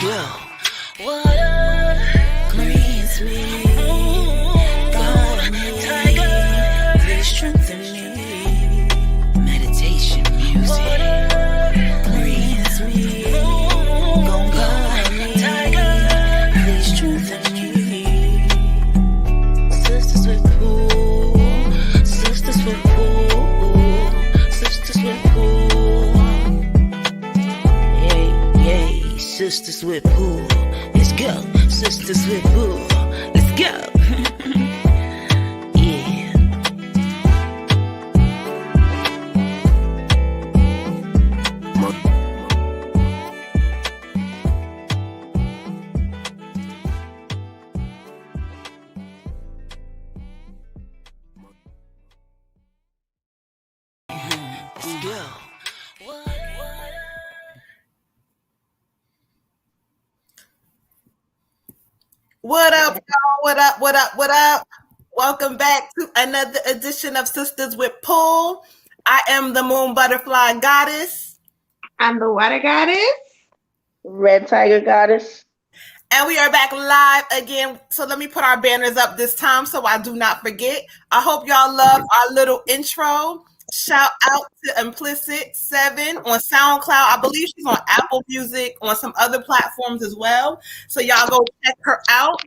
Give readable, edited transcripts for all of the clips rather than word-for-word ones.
Yo, water cleans me. God me, tiger, please strengthen me. Meditation music cleans me. God me, tiger, please strengthen me. Sisters with pool, sisters with pool, sisters with pool. Yay, sisters with pool. Let's go, sisters with pool. Let's go. Yeah. Let's go. What up, y'all? What up? What up? What up? Welcome back to another edition of Sistas Wit. I am the Moon Butterfly Goddess. I'm the Water Goddess. Red Tiger Goddess. And we are back live again. So let me put our banners up this time so I do not forget. I hope y'all love our little intro. Shout out to Implicit 7 on SoundCloud. I believe she's on Apple Music, on some other platforms as well. So y'all go check her out.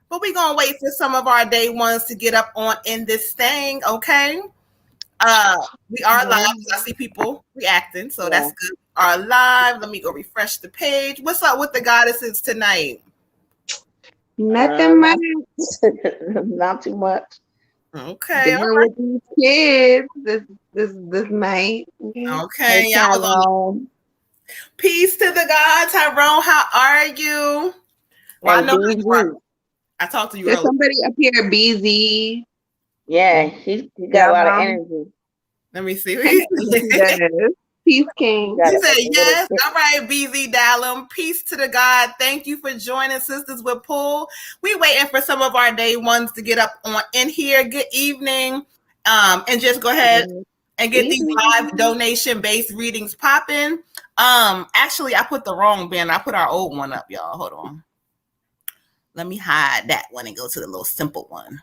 But we're going to wait for some of our day ones to get up on in this thing, okay? We are live. I see people reacting, so that's good. Are live. Let me go refresh the page. What's up with the goddesses tonight? Nothing much. Not too much. Okay. Dealing with these kids this night. Okay. Y'all on. Peace to the gods. Tyrone, how are you? Well, I know you are. I talked to you There's earlier. somebody up here, BZ. Yeah, he's got a lot of energy. Let me see. Peace King. He said, yes. All right, BZ Dallum. Peace to the God. Thank you for joining Sisters with Pool. We waiting for some of our day ones to get up on in here. Good evening. And just go ahead and get these live donation-based readings popping. Actually, I put the wrong banner. I put our old one up, y'all. Hold on. Let me hide that one and go to the little simple one.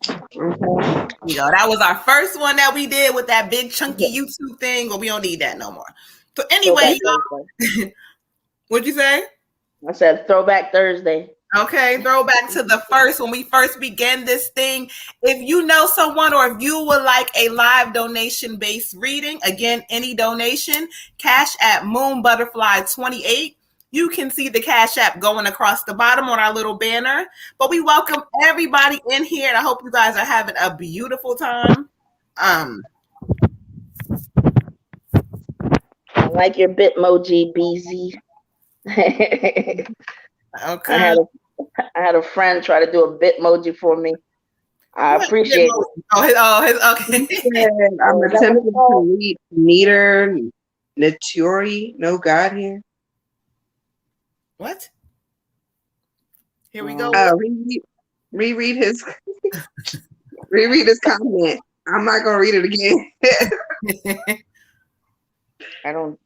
You know, that was our first one that we did with that big chunky YouTube thing, but we don't need that no more. So anyway, what'd you say? I said Throwback Thursday. Okay, throwback to the first when we first began this thing. If you know someone or if you would like a live donation-based reading, again, any donation, Cash at Moon Butterfly 28. You can see the Cash App going across the bottom on our little banner. But we welcome everybody in here, and I hope you guys are having a beautiful time. I like your Bitmoji, BZ. Okay. I had a friend try to do a Bitmoji for me. I appreciate it. Okay. I'm attempting to read Meter, Naturi, no God here. What? Here we go. Reread his comment. I'm not gonna read it again. I don't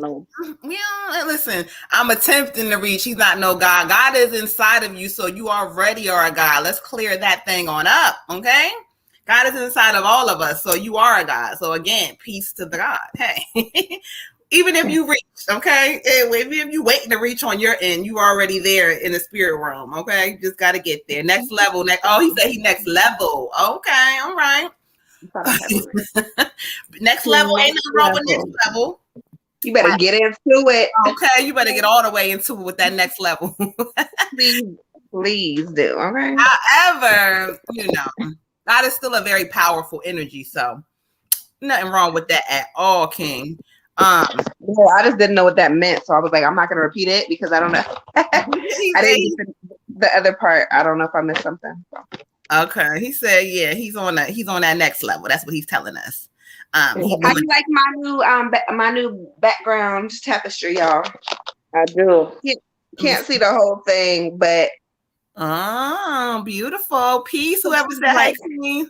know. Yeah, listen, I'm attempting to reach. He's not no God. God is inside of you, so you already are a God. Let's clear that thing on up, okay? God is inside of all of us, so you are a God. So again, peace to the God. Hey. Even if you reach, okay? If you're waiting to reach on your end, you already there in the spirit realm, okay? Just got to get there. Next level. Oh, he said he next level. Okay, all right. Next level, ain't nothing wrong with next level. You better get into it. Okay, you better get all the way into it with that next level. Please do, okay? However, you know, God is still a very powerful energy, so nothing wrong with that at all, King. I just didn't know what that meant, so I was like, I'm not going to repeat it because I don't know. I didn't get the other part. I don't know if I missed something. So. Okay, he said, yeah, he's on that next level. That's what he's telling us. How do you like my new background tapestry, y'all? I do. Can't see the whole thing, but beautiful. Peace. Whoever said hi to me.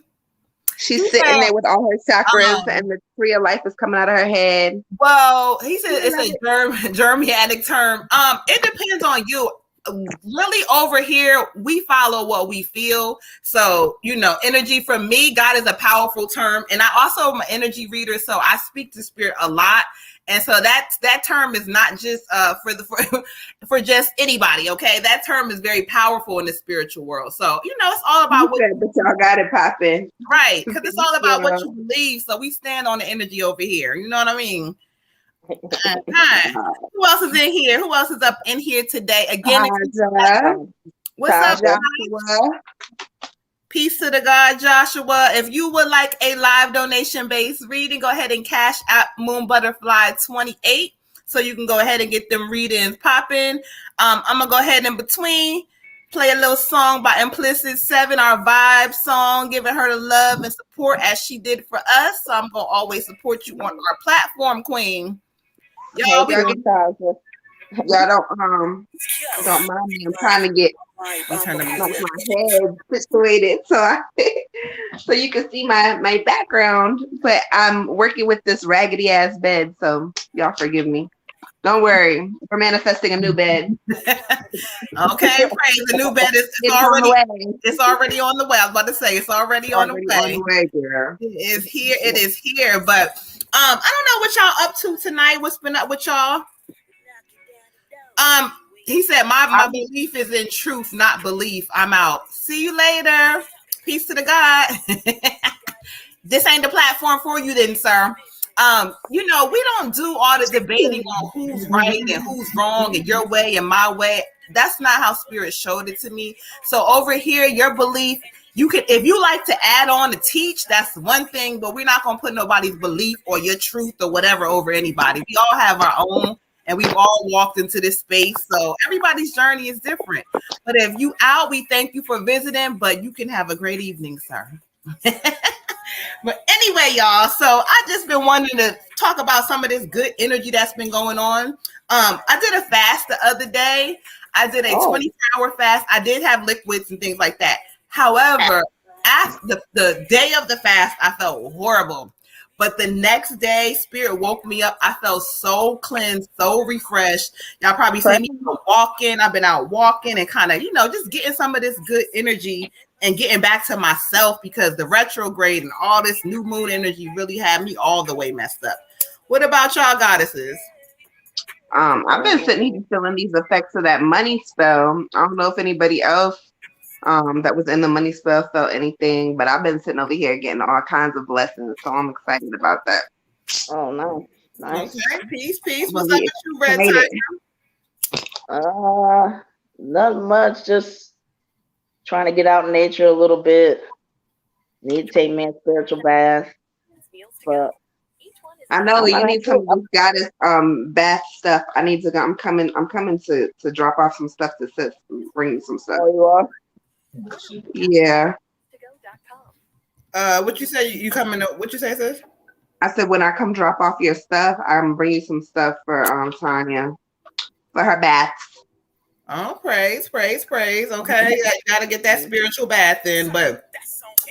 She's sitting there with all her chakras, and the tree of life is coming out of her head. Well, he said it's a Germanic term. It depends on you. Really, over here, we follow what we feel. So, energy for me, God is a powerful term. And I also am an energy reader, so I speak to spirit a lot. And so that term is not just for just anybody, okay? That term is very powerful in the spiritual world. So, it's all about but y'all got it popping. Right, because it's all about what you believe. So we stand on the energy over here. You know what I mean? Hi. Who else is in here? Who else is up in here today? Again, what's up, Joshua? Peace to the God, Joshua. If you would like a live donation-based reading, go ahead and cash out Moon Butterfly 28 so you can go ahead and get them readings popping. I'm going to go ahead in between, play a little song by Implicit 7, our vibe song, giving her the love and support as she did for us. So I'm going to always support you on our platform, Queen. Y'all don't mind me. I'm trying to get my head situated so you can see my background. But I'm working with this raggedy ass bed, so y'all forgive me. Don't worry, we're manifesting a new bed. Okay, praise. The new bed is already on the way. It's already on the way. I was about to say it's already on the way. Girl. It is here. It is here. But I don't know what y'all up to tonight. What's been up with y'all? He said my belief is in truth, not belief. I'm out. See you later. Peace to the God. This ain't the platform for you then, sir. We don't do all the debating on who's right and who's wrong and your way and my way. That's not how spirit showed it to me. So over here, your belief, you can, if you like to add on to teach, that's one thing, but we're not going to put nobody's belief or your truth or whatever over anybody. We all have our own, and we've all walked into this space. So everybody's journey is different. But if you out, we thank you for visiting, but you can have a great evening, sir. But anyway, y'all, so I just been wanting to talk about some of this good energy that's been going on. I did a fast the other day. I did a 24-hour fast. I did have liquids and things like that. However, after the day of the fast, I felt horrible. But the next day, spirit woke me up. I felt so cleansed, so refreshed. Y'all probably see me walking. I've been out walking and kind of, just getting some of this good energy and getting back to myself, because the retrograde and all this new moon energy really had me all the way messed up. What about y'all goddesses? I've been sitting here feeling these effects of that money spell. I don't know if anybody else that was in the money spell felt anything, but I've been sitting over here getting all kinds of blessings, so I'm excited about that. Oh, no. Nice. Okay, peace. What's up with you, Red Tiger? Not much, just trying to get out in nature a little bit. Need to take me a spiritual bath. But I know you need some of this goddess bath stuff. I'm coming to drop off some stuff to sis, bring you some stuff. Oh, you are? Yeah. What you say? You coming up? What you say, sis? I said when I come drop off your stuff, I'm bringing some stuff for Tanya for her baths. Oh, praise. Okay, you gotta get that spiritual bath in. But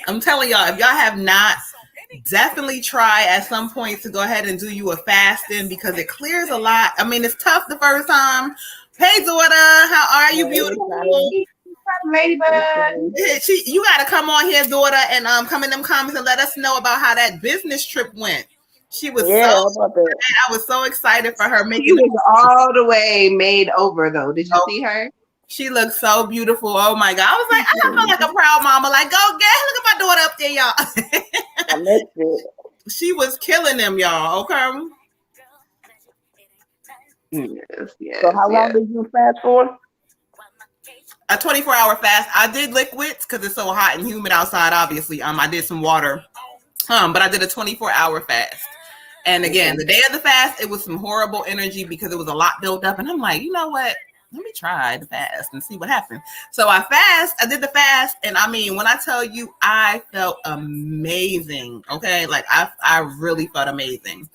I'm telling y'all, if y'all have not, definitely try at some point to go ahead and do you a fasting, because it clears a lot. I mean, it's tough the first time. Hey, daughter, how are you, beautiful? Ladybug. You got to come on here, daughter, and come in them comments and let us know about how that business trip went. She was I was so excited for her. She was all the way made over, though. Did you see her? She looked so beautiful. Oh my God. I was like, I feel like a proud mama. Like, go get, look at my daughter up there, y'all. I missed it. She was killing them, y'all. Okay. Yes. So how long did you fast for? A 24-hour fast. I did liquids because it's so hot and humid outside, obviously. I did some water. But I did a 24-hour fast. And again, the day of the fast, it was some horrible energy because it was a lot built up. And I'm like, you know what? Let me try the fast and see what happens. So I did the fast. And I mean, when I tell you, I felt amazing. Okay. Like I really felt amazing.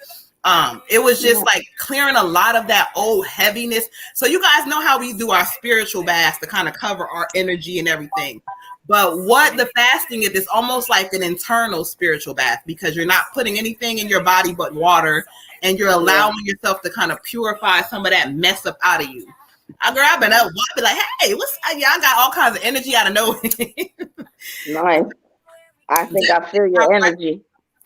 It was just like clearing a lot of that old heaviness. So you guys know how we do our spiritual baths to kind of cover our energy and everything. But what the fasting is, it's almost like an internal spiritual bath because you're not putting anything in your body but water, and you're allowing yourself to kind of purify some of that mess up out of you. I've been up, I'll be like, hey, I got all kinds of energy out of nowhere. Nice. I think I feel your energy.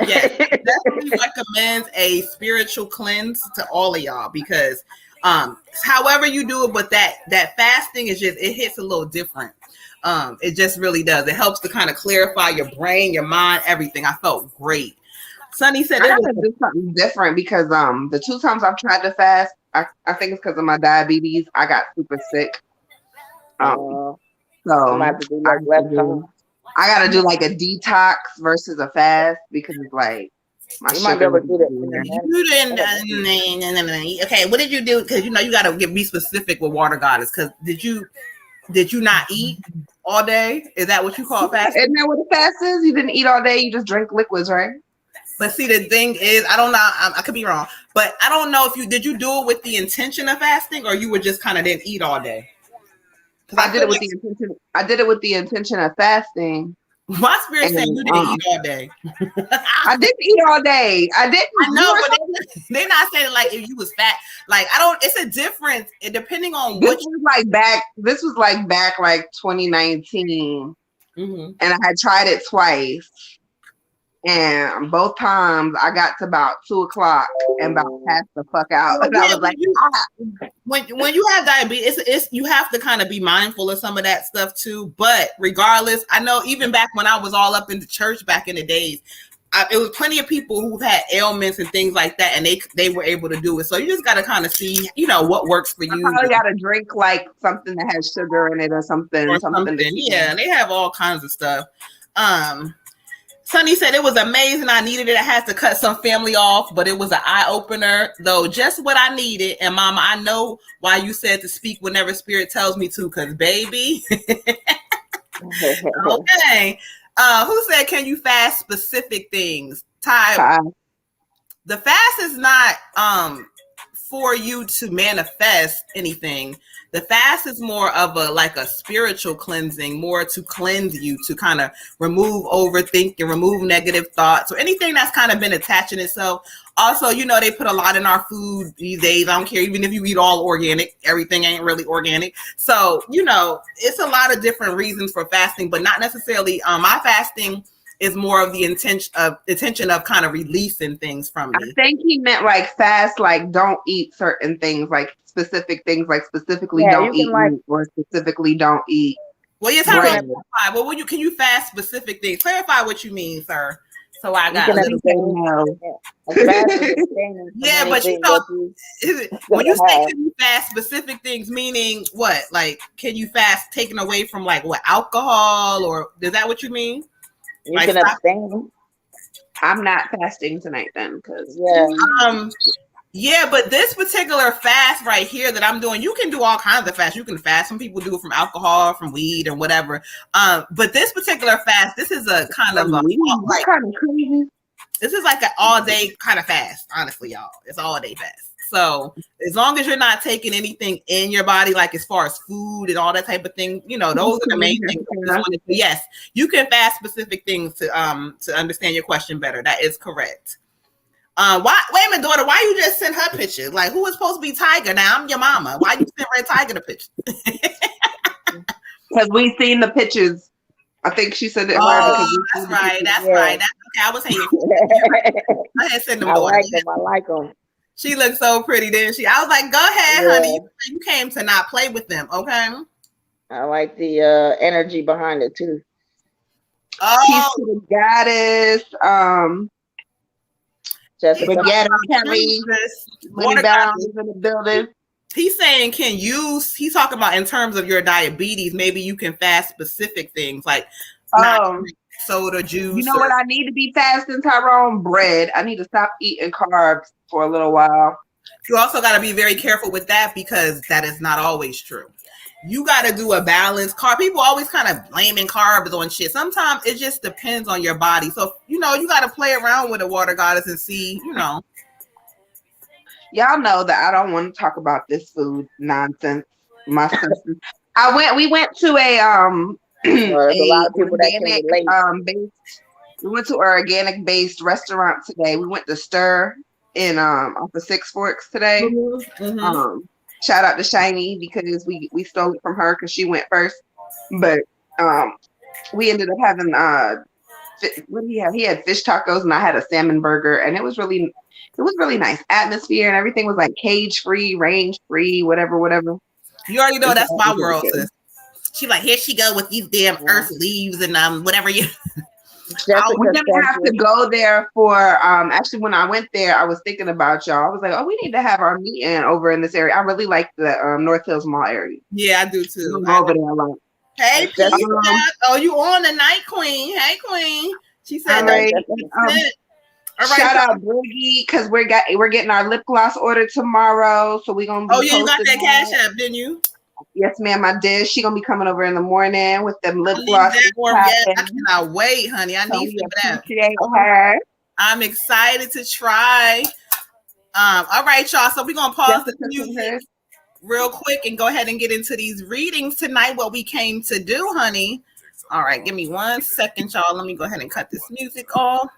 Yeah, definitely recommends a spiritual cleanse to all of y'all because however you do it, but that fasting is just, it hits a little different. It just really does. It helps to kind of clarify your brain, your mind, everything. I felt great. Sunny said I gotta do something different because the 2 times I've tried to fast, I think it's because of my diabetes. I got super sick. So I gotta do like a detox versus a fast because it's like my sugar. You didn't. Okay, what did you do? Because you gotta be specific with Water Goddess. Because did you not eat all day? Is that what you call fasting? Isn't that what a fast is? You didn't eat all day. You just drink liquids, right? But see, the thing is, I don't know. I could be wrong, but I don't know if did you do it with the intention of fasting, or you were just kind of didn't eat all day. I did it with the intention. I did it with the intention of fasting. My spirit saying you didn't eat all day. I didn't eat all day. I didn't. I know, but they're not saying like if you was fat. Like I don't. It's a difference depending on This was like back 2019, and I had tried it twice. And both times I got to about 2:00 and about passed the fuck out. And I was like, when you have diabetes, it's you have to kind of be mindful of some of that stuff too. But regardless, I know even back when I was all up in the church back in the days, it was plenty of people who've had ailments and things like that, and they were able to do it. So you just got to kind of see, what works for you. I probably got to drink like something that has sugar in it or something. Yeah, they have all kinds of stuff. Sunny said it was amazing. I needed it. I had to cut some family off, but it was an eye opener, though. Just what I needed. And Mama, I know why you said to speak whenever Spirit tells me to, because baby. Okay. Who said can you fast specific things? Ty. The fast is not for you to manifest anything. The fast is more of a spiritual cleansing, more to cleanse you, to kind of remove overthinking, remove negative thoughts, or anything that's kind of been attaching itself. Also, they put a lot in our food these days. I don't care, even if you eat all organic, everything ain't really organic. So, it's a lot of different reasons for fasting, but not necessarily my fasting is more of the intention of kind of releasing things from me. I think he meant like fast, like don't eat certain things, like specific things, like specifically don't eat meat or specifically don't eat. Well, you're talking about clarify. Well, can you fast specific things? Clarify what you mean, sir. So I got it. Yeah, but when you say can you fast specific things, meaning what? Like, can you fast taken away from like what, alcohol, or is that what you mean? You can abstain. I'm not fasting tonight then, because yeah, but this particular fast right here that I'm doing, you can do all kinds of fast. You can fast. Some people do it from alcohol, from weed, or whatever. But this particular fast, this is a kind of crazy. This is like an all day kind of fast. Honestly, y'all, it's all day fast. So as long as you're not taking anything in your body, like as far as food and all that type of thing, those are the main things. Yes, you can fast specific things to understand your question better. That is correct. Why? Wait a minute, daughter. Why you just send her pictures? Like, who is supposed to be Tiger? Now I'm your mama. Why you send Red Tiger the picture? Because we've seen the pictures. I think she said it. That's right. That's right. That's okay. I was hating. I had send them. I like them. She looked so pretty, didn't she? I was like, go ahead, honey. You came to not play with them, okay? I like the energy behind it too. Peace to the goddess. Jessica Kelly. Money Bounds in the building. He's saying, he's talking about in terms of your diabetes, maybe you can fast specific things like soda, juice. You know what I need to be fasting, Tyrone? Bread. I need to stop eating carbs for a little while. You also got to be very careful with that because that is not always true. You got to do a balanced carb. People always kind of blaming carbs on shit. Sometimes it just depends on your body. So, you got to play around with the Water Goddess and see, Y'all know that I don't want to talk about this food nonsense. My sisters. We went to There's a lot of people that can organic relate. based. We went to an organic based restaurant today. We went to Stir in off of Six Forks today. Mm-hmm. Shout out to Shiny because we stole it from her because she went first. But we ended up having what did he have? He had fish tacos and I had a salmon burger, and it was really nice atmosphere, and everything was like cage free, range free, whatever. You already know that's my world, Good. sis. She like, here she go with these damn earth leaves and whatever you. We didn't have to go there for actually when I went there, I was thinking about y'all. I was like, oh, we need to have our meeting over in this area. I really like the North Hills Mall area. Yeah, I do too. I go over there a lot. Hey, Peace. Oh, you on the night, Queen? Hey, Queen. She said, all right. Shout out Briggy because we're getting our lip gloss order tomorrow, so we're gonna be. Oh yeah, you got that Cash App, didn't you? Yes, ma'am, I did. She gonna be coming over in the morning with them lip gloss. Yes, I cannot wait, honey. I need some of that. Her. I'm excited to try. All right, y'all. So we're gonna pause the music real quick and go ahead and get into these readings tonight. What we came to do, honey. All right, give me 1 second, y'all. Let me go ahead and cut this music off.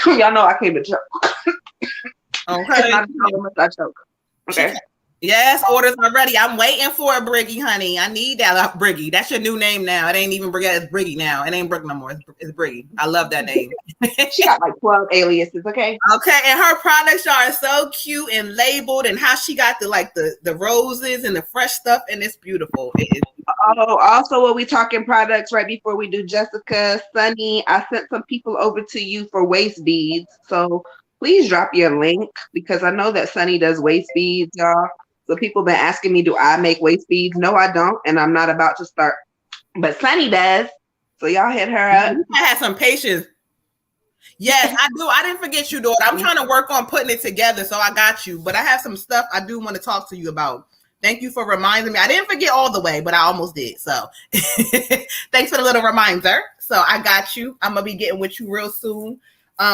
Y'all know I came to choke. Okay. I choke. Okay. Yes, orders are ready. I'm waiting for a Briggy, honey. I need that Briggy. That's your new name now. It ain't even Briggy. It's Briggy now. It ain't Brick no more. It's Briggy. I love that name. She got like 12 aliases. Okay. Okay, and her products are so cute and labeled, and how she got the roses and the fresh stuff, and it's beautiful. It is. Oh, also, while we talking products, right before we do Jessica, Sunny, I sent some people over to you for waist beads. So please drop your link because I know that Sunny does waist beads, y'all. So people been asking me, do I make waist beads? No, I don't, and I'm not about to start. But Sunny does. So y'all hit her up. I had some patience. Yes, I do. I didn't forget you, daughter. I'm trying to work on putting it together, so I got you. But I have some stuff I do want to talk to you about. Thank you for reminding me. I didn't forget all the way, but I almost did. So thanks for the little reminder. So I got you. I'm going to be getting with you real soon.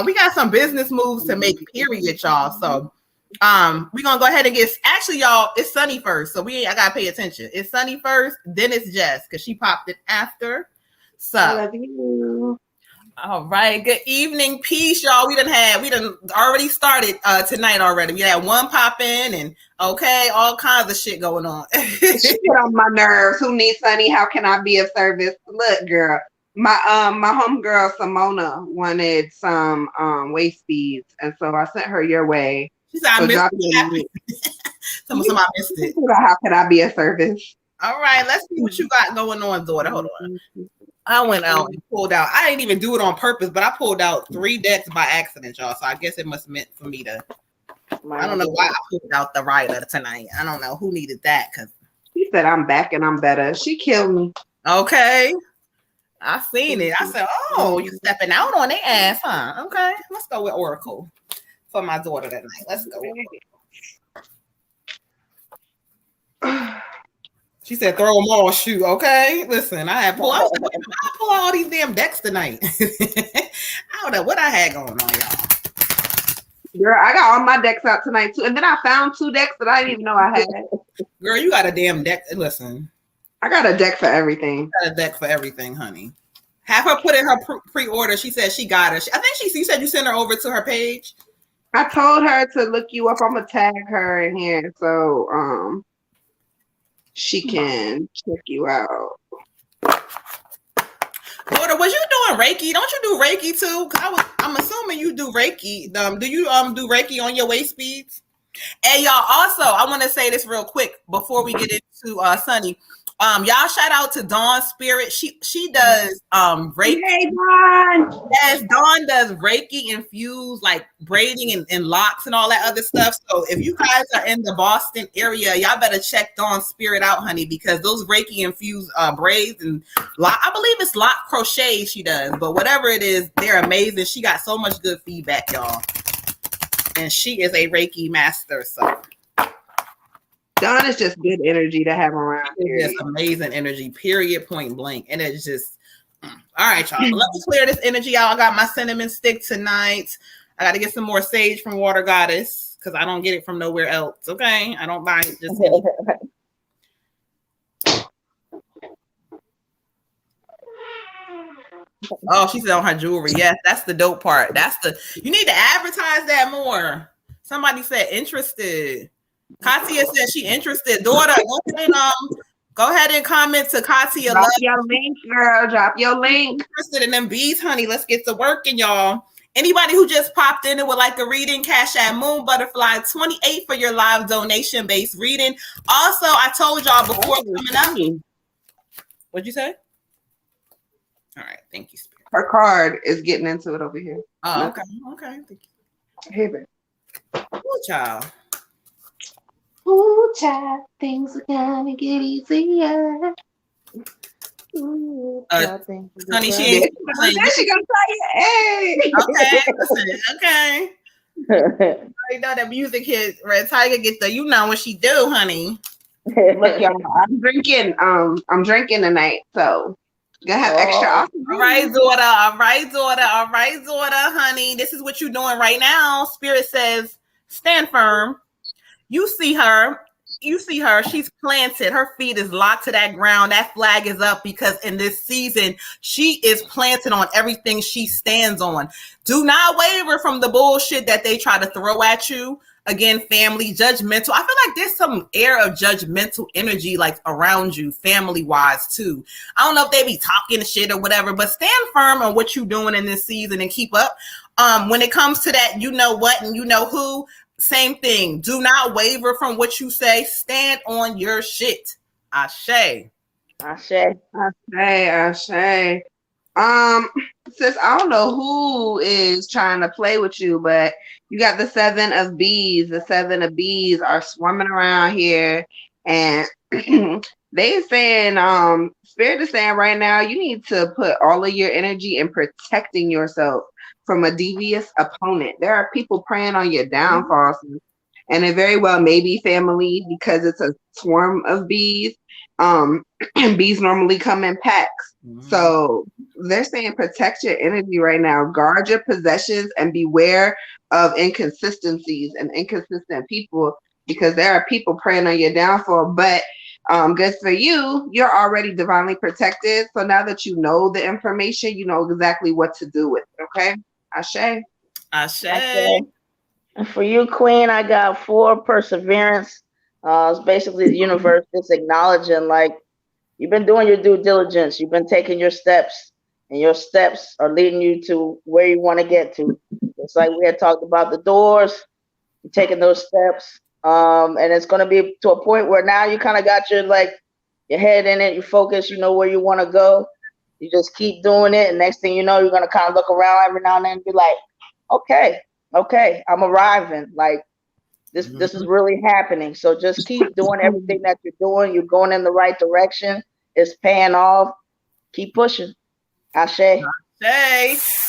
We got some business moves to make, period, y'all. So we're going to go ahead and actually, y'all, it's Sunny first. So I got to pay attention. It's Sunny first, then it's Jess because she popped it after. So I love you. All right. Good evening. Peace, y'all. We done already started tonight already. We had one pop in and all kinds of shit going on. She get on my nerves. Who needs Sunny? How can I be of service? Look, girl. My homegirl Simona wanted some waist beads, and so I sent her your way. She said, I missed it. Somebody missed it. How can I be of service? All right, let's see what you got going on, daughter. Hold on. I went out and pulled out. I didn't even do it on purpose, but I pulled out 3 decks by accident, y'all. So I guess it must have meant for me to. I don't know why I pulled out the rider tonight. I don't know who needed that because she said I'm back and I'm better. She killed me. Okay, I seen it. I said, "Oh, you stepping out on their ass, huh?" Okay, let's go with Oracle for my daughter that night. Let's go. She said, "Throw them all, shoot." Okay, listen, I pull out all these damn decks tonight. I don't know what I had going on, y'all. Girl, I got all my decks out tonight too, and then I found 2 decks that I didn't even know I had. Girl, you got a damn deck. Listen, I got a deck for everything. Got a deck for everything, honey. Have her put in her pre-order. She said she got it. I think you said you sent her over to her page. I told her to look you up. I'm gonna tag her in here so she can check you out. Daughter, was you doing Reiki? Don't you do Reiki too? I'm assuming you do Reiki. Do you do Reiki on your waist beads? And y'all, also, I want to say this real quick before we get into Sunny. Y'all shout out to Dawn Spirit. She does Reiki. Hey, Dawn. Yes, Dawn does Reiki infused like braiding and locks and all that other stuff. So if you guys are in the Boston area, y'all better check Dawn Spirit out, honey, because those Reiki infused braids and lock, I believe it's lock crochet she does, but whatever it is, they're amazing. She got so much good feedback, y'all. And she is a Reiki master, so Dawn is just good energy to have around. It's just amazing energy, period, point blank. And it's just, all right, y'all. Let me clear this energy out. I got my cinnamon stick tonight. I got to get some more sage from Water Goddess because I don't get it from nowhere else. Okay. I don't buy it just Oh, she said on her jewelry. Yes, that's the dope part. You need to advertise that more. Somebody said interested. Katia said she interested. Daughter, go ahead and comment to Katia. Drop your link, girl. Drop your link. Interested in them bees, honey. Let's get to working, y'all. Anybody who just popped in and would like a reading, cash at Moon Butterfly 28 for your live donation based reading. Also, I told y'all before coming up. What'd you say? All right, thank you, Spirit. Her card is getting into it over here. Oh, okay. Thank you. Hey, babe. Ooh, child. Ooh, child, things are gonna get easier. Ooh, honey, she ain't she gonna tell you, hey. Okay, listen, okay. I know that music hit. Red Tiger get the, you know what she do, honey. Look, y'all, I'm drinking tonight, so gonna have extra. Awesome. All right, daughter, honey. This is what you're doing right now. Spirit says, stand firm. You see her. She's planted. Her feet is locked to that ground. That flag is up because in this season, she is planted on everything she stands on. Do not waver from the bullshit that they try to throw at you. Again, family, judgmental. I feel like there's some air of judgmental energy like around you, family-wise, too. I don't know if they be talking shit or whatever, but stand firm on what you're doing in this season and keep up. When it comes to that, you know what and you know who, same thing. Do not waver from what you say. Stand on your shit. Ashe. Sis, I don't know who is trying to play with you, but you got the 7 of bees. The 7 of bees are swarming around here, and they saying, Spirit is saying right now, you need to put all of your energy in protecting yourself from a devious opponent. There are people preying on your downfall, and it very well may be family because it's a swarm of bees. And bees normally come in packs. So they're saying protect your energy right now. Guard your possessions and beware of inconsistencies and inconsistent people because there are people preying on your downfall. But good for you. You're already divinely protected. So now that you know the information, you know exactly what to do with it. Okay? Ashe. And for you, Queen, I got 4 perseverance. It's basically the universe just acknowledging, like, you've been doing your due diligence. You've been taking your steps, and your steps are leading you to where you want to get to. It's like we had talked about the doors, you're taking those steps, and it's going to be to a point where now you kind of got your head in it, you focus, you know where you want to go. You just keep doing it, and next thing you know, you're going to kind of look around every now and then and be like, okay, I'm arriving. Like, this is really happening. So just keep doing everything that you're doing. You're going in the right direction. It's paying off. Keep pushing. Ashe.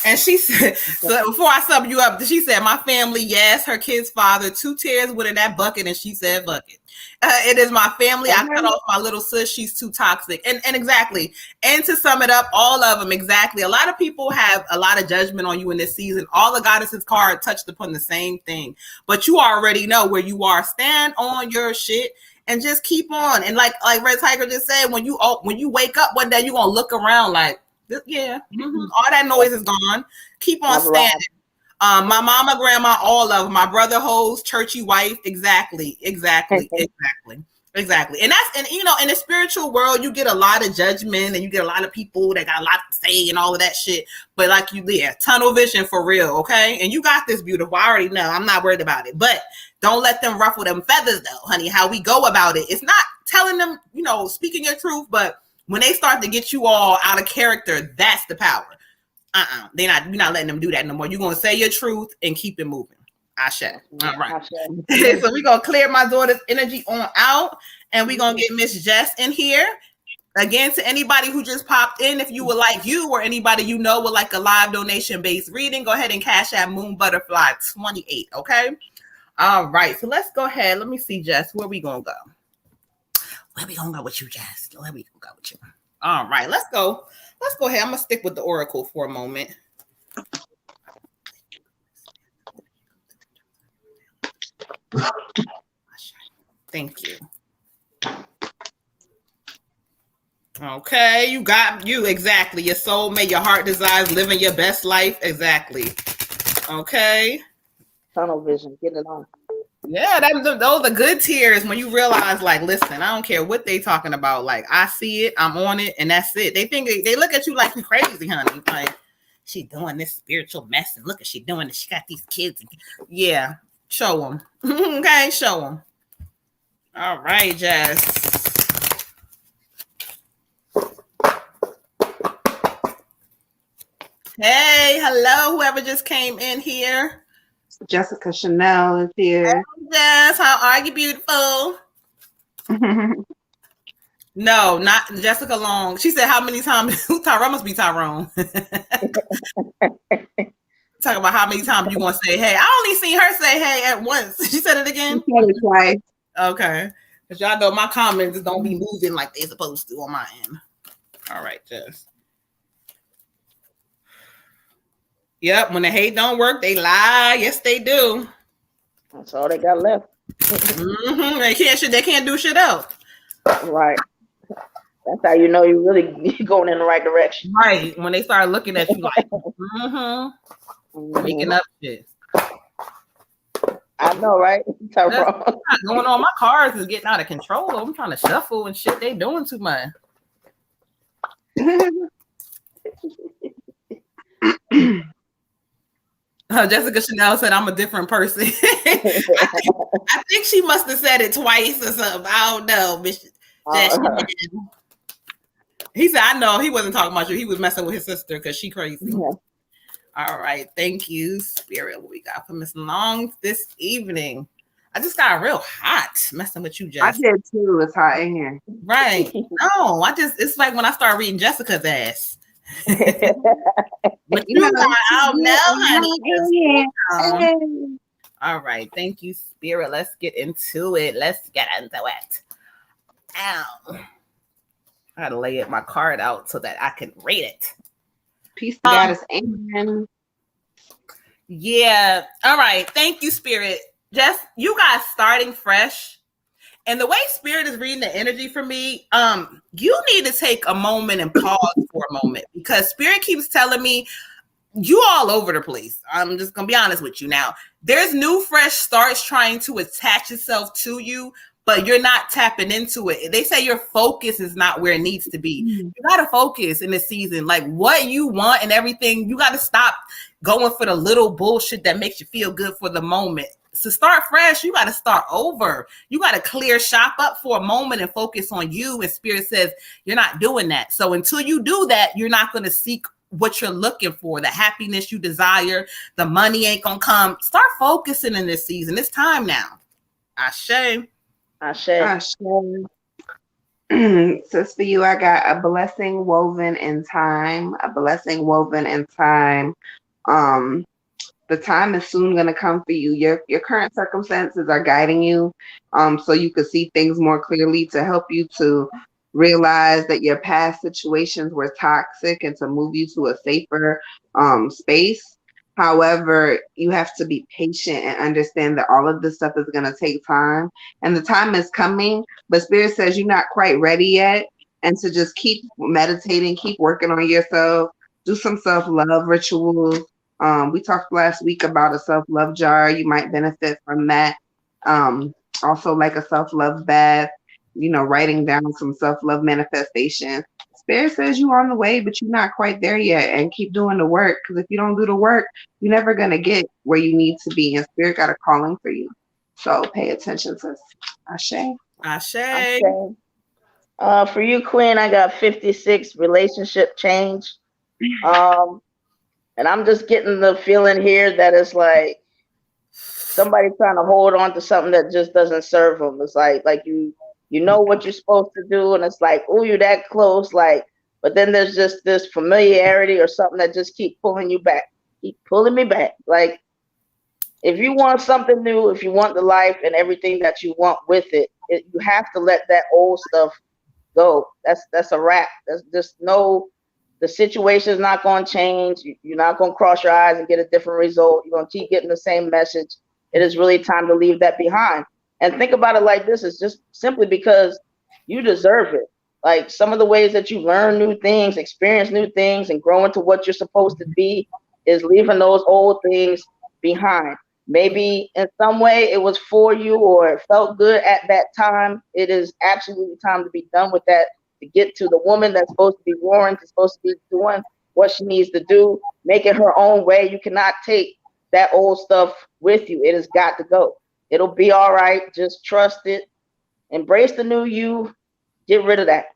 And she said, so before I sum you up, she said, my family, yes, her kid's father, 2 tears went in that bucket, and she said, bucket. It is my family. I cut off my little sis. She's too toxic. And exactly. And to sum it up, all of them, exactly. A lot of people have a lot of judgment on you in this season. All the goddesses card touched upon the same thing. But you already know where you are. Stand on your shit and just keep on. And like Red Tiger just said, when you wake up one day, you're going to look around like, yeah, all that noise is gone. Keep on standing. My mama, grandma, all of them. My brother, hoes, churchy wife. Exactly. And that's, you know, in the spiritual world, you get a lot of judgment and you get a lot of people that got a lot to say and all of that shit. But like tunnel vision for real, okay? And you got this, beautiful. I already know. I'm not worried about it. But don't let them ruffle them feathers, though, honey. How we go about it. It's not telling them, you know, speaking your truth, but when they start to get you all out of character, that's the power. You're not letting them do that no more. You're going to say your truth and keep it moving. Ashe. All right. So we're going to clear my daughter's energy on out, and we're going to get Miss Jess in here. Again, to anybody who just popped in, if you would like you or anybody you know would like a live donation-based reading, go ahead and cash out Moon Butterfly 28, okay? All right. So let's go ahead. Let me see, Jess. Where we going to go? Where we going to go with you, Jess? Where we going to go with you? All right. Let's go. Let's go ahead. I'm going to stick with the Oracle for a moment. Thank you. Okay, you got you exactly. Your soulmate, your heart desires, living your best life. Exactly. Okay. Tunnel vision. Get it on. Yeah, those are good tears when you realize, like, listen, I don't care what they talking about. Like, I see it, I'm on it, and that's it. They think they look at you like you crazy, honey. Like, she doing this spiritual mess, and look at she doing it. She got these kids. Yeah, show them. Okay, show them. All right, Jess. Hey, hello, whoever just came in here. Jessica Chanel is here. Hey, Jess, how are you, beautiful? No, not Jessica Long. She said, how many times? Tyrone must be Tyrone. Talk about how many times you gonna say hey. I only seen her say hey at once. She said it again? She said it twice. Okay. Because y'all know my comments don't be moving like they're supposed to on my end. All right, Jess. Yep, when the hate don't work, they lie. Yes, they do. That's all they got left. Mm-hmm. They can't do shit else. Right. That's how you know you're really going in the right direction. Right. When they start looking at you like, making up shit. I know, right? Tyrone. Going on. My cars is getting out of control. I'm trying to shuffle and shit. They doing too much. Jessica Chanel said, I'm a different person. I think she must have said it twice or something. I don't know. He said, I know he wasn't talking about you. He was messing with his sister because she crazy. Yeah. All right. Thank you, Spirit. What we got for Miss Long this evening? I just got real hot messing with you, Jess. I did too. It's hot in here. Right. No, it's like when I start reading Jessica's ass. But you know, I don't know, honey. All right. Thank you, Spirit. Let's get into it. Ow. I gotta lay my card out so that I can read it. Peace to Goddess. Amen. Yeah. All right. Thank you, Spirit. Jess, you guys starting fresh. And the way Spirit is reading the energy for me, you need to take a moment and pause for a moment because Spirit keeps telling me you all over the place. I'm just gonna be honest with you now. There's new fresh starts trying to attach itself to you, but you're not tapping into it. They say your focus is not where it needs to be. You gotta focus in this season, like what you want and everything. You gotta stop going for the little bullshit that makes you feel good for the moment. To start fresh, you got to start over. You got to clear shop up for a moment and focus on you. And Spirit says you're not doing that. So until you do that, you're not going to seek what you're looking for, the happiness you desire. The money ain't going to come. Start focusing in this season. It's time now. Ashe. Sis, for you, I got a blessing woven in time. The time is soon going to come for you. Your current circumstances are guiding you so you can see things more clearly to help you to realize that your past situations were toxic and to move you to a safer space. However, you have to be patient and understand that all of this stuff is going to take time and the time is coming, but Spirit says you're not quite ready yet, and to just keep meditating, keep working on yourself, do some self-love rituals. We talked last week about a self-love jar. You might benefit from that. Also like a self-love bath, writing down some self-love manifestation. Spirit says you're on the way, but you're not quite there yet, and keep doing the work. Because if you don't do the work, you're never going to get where you need to be. And Spirit got a calling for you. So pay attention, sis. Ashe. For you, Queen, I got 56, relationship change. And I'm just getting the feeling here that it's like somebody trying to hold on to something that just doesn't serve them. It's like you know what you're supposed to do, and it's like, oh, you're that close, but then there's just this familiarity or something that just keep pulling me back. Like, if you want something new, if you want the life and everything that you want with it, you have to let that old stuff go. That's a wrap. That's just no. The situation is not going to change. You're not going to cross your eyes and get a different result. You're going to keep getting the same message. It is really time to leave that behind. And think about it like this. It's just simply because you deserve it. Like some of the ways that you learn new things, experience new things, and grow into what you're supposed to be is leaving those old things behind. Maybe in some way it was for you or it felt good at that time. It is absolutely time to be done with that, to get to the woman that's supposed to be roaring, is supposed to be doing what she needs to do, make it her own way. You cannot take that old stuff with you. It has got to go. It'll be all right. Just trust it. Embrace the new you. Get rid of that.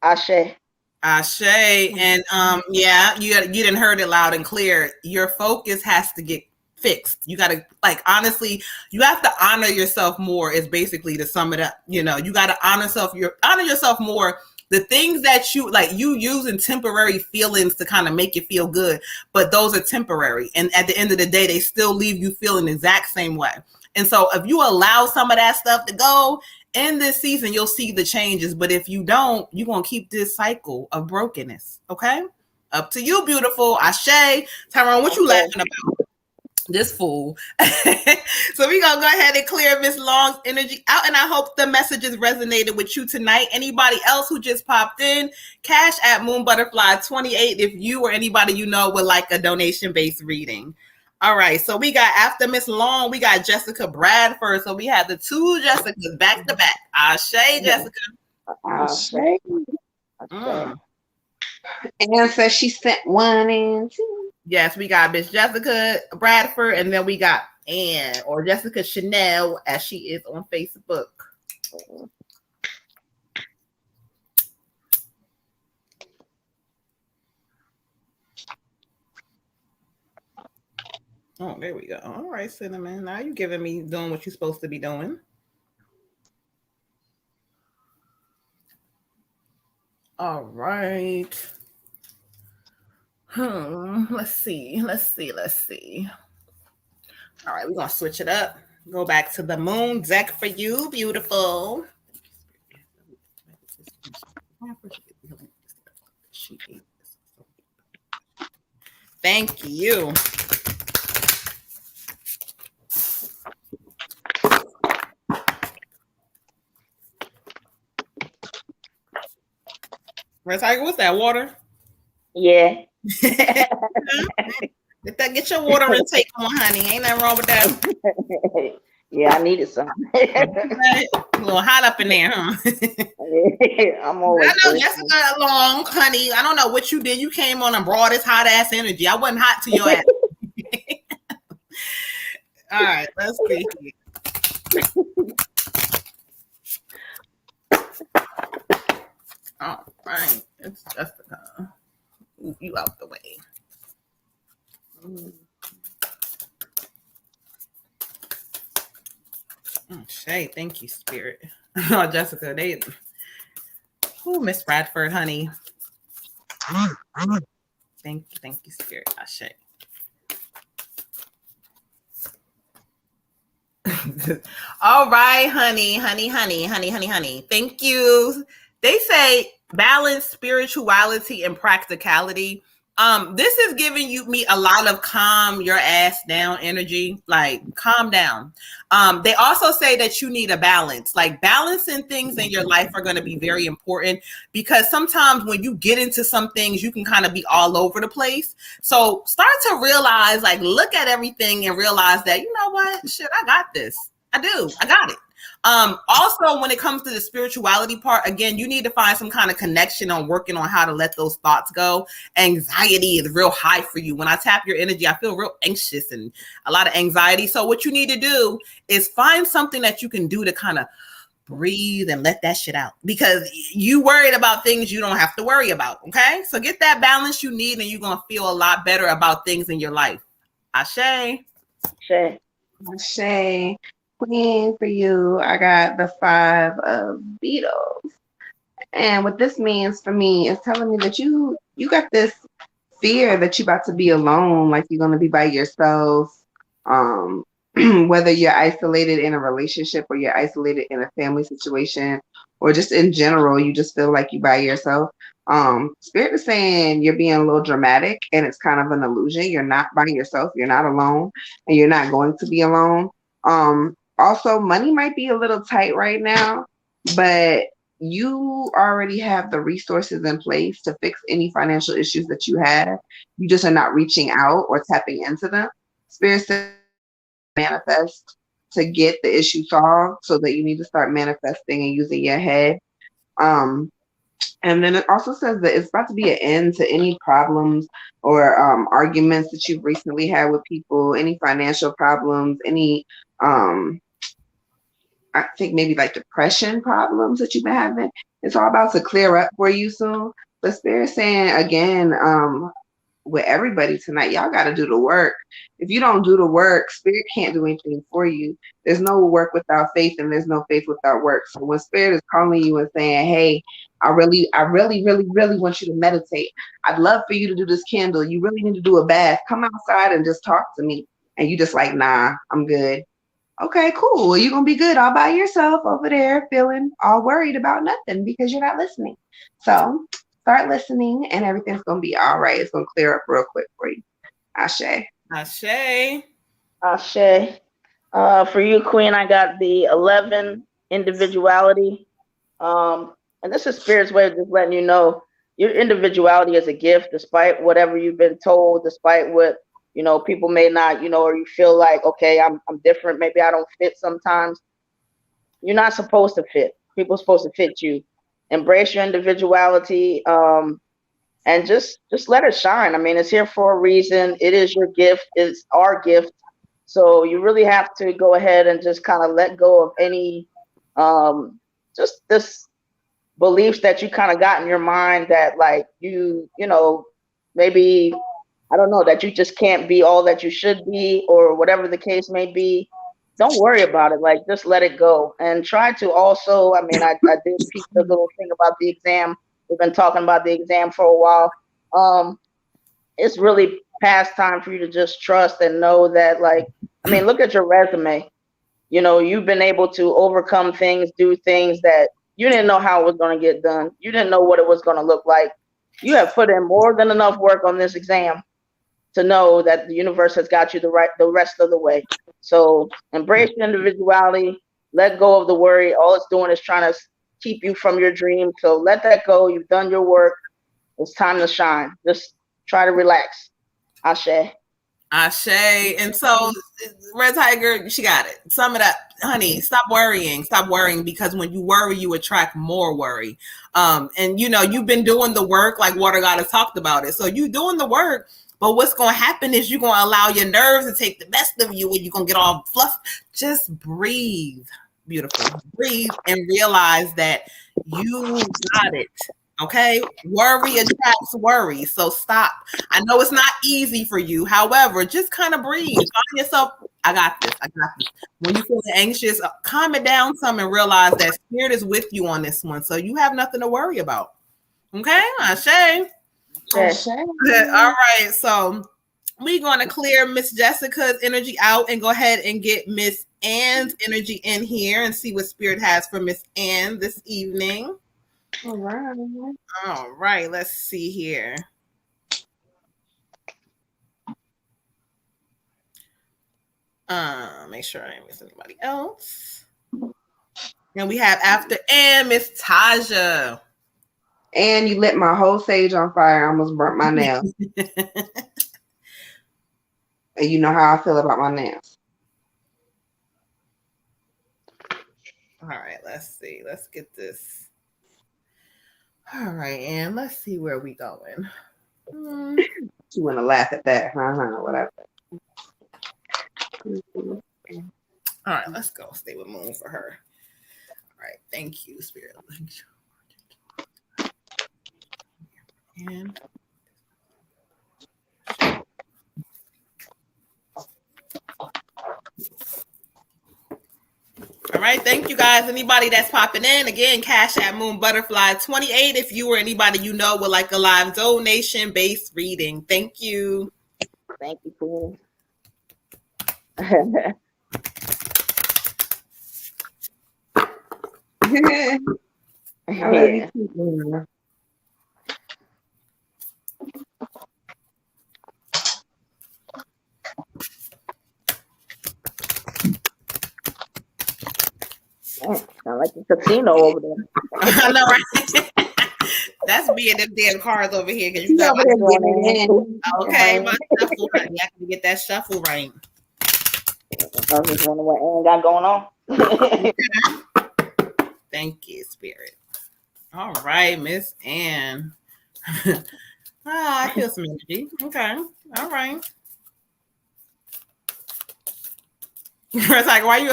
Ashe. Ashe. And yeah, you didn't heard it loud and clear. Your focus has to get fixed. You got to, like, honestly, you have to honor yourself more, is basically to sum it up. You know, you got to honor yourself more. The things that you like, you using temporary feelings to kind of make you feel good, but those are temporary. And at the end of the day, they still leave you feeling the exact same way. And so if you allow some of that stuff to go in this season, you'll see the changes. But if you don't, you're going to keep this cycle of brokenness. Okay. Up to you, beautiful. Ashe. Tyrone, what you laughing about? This fool. So we're gonna go ahead and clear Miss Long's energy out, and I hope the messages resonated with you tonight. Anybody else who just popped in, cash at moonbutterfly28 if you or anybody you know would like a donation-based reading. All right, so we got, after Miss Long, we got Jessica Bradford. So we have the two Jessicas back to back. Ashe, Jessica. Ashe. And so she sent 1 and 2. Yes, we got Miss Jessica Bradford, and then we got Anne, or Jessica Chanel, as she is on Facebook. Oh, there we go. All right, Cinnamon. Now you're giving me doing what you're supposed to be doing. All right. Let's see. All right, we're gonna switch it up. Go back to the moon deck for you, beautiful. Thank you. What's that, water? Yeah. Get your water intake on, honey. Ain't nothing wrong with that. Yeah, I needed some. A little hot up in there, huh? I'm always. I know Jessica Long, honey. I don't know what you did. You came on and brought this hot ass energy. I wasn't hot to your ass. All right, let's see. All right, it's Jessica. Move you out the way. Shay, thank you, Spirit. Oh, Jessica, Miss Bradford, honey. Thank you, Spirit. Shay. All right, honey. Thank you. They say balance spirituality and practicality. This is giving me a lot of calm your ass down energy, like calm down. They also say that you need a balance, like balancing things in your life are going to be very important, because sometimes when you get into some things, you can kind of be all over the place. So start to realize, like, look at everything and realize that, you know what, shit, I got this. I got it. Also, when it comes to the spirituality part, again, you need to find some kind of connection on working on how to let those thoughts go. Anxiety is real high for you. When I tap your energy, I feel real anxious and a lot of anxiety. So what you need to do is find something that you can do to kind of breathe and let that shit out, because you worried about things you don't have to worry about. Okay. So get that balance you need, and you're going to feel a lot better about things in your life. Ashe. Queen, for you, I got the 5 of Beetles. And what this means for me is telling me that you got this fear that you're about to be alone, like you're going to be by yourself. Whether you're isolated in a relationship or you're isolated in a family situation, or just in general, you just feel like you're by yourself. Spirit is saying you're being a little dramatic, and it's kind of an illusion. You're not by yourself. You're not alone, and you're not going to be alone. Also, money might be a little tight right now, but you already have the resources in place to fix any financial issues that you have. You just are not reaching out or tapping into them. Spirit says manifest to get the issue solved, so that you need to start manifesting and using your head. Um, and then it also says that it's about to be an end to any problems or arguments that you've recently had with people, any financial problems, any I think maybe like depression problems that you've been having. It's all about to clear up for you soon. But Spirit's saying again, with everybody tonight, y'all got to do the work. If you don't do the work, Spirit can't do anything for you. There's no work without faith, and there's no faith without work. So when Spirit is calling you and saying, "Hey, I really, really want you to meditate. I'd love for you to do this candle. You really need to do a bath. Come outside and just talk to me." And you just like, "Nah, I'm good." Okay, cool. Well, you're gonna be good all by yourself over there, feeling all worried about nothing because you're not listening. So start listening, and everything's gonna be all right. It's gonna clear up real quick for you. Ashe. Ashe. Ashe. For you, Queen, I got the 11 individuality. And this is Spirit's way of just letting you know your individuality is a gift, despite whatever you've been told, despite what people may not, or you feel like, okay, I'm different. Maybe I don't fit sometimes. You're not supposed to fit. People are supposed to fit you. Embrace your individuality, and just let it shine. I mean, it's here for a reason. It is your gift. It's our gift. So you really have to go ahead and just kind of let go of any just this beliefs that you kind of got in your mind that like maybe I don't know, that you just can't be all that you should be, or whatever the case may be. Don't worry about it. Like, just let it go. And try to also, I mean, I did pick the little thing about the exam. We've been talking about the exam for a while. It's really past time for you to just trust and know that, like, I mean, look at your resume. You've been able to overcome things, do things that you didn't know how it was going to get done. You didn't know what it was going to look like. You have put in more than enough work on this exam to know that the universe has got you the rest of the way. So embrace your individuality, let go of the worry. All it's doing is trying to keep you from your dream. So let that go. You've done your work. It's time to shine. Just try to relax. Ashe. Ashe. And so Red Tiger, she got it. Sum it up, honey. Stop worrying. Stop worrying, because when you worry, you attract more worry. And you've been doing the work, like Water God has talked about it. So you doing the work. But what's going to happen is you're going to allow your nerves to take the best of you, and you're going to get all fluff. Just breathe. Beautiful. Breathe and realize that you got it. Okay? Worry attracts worry. So stop. I know it's not easy for you. However, just kind of breathe. Find yourself. I got this. I got this. When you feel anxious, calm it down some and realize that Spirit is with you on this one. So you have nothing to worry about. Okay? Ashe. Ashe. All right, so we're going to clear Miss Jessica's energy out and go ahead and get Miss Ann's energy in here and see what Spirit has for Miss Ann this evening. All right, let's see here. Make sure I didn't miss anybody else. And we have after Ann, Miss Taja. And you lit my whole sage on fire. I almost burnt my nails. And you know how I feel about my nails. All right, let's see. Let's get this. All right, and let's see where we going. You want to laugh at that, whatever. All right, let's go. Stay with Moon for her. All right, thank you, Spirit. And all right, thank you guys. Anybody that's popping in, again, Cash at Moon Butterfly 28. If you or anybody you know would like a live donation-based reading, thank you. Thank you, Queen. I love you too. Sound like a casino over there. I know, right? That's me and them damn cards over here. Cause you She's got over my there getting it in. okay, my shuffle, honey. I can get that shuffle right. I was just wondering what Ann got going on. Thank you, Spirit. All right, Miss Ann. I feel some energy. Okay. All right. It's like, why you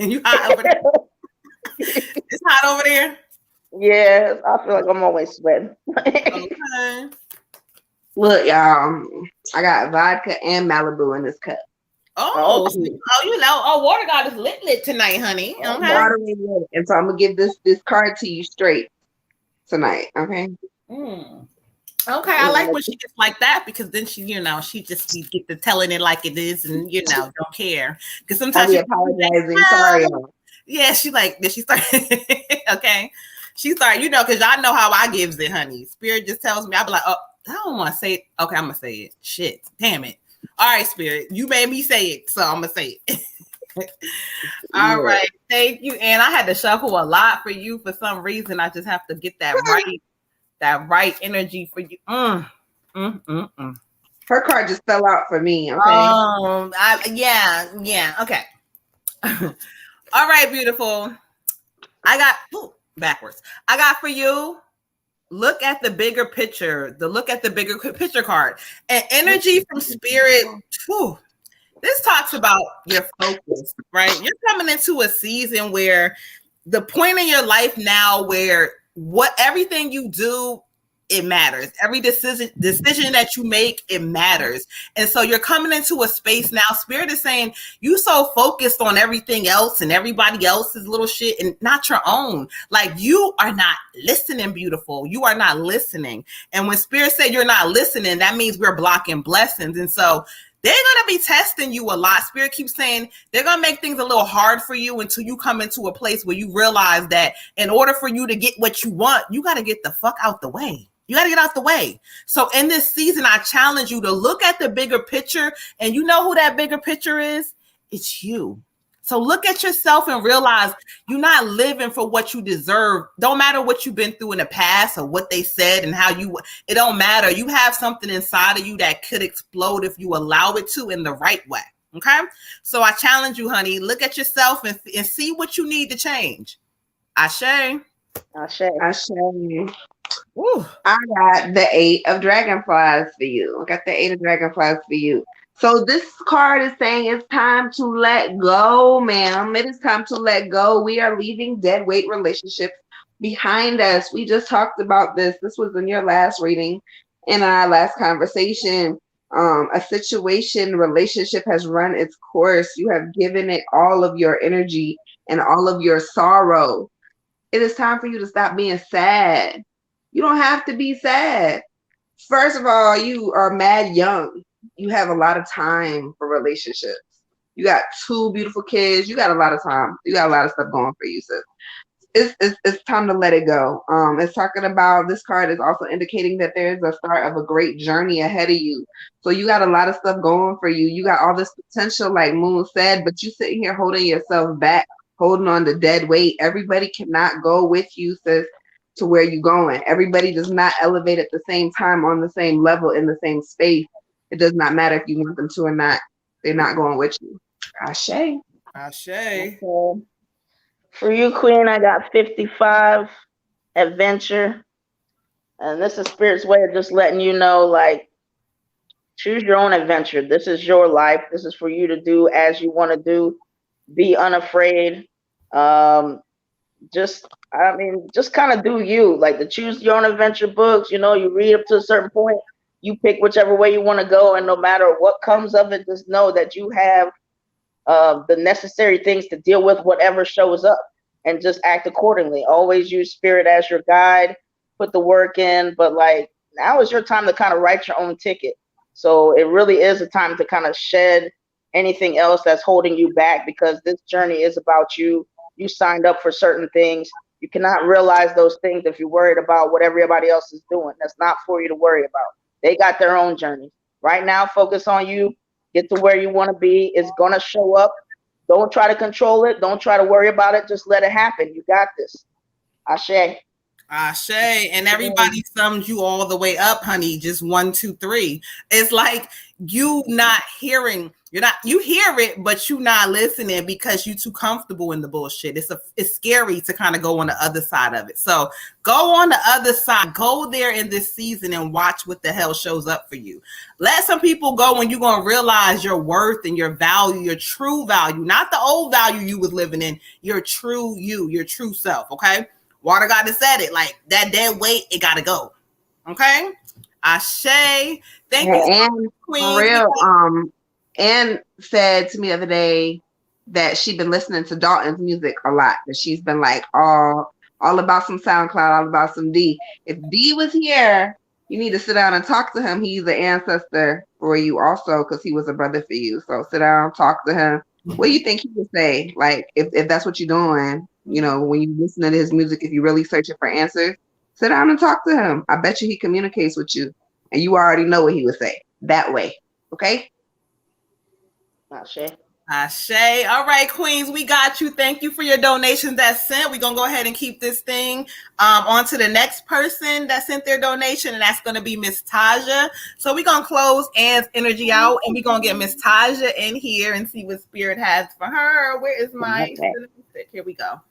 you hot over there? It's hot over there. Yeah, I feel like I'm always sweating. Okay. Look, y'all, I got vodka and Malibu in this cup. Oh, Okay. you know, water god is lit tonight, honey. Okay. Water in it. And so I'm gonna give this card to you straight tonight. Okay. Mm. Okay, I like when she gets like that because then she, you know, she just get to telling it like it is, and you know, don't care. Because I'll sometimes be she apologizing. like, Sorry, y'all. yeah, she like then she start okay. She start, you know, because y'all know how I gives it, honey. Spirit just tells me, I'll be like, oh, I don't want to say it. Okay, I'm gonna say it. Shit, damn it. All right, Spirit, you made me say it, so I'm gonna say it. All right, thank you. And I had to shuffle a lot for you for some reason. I just have to get that right energy for you. Her card just fell out for me. Okay. Yeah. Okay. All right, beautiful. I got backwards. I got for you. Look at the bigger picture. Look at the bigger picture card and energy from spirit. Whew, this talks about your focus, right? You're coming into a season where the point in your life now where everything you do, it matters. Every decision that you make, it matters. And so you're coming into a space now. Spirit is saying you so focused on everything else and everybody else's little shit and not your own. Like you are not listening, beautiful. You are not listening. And when Spirit said you're not listening, that means we're blocking blessings. And so they're going to be testing you a lot. Spirit keeps saying they're going to make things a little hard for you until you come into a place where you realize that in order for you to get what you want, you got to get the fuck out the way. You got to get out the way. So in this season, I challenge you to look at the bigger picture. And you know who that bigger picture is? It's you. So look at yourself and realize you're not living for what you deserve. Don't matter what you've been through in the past or what they said and it don't matter. You have something inside of you that could explode if you allow it to in the right way. Okay. So I challenge you, honey, look at yourself and see what you need to change. Ashe. Woo. I got the 8 of dragonflies for you. So this card is saying it's time to let go, ma'am. It is time to let go. We are leaving dead weight relationships behind us. We just talked about this. This was in your last reading, in our last conversation. A relationship has run its course. You have given it all of your energy and all of your sorrow. It is time for you to stop being sad. You don't have to be sad. First of all, you are mad young. You have a lot of time for relationships. You got 2 beautiful kids. You got a lot of time. You got a lot of stuff going for you, sis. It's time to let it go. It's talking about, this card is also indicating that there's a start of a great journey ahead of you. So you got a lot of stuff going for you. You got all this potential, like Moon said, but you sitting here holding yourself back, holding on to dead weight. Everybody cannot go with you, sis, to where you're going. Everybody does not elevate at the same time, on the same level, in the same space. It does not matter if you want them to or not. They're not going with you. Ashe. Ashe. For you, Queen, I got 55, adventure. And this is Spirit's way of just letting you know, like, choose your own adventure. This is your life. This is for you to do as you want to do. Be unafraid. Just kind of do you. Like the Choose Your Own Adventure books, you read up to a certain point, you pick whichever way you want to go, and no matter what comes of it, just know that you have the necessary things to deal with whatever shows up, and just act accordingly. Always use Spirit as your guide, put the work in, but like now is your time to kind of write your own ticket. So it really is a time to kind of shed anything else that's holding you back, because this journey is about you. You signed up for certain things. You cannot realize those things if you're worried about what everybody else is doing. That's not for you to worry about. They got their own journey. Right now, focus on you. Get to where you want to be. It's going to show up. Don't try to control it. Don't try to worry about it. Just let it happen. You got this. Ashe. Ashe, and everybody sums you all the way up, honey. Just 1, 2, 3. It's like you not hearing. You hear it, but you not listening because you too comfortable in the bullshit. It's scary to kind of go on the other side of it. So go on the other side. Go there in this season and watch what the hell shows up for you. Let some people go when you're gonna realize your worth and your value, your true value, not the old value you was living in. Your true you, your true self. Okay. Water Goddess said it, like that dead weight, it gotta go. Okay. Ashe. Thank you, And Queen. for real, Anne said to me the other day that she'd been listening to Dalton's music a lot. That she's been like all about some SoundCloud, all about some D. If D was here, you need to sit down and talk to him. He's an ancestor for you also, because he was a brother for you. So sit down, talk to him. What do you think he would say? Like, if that's what you're doing, you know, when you listen to his music, if you're really searching for answers, sit down and talk to him. I bet you he communicates with you, and you already know what he would say that way. Okay? Ashe. Ashe. All right, Queens, we got you. Thank you for your donations that sent. We're going to go ahead and keep this thing on to the next person that sent their donation, and that's going to be Miss Taja. So we're going to close Anne's energy out, and we're going to get Miss Taja in here and see what Spirit has for her. Where is my... Here we go.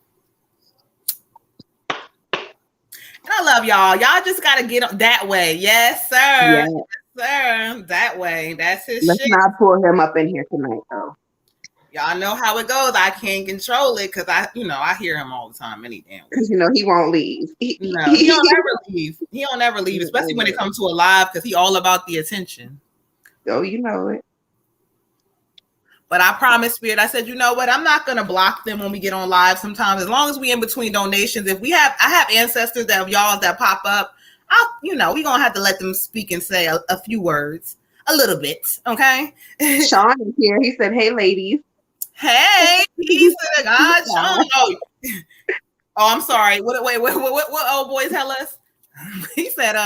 And I love y'all. Y'all just got to get that way. Yes, sir. Yes. Yes, sir. That way. That's his Let's shit. not pull him up in here tonight, though. Y'all know how it goes. I can't control it because I hear him all the time. Any damn. Because he won't leave. No, he don't ever leave. He don't ever leave, especially when it comes to a live, because he all about the attention. Oh, you know it. But I promise, Spirit, I said, you know what? I'm not gonna block them when we get on live. Sometimes, as long as we in between donations, I have ancestors that of y'all that pop up. We gonna have to let them speak and say a few words, a little bit, okay? Sean is here. He said, "Hey, ladies." Hey, he's the God, Sean. Oh, I'm sorry. What old boy tell us? He said,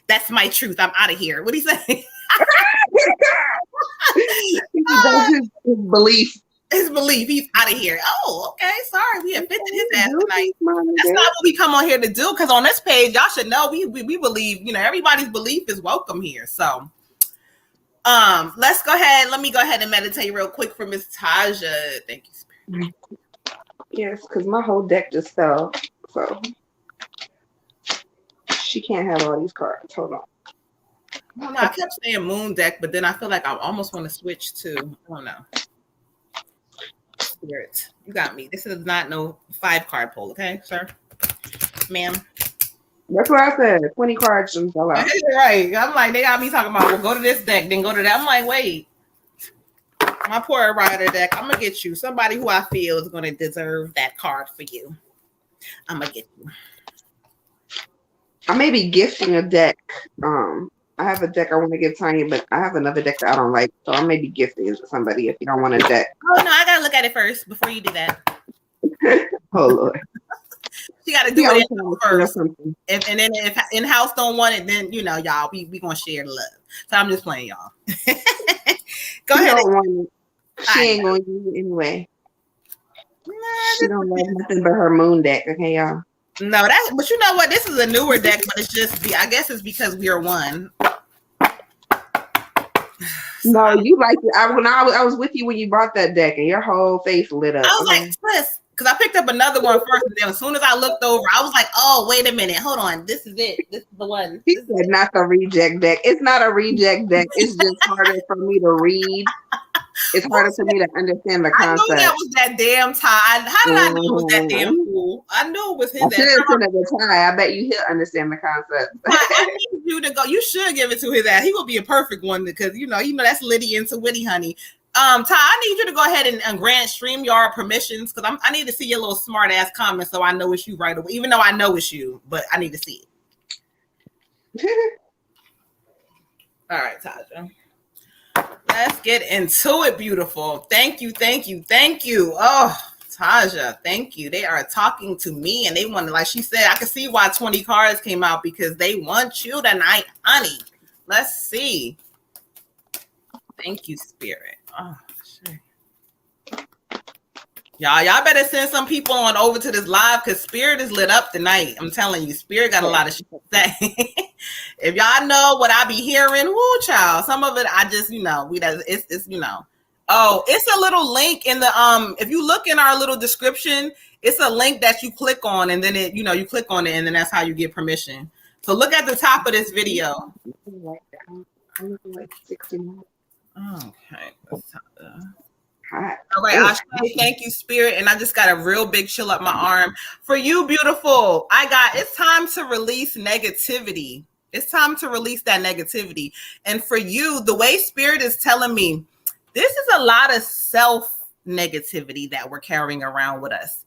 that's my truth. I'm out of here. What'd he say? That's his belief. His belief. He's out of here. Oh, okay. Sorry. We offended his ass tonight. That's not what we come on here to do. Because on this page, y'all should know we believe, everybody's belief is welcome here. So let's go ahead. Let me go ahead and meditate real quick for Miss Taja. Thank you, Spirit. Yes, because my whole deck just fell. So she can't have all these cards. Hold on. I don't know. I kept saying moon deck, but then I feel like I almost want to switch to, I don't know. Spirit, you got me. This is not no 5-card pull, okay, sir? Ma'am. That's what I said. 20 cards just fell out. Right. I'm like, they got me talking about, well, go to this deck, then go to that. I'm like, wait. My poor rider deck, I'm going to get you somebody who I feel is going to deserve that card for you. I'm going to get you. I may be gifting a deck. I have a deck I want to give Tanya, but I have another deck that I don't like. So I may be gifting it to somebody if you don't want a deck. Oh, no, I got to look at it first before you do that. Oh, Lord. You got to do it first. And then if in-house don't want it, then, y'all, we going to share the love. So I'm just playing, y'all. Go ahead. She ain't going to use it anyway. She don't love nothing but her moon deck. Okay, y'all. No, but you know what? This is a newer deck, but it's just I guess it's because we are one. No, you like it. I was with you when you brought that deck, and your whole face lit up. I was like, Swiss, because I picked up another one first, and then as soon as I looked over, I was like, oh, wait a minute, hold on, this is it. This is the one. He said not the reject deck. It's not a reject deck. It's just harder for me to read. It's harder for me to understand the concept. I knew that was that damn tie. How did I know it was that damn fool? I knew it was his. I should have sent it the tie. I bet he'll understand the concept. I need you to go. You should give it to his ass. He will be a perfect one because you know that's Liddy into Witty, honey. Ty, I need you to go ahead and grant StreamYard permissions because I need to see your little smart ass comment so I know it's you right away. Even though I know it's you, but I need to see it. All right, Taja. Let's get into it, beautiful. Thank you. Oh, Taja, thank you. They are talking to me and they want to, like she said, I can see why 20 cards came out because they want you tonight, honey. Let's see. Thank you, Spirit. Oh, shit. Y'all better send some people on over to this live because Spirit is lit up tonight. I'm telling you, Spirit got a lot of shit to say. If y'all know what I be hearing, woo, child. Some of it I just, it's Oh, it's a little link in the if you look in our little description, it's a link that you click on, and then it, you click on it, and then that's how you get permission. So look at the top of this video. Okay. All right, Ashley, thank you, Spirit. And I just got a real big chill up my arm. For you, beautiful, it's time to release negativity. It's time to release that negativity. And for you, the way Spirit is telling me, this is a lot of self negativity that we're carrying around with us.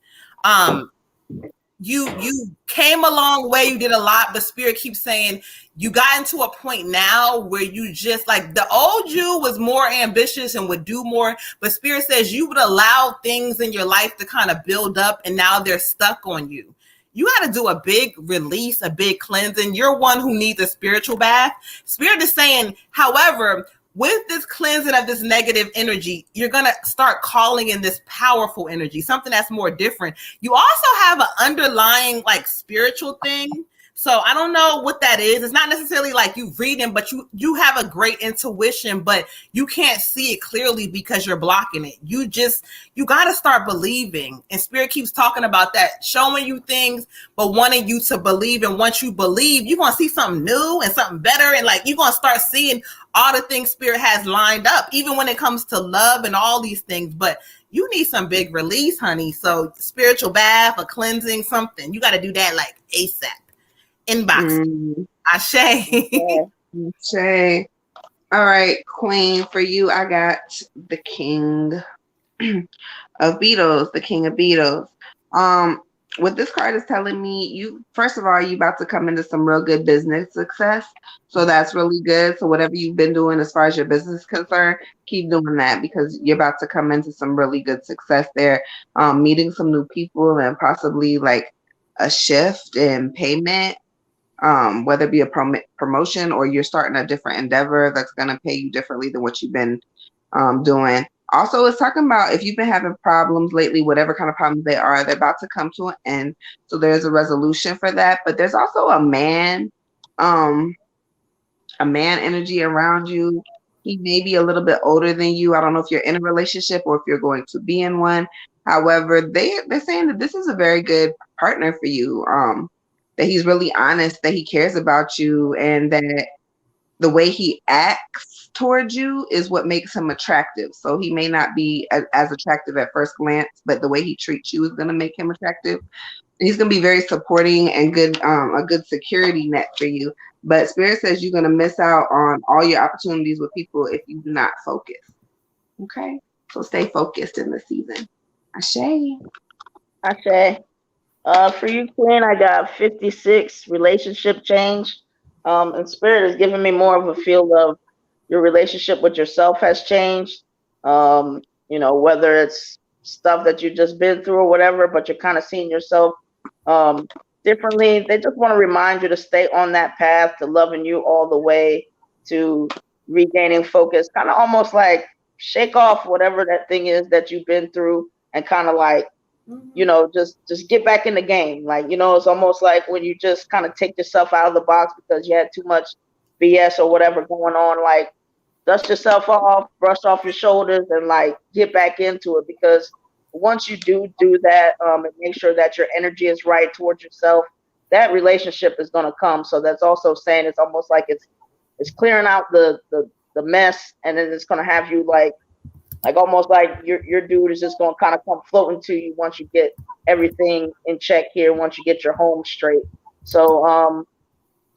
You came a long way, you did a lot, but Spirit keeps saying you got into a point now where you just like the old you was more ambitious and would do more, but Spirit says you would allow things in your life to kind of build up and now they're stuck on you. You got to do a big release, a big cleansing. You're one who needs a spiritual bath. Spirit is saying, however, with this cleansing of this negative energy, you're going to start calling in this powerful energy, something that's more different. You also have an underlying like spiritual thing. So I don't know what that is. It's not necessarily like you reading, but you have a great intuition, but you can't see it clearly because you're blocking it. You got to start believing. And Spirit keeps talking about that, showing you things, but wanting you to believe. And once you believe, you're going to see something new and something better. And like, you're going to start seeing all the things Spirit has lined up, even when it comes to love and all these things. But you need some big release, honey. So spiritual bath, a cleansing, something. You got to do that like ASAP. Inbox. Ashe. Ashe. All right, Queen. For you, I got the King of Beetles. The King of Beetles. What this card is telling me, you first of all, you about to come into some real good business success. So that's really good. So whatever you've been doing as far as your business is concerned, keep doing that because you're about to come into some really good success there. Meeting some new people and possibly like a shift in payment. Whether it be a promotion or you're starting a different endeavor that's going to pay you differently than what you've been doing. Also, it's talking about if you've been having problems lately, whatever kind of problems they are, they're about to come to an end. So there's a resolution for that. But there's also a man energy around you. He may be a little bit older than you. I don't know if you're in a relationship or if you're going to be in one. However, they're saying that this is a very good partner for you. That he's really honest, that he cares about you, and that the way he acts towards you is what makes him attractive. So he may not be as attractive at first glance, but the way he treats you is going to make him attractive. He's going to be very supporting and good, a good security net for you. But Spirit says you're going to miss out on all your opportunities with people if you do not focus. Okay? So stay focused in this season. Ashe. Ashe. For you, Queen, I got 56, relationship change. And Spirit is giving me more of a feel of your relationship with yourself has changed. Whether it's stuff that you've just been through or whatever, but you're kind of seeing yourself differently. They just want to remind you to stay on that path to loving you all the way, to regaining focus, kind of almost like shake off whatever that thing is that you've been through and kind of like, just get back in the game. Like, it's almost like when you just kind of take yourself out of the box because you had too much BS or whatever going on, like dust yourself off, brush off your shoulders and like get back into it. Because once you do that and make sure that your energy is right towards yourself, that relationship is going to come. So that's also saying it's almost like it's clearing out the mess, and then it's going to have you like almost like your dude is just going to kind of come floating to you once you get everything in check here, once you get your home straight. So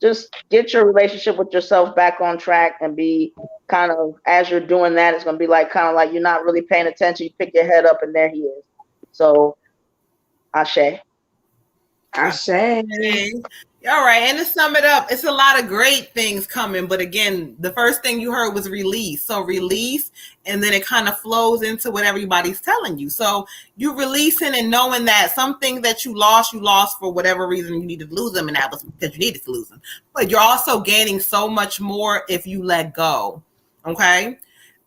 just get your relationship with yourself back on track and be kind of, as you're doing that, it's going to be like kind of like you're not really paying attention. You pick your head up and there he is. So Ashe. Ashe. All right, and to sum it up, it's a lot of great things coming. But again, the first thing you heard was release. So release, and then it kind of flows into what everybody's telling you. So you're releasing and knowing that something that you lost for whatever reason you needed to lose them, and that was because you needed to lose them. But you're also gaining so much more if you let go. Okay?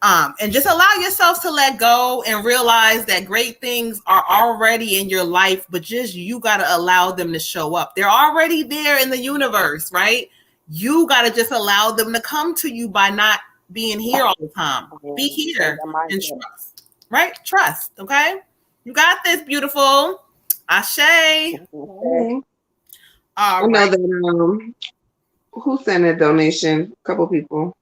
And just allow yourself to let go and realize that great things are already in your life, but just you got to allow them to show up. They're already there in the universe, right? You got to just allow them to come to you by not being here all the time. Be here and trust, right? Trust, okay? You got this, beautiful. Ashe. Okay. I know that who sent a donation? A couple people.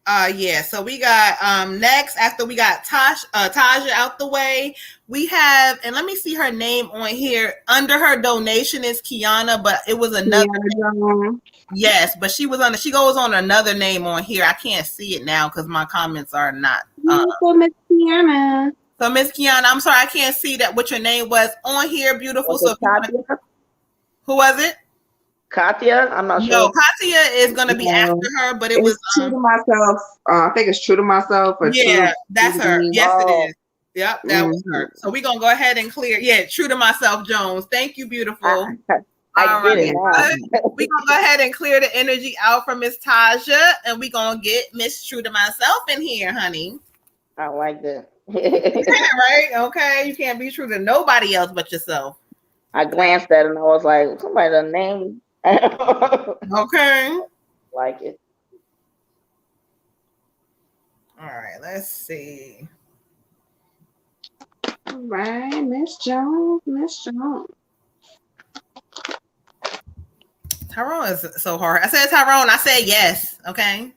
Yeah, so we got next after we got Taja out the way, we have, and let me see her name on here. Under her donation is Kiana, but it was another name. Yes, but she goes on another name on here. I can't see it now because my comments are not so Miss Kiana. So Miss Kiana, I'm sorry, I can't see that what your name was on here, beautiful. So who was it? Katya? I'm not sure. No, Katya is going to be after her, but it was True to Myself. I think it's True to Myself. Or yeah, that's her. Yes, it is. Yep, that was her. So we're going to go ahead and clear. Yeah, True to Myself, Jones. Thank you, beautiful. I get it. We're going to go ahead and clear the energy out from Miss Taja, and we're going to get Miss True to Myself in here, honey. I like that. Right? Okay. You can't be true to nobody else but yourself. I glanced at it and I was like, somebody done named. Okay. Like it. All right, let's see. All right, Miss Jones. Tyrone is so hard. I said Tyrone. I said yes. Okay.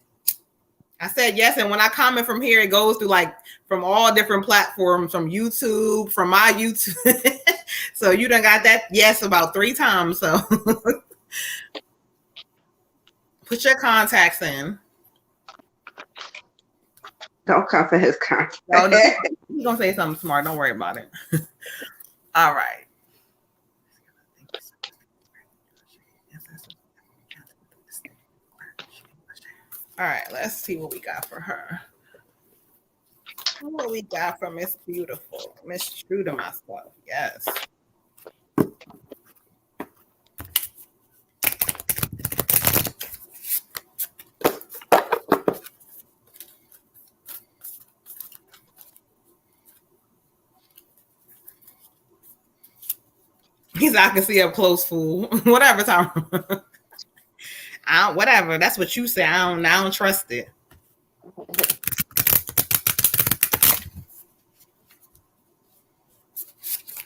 I said yes, and when I comment from here, it goes through like from all different platforms, from YouTube, from my YouTube. So you done got that yes about 3 times. So put your contacts in. Don't come for his contacts. No, he's gonna say something smart. Don't worry about it. All right. All right, let's see what we got for her. What we got for Miss Beautiful, Miss True to Myself. Yes. He's I can see up close, fool. Whatever, Tom. Whatever. That's what you say. I don't trust it.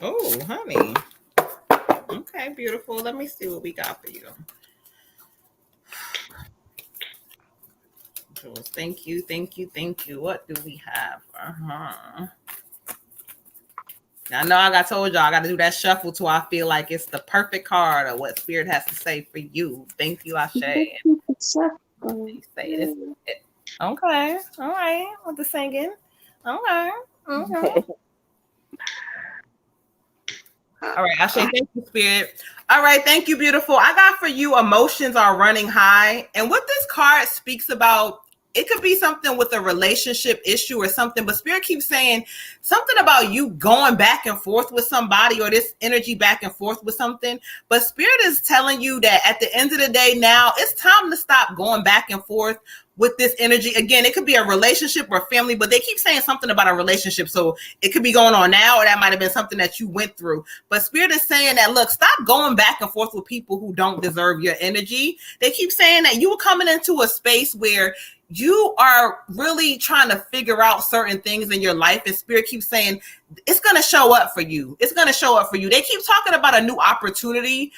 Oh, honey. Okay, beautiful. Let me see what we got for you. Thank you. What do we have for her? I know I told y'all I got to do that shuffle till I feel like it's the perfect card of what Spirit has to say for you. Thank you, Ashe. Say this. Okay. All right. With the singing. Okay. Mm-hmm. All right, Ashe, thank you, Spirit. All right, thank you, beautiful. I got for you, emotions are running high. And what this card speaks about, it could be something with a relationship issue or something, but Spirit keeps saying something about you going back and forth with somebody or this energy back and forth with something. But Spirit is telling you that at the end of the day now, it's time to stop going back and forth with this energy. Again, it could be a relationship or family, but they keep saying something about a relationship. So it could be going on now, or that might have been something that you went through. But Spirit is saying that, look, stop going back and forth with people who don't deserve your energy. They keep saying that you were coming into a space where you are really trying to figure out certain things in your life, and Spirit keeps saying it's going to show up for you. It's going to show up for you. They keep talking about a new opportunity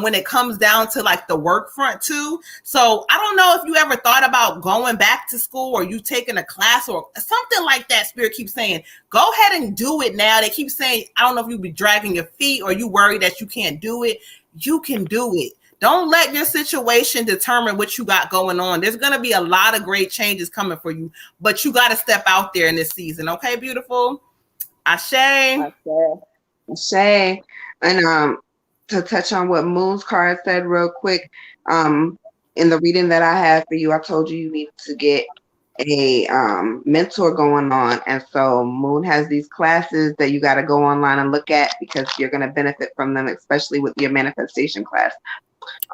when it comes down to like the work front too. So I don't know if you ever thought about going back to school or you taking a class or something like that. Spirit keeps saying, go ahead and do it now. They keep saying, I don't know if you be dragging your feet or you worry that you can't do it. You can do it. Don't let your situation determine what you got going on. There's going to be a lot of great changes coming for you, but you got to step out there in this season. Okay, beautiful? Ashe. Ashe. And to touch on what Moon's card said real quick, in the reading that I had for you, I told you need to get a mentor going on. And so Moon has these classes that you got to go online and look at because you're going to benefit from them, especially with your manifestation class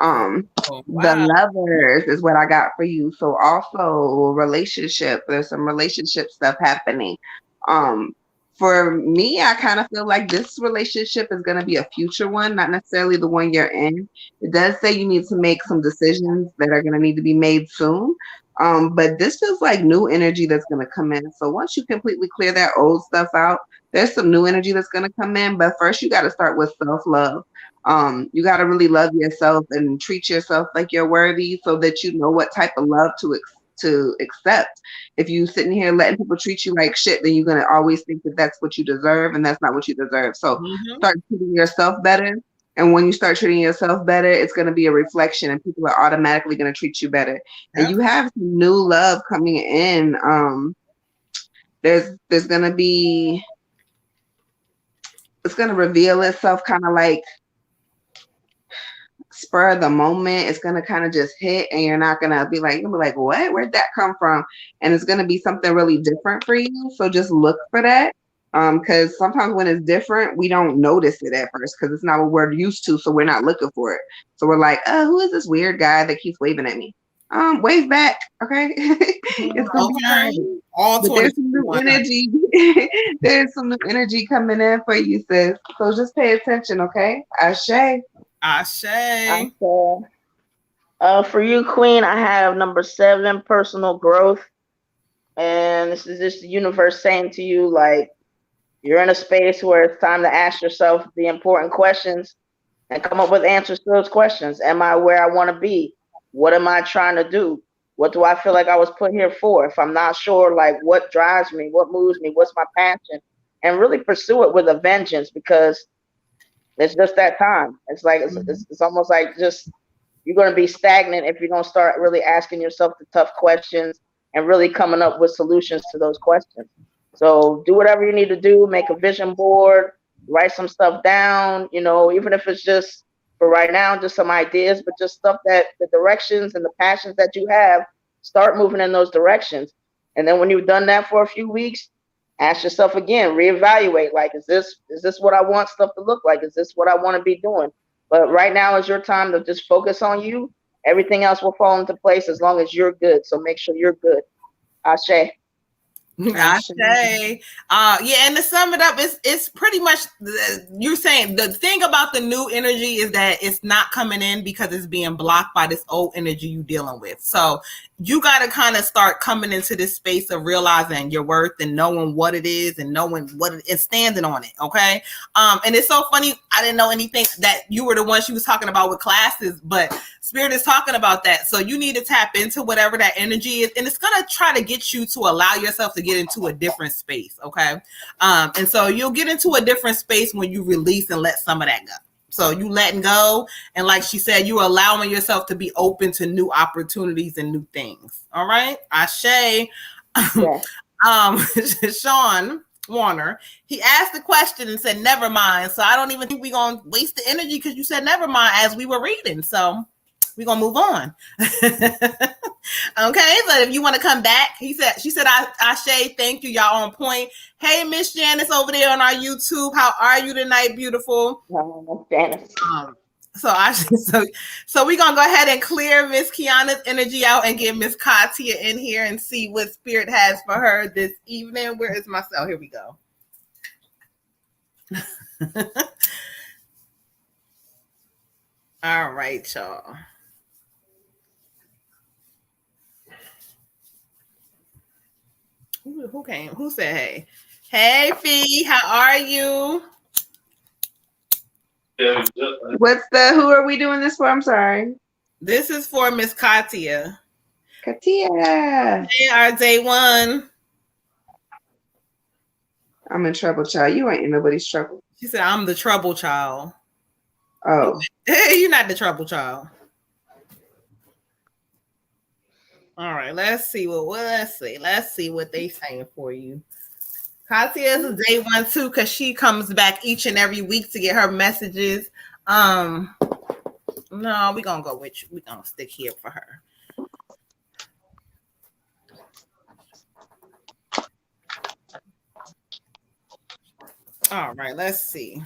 The Lovers is what I got for you. So also relationship. There's some relationship stuff happening. For me, I kind of feel like this relationship is going to be a future one, not necessarily the one you're in. It does say you need to make some decisions that are going to need to be made soon. But this feels like new energy that's going to come in. So once you completely clear that old stuff out, there's some new energy that's going to come in. But first, you got to start with self-love. You got to really love yourself and treat yourself like you're worthy, so that you know what type of love to accept. If you sitting here letting people treat you like shit, then you're gonna always think that that's what you deserve, and that's not what you deserve. So start treating yourself better. And when you start treating yourself better, it's going to be a reflection, and people are automatically going to treat you better. And you have some new love coming in. There's going to be, it's going to reveal itself kind of like spur of the moment. It's going to kind of just hit, and you're not going to be like, what? Where'd that come from? And it's going to be something really different for you. So just look for that. Because sometimes when it's different, we don't notice it at first because it's not what we're used to. So we're not looking for it. So we're like, who is this weird guy that keeps waving at me? Wave back. Okay. It's gonna be fine. But there's some new energy. There's some new energy coming in for you, sis. So just pay attention, okay? Ashe. Ashe. For you, Queen, I have number 7, personal growth. And this is just the universe saying to you, like, you're in a space where it's time to ask yourself the important questions and come up with answers to those questions. Am I where I want to be? What am I trying to do? What do I feel like I was put here for? If I'm not sure, like, what drives me, what moves me, what's my passion? And really pursue it with a vengeance, because it's just that time. It's like, it's almost like just, you're going to be stagnant if you're going to start really asking yourself the tough questions and really coming up with solutions to those questions. So do whatever you need to do, make a vision board, write some stuff down, even if it's just for right now, just some ideas, but just stuff that the directions and the passions that you have, start moving in those directions. And then when you've done that for a few weeks, ask yourself again, reevaluate, like, is this what I want stuff to look like? Is this what I want to be doing? But right now is your time to just focus on you. Everything else will fall into place as long as you're good. So make sure you're good. Ashe. I say, and to sum it up, it's pretty much you're saying the thing about the new energy is that it's not coming in because it's being blocked by this old energy you're dealing with. So you got to kind of start coming into this space of realizing your worth and knowing what it is and knowing what it is, standing on it. Okay. And it's so funny. I didn't know anything that you were the one she was talking about with classes, but Spirit is talking about that. So you need to tap into whatever that energy is, and it's going to try to get you to allow yourself to get into a different space. Okay. And so you'll get into a different space when you release and let some of that go. So you letting go. And like she said, you allowing yourself to be open to new opportunities and new things. All right. Ashe. Yeah. Sean Warner, he asked the question and said, never mind. So I don't even think we're going to waste the energy because you said never mind as we were reading. So we're going to move on. Okay. So if you want to come back, she said, Ashe, thank you. Y'all on point. Hey, Miss Janice over there on our YouTube. How are you tonight? Beautiful. Janice. So we're going to go ahead and clear Miss Kiana's energy out and get Miss Katia in here and see what Spirit has for her this evening. Where is my cell? Here we go. All right, y'all. Who came? Who said hey? Hey, Fee, how are you? Who are we doing this for? I'm sorry. This is for Miss Katia. Katia. Hey, our day one. I'm in trouble, child. You ain't in nobody's trouble. She said, I'm the trouble child. Oh. Hey, you're not the trouble child. All right, let's see what they saying for you. Katia is a day one too, because she comes back each and every week to get her messages. No, we're gonna go with you. We're gonna stick here for her. All right, let's see.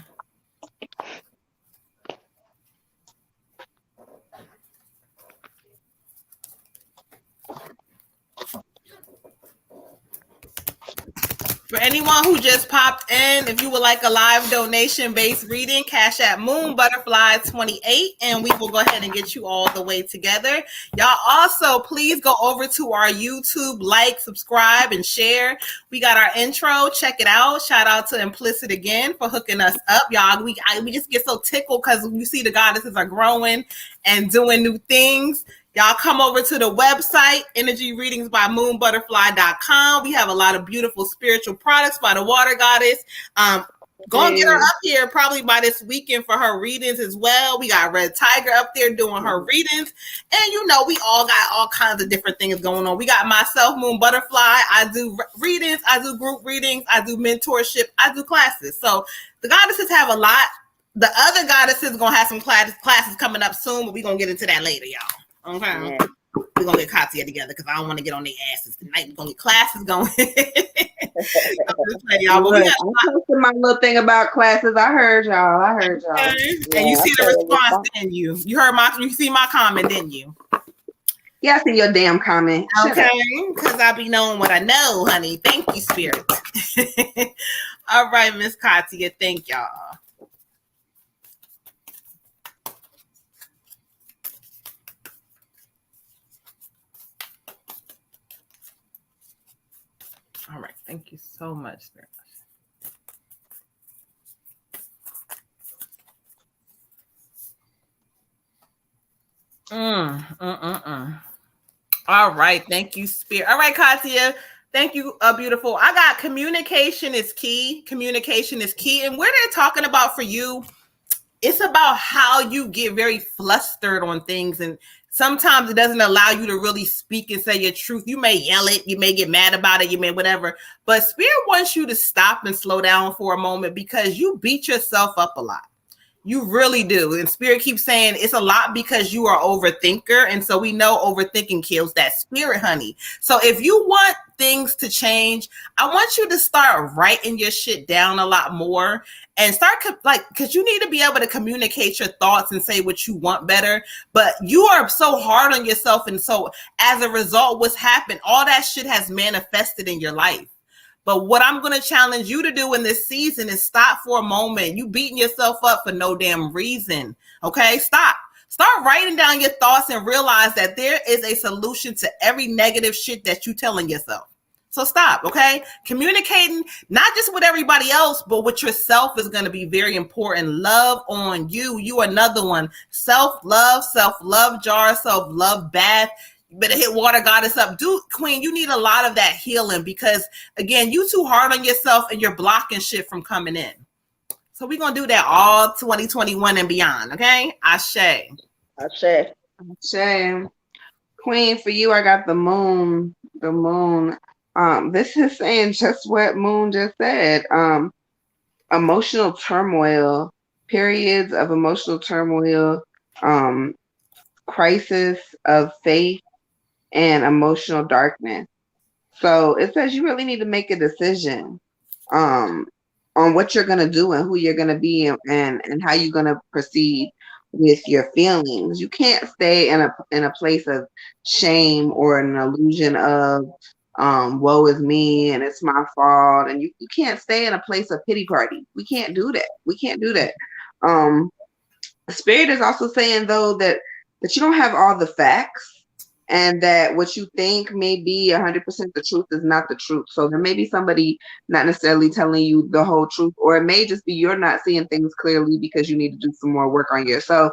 For anyone who just popped in, if you would like a live donation-based reading, Cash App Moon Butterfly 28, and we will go ahead and get you all the way together. Y'all also, please go over to our YouTube, like, subscribe, and share. We got our intro. Check it out. Shout out to Implicit again for hooking us up, y'all. We just get so tickled because you see the goddesses are growing and doing new things. Y'all come over to the website, energyreadingsbymoonbutterfly.com. We have a lot of beautiful spiritual products by the Water Goddess. Go and get her up here probably by this weekend for her readings as well. We got Red Tiger up there doing her readings. And you know, we all got all kinds of different things going on. We got myself, Moon Butterfly. I do readings. I do group readings. I do mentorship. I do classes. So the goddesses have a lot. The other goddesses are going to have some classes coming up soon, but we're going to get into that later, y'all. Okay. Yeah. We're gonna get Katya together because I don't want to get on their asses tonight. We're gonna get classes going. Y'all, but I posted my little thing about classes. I heard y'all. Okay. And you see the response, didn't you? You see my comment, didn't you? Yeah, I see your damn comment. Okay, because I be knowing what I know, honey. Thank you, Spirit. All right, Miss Katya. Thank y'all. All right, thank you so much. All right, thank you, Spirit. All right, Katya, thank you, beautiful. I got communication is key. Communication is key, and what they're talking about for you, it's about how you get very flustered on things, and sometimes it doesn't allow you to really speak and say your truth. You may yell it, you may get mad about it, you may whatever, but Spirit wants you to stop and slow down for a moment because you beat yourself up a lot. You really do. And Spirit keeps saying it's a lot because you are overthinker. And so we know overthinking kills that spirit, honey. So if you want things to change, I want you to start writing your shit down a lot more and start because you need to be able to communicate your thoughts and say what you want better. But you are so hard on yourself. And so as a result, what's happened, all that shit has manifested in your life. But what I'm going to challenge you to do in this season is stop for a moment. You beating yourself up for no damn reason. Okay, stop. Start writing down your thoughts and realize that there is a solution to every negative shit that you're telling yourself. So stop, okay? Communicating, not just with everybody else, but with yourself is going to be very important. Love on you. You another one. Self-love jar, self-love bath. You better hit Water Goddess up. Dude, Queen, you need a lot of that healing because, again, you too hard on yourself and you're blocking shit from coming in. So we're going to do that all 2021 and beyond, okay? Ashe. Queen, for you, I got the moon. The moon. This is saying just what Moon just said. Emotional turmoil, periods of emotional turmoil, crisis of faith, and emotional darkness. So it says you really need to make a decision on what you're going to do and who you're going to be and how you're going to proceed with your feelings. You can't stay in a place of shame or an illusion of woe is me and it's my fault, and you can't stay in a place of pity party. We can't do that. Spirit is also saying though that you don't have all the facts and that what you think may be 100% the truth is not the truth. So there may be somebody not necessarily telling you the whole truth, or it may just be you're not seeing things clearly because you need to do some more work on yourself.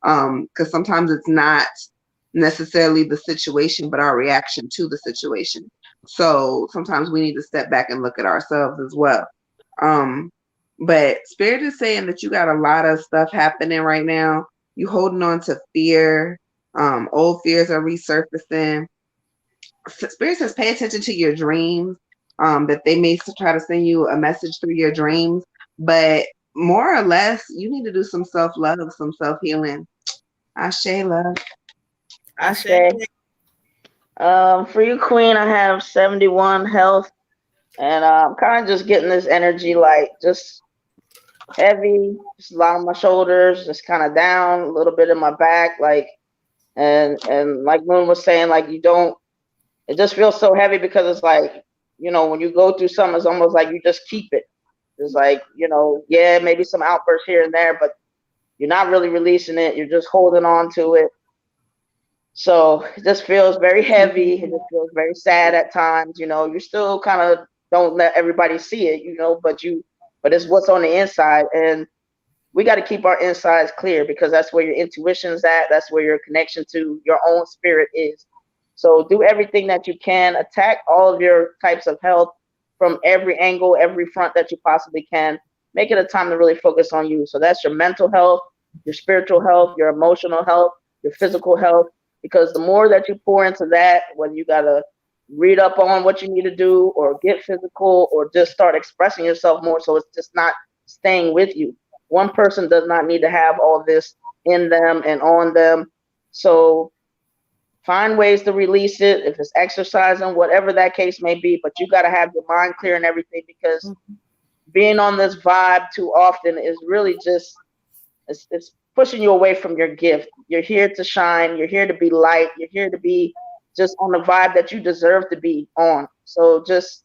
Because sometimes it's not necessarily the situation, but our reaction to the situation. So sometimes we need to step back and look at ourselves as well. But Spirit is saying that you got a lot of stuff happening right now. You holding on to fear. Old fears are resurfacing. Spirit says pay attention to your dreams, that they may try to send you a message through your dreams, but more or less you need to do some self-love, some self-healing. Ashe, love. Ashe. For you, Queen, I have 71 health, and I'm kind of just getting this energy like just heavy, just a lot on my shoulders, just kind of down, a little bit in my back, like, and like Moon was saying, like it just feels so heavy because it's like you know, when you go through something, it's almost like you just keep it. It's like, you know, yeah, maybe some outbursts here and there, but you're not really releasing it. You're just holding on to it. So it just feels very heavy. It just feels very sad at times. You know, you still kind of don't let everybody see it, you know, but it's what's on the inside. And we got to keep our insides clear, because that's where your intuition's at. That's where your connection to your own spirit is. So do everything that you can. Attack all of your types of health from every angle, every front that you possibly can. Make it a time to really focus on you. So that's your mental health, your spiritual health, your emotional health, your physical health. Because the more that you pour into that, whether you got to read up on what you need to do or get physical or just start expressing yourself more, so it's just not staying with you. One person does not need to have all this in them and on them. So find ways to release it, if it's exercising, whatever that case may be, but you got to have your mind clear and everything, because being on this vibe too often is really just, it's pushing you away from your gift. You're here to shine. You're here to be light. You're here to be just on the vibe that you deserve to be on. So just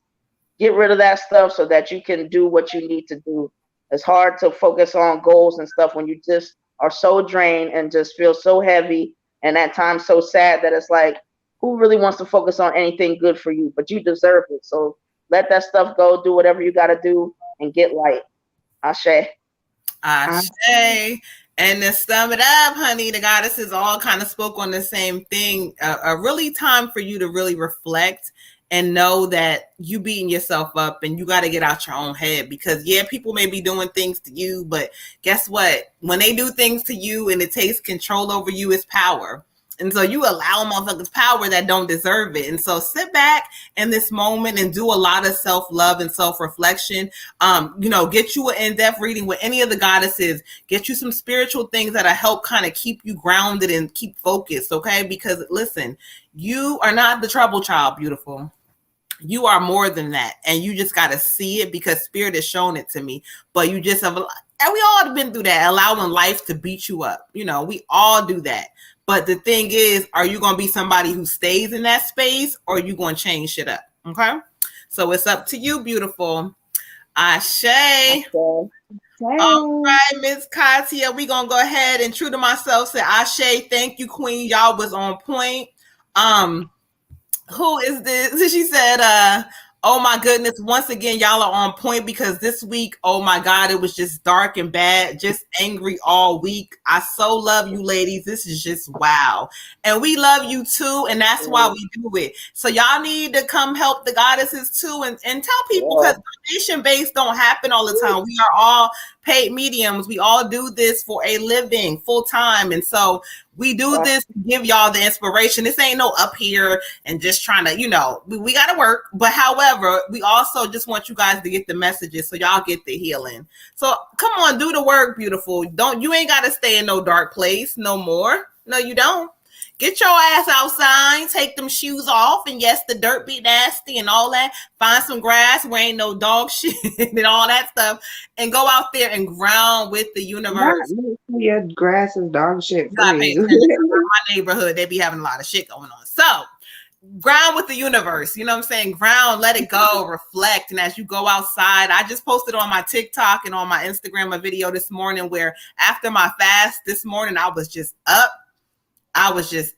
get rid of that stuff so that you can do what you need to do. It's hard to focus on goals and stuff when you just are so drained and just feel so heavy, and at times so sad that it's like, who really wants to focus on anything good for you? But you deserve it. So let that stuff go. Do whatever you got to do and get light. Ashe. Ashe. And to sum it up, honey, the goddesses all kind of spoke on the same thing. A really time for you to really reflect and know that you beating yourself up, and you got to get out your own head, because yeah, people may be doing things to you, but guess what? When they do things to you and it takes control over you, it's power. And so you allow motherfuckers power that don't deserve it. And so sit back in this moment and do a lot of self-love and self-reflection. You know, get you an in-depth reading with any of the goddesses. Get you some spiritual things that'll help kind of keep you grounded and keep focused, okay? Because listen, you are not the trouble child, beautiful. You are more than that. And you just got to see it, because spirit has shown it to me. But you just have, and we all have been through that, allowing life to beat you up. You know, we all do that. But the thing is, are you going to be somebody who stays in that space, or are you going to change shit up? Okay. So it's up to you, beautiful. Ashe. All right, Miss Katia, we going to go ahead and, true to myself, say Ashe. Thank you, Queen. Y'all was on point. Who is this? She said, oh my goodness, once again, y'all are on point, because this week, oh my God, it was just dark and bad, just angry all week. I so love you ladies. This is just wow. And we love you too. And that's why we do it. So y'all need to come help the goddesses too, and tell people, because donation based don't happen all the time. We are all paid mediums. We all do this for a living, full time. And so we do this to give y'all the inspiration. This ain't no up here and just trying to, you know, we got to work. But however, we also just want you guys to get the messages so y'all get the healing. So come on, do the work, beautiful. You ain't got to stay in no dark place no more. No, you don't. Get your ass outside, take them shoes off, and yes, the dirt be nasty and all that. Find some grass where ain't no dog shit and all that stuff, and go out there and ground with the universe. Your grass is dog shit for me. My neighborhood, they be having a lot of shit going on. So ground with the universe, you know what I'm saying? Ground, let it go, reflect. And as you go outside, I just posted on my TikTok and on my Instagram a video this morning where after my fast this morning, I was just up. I was just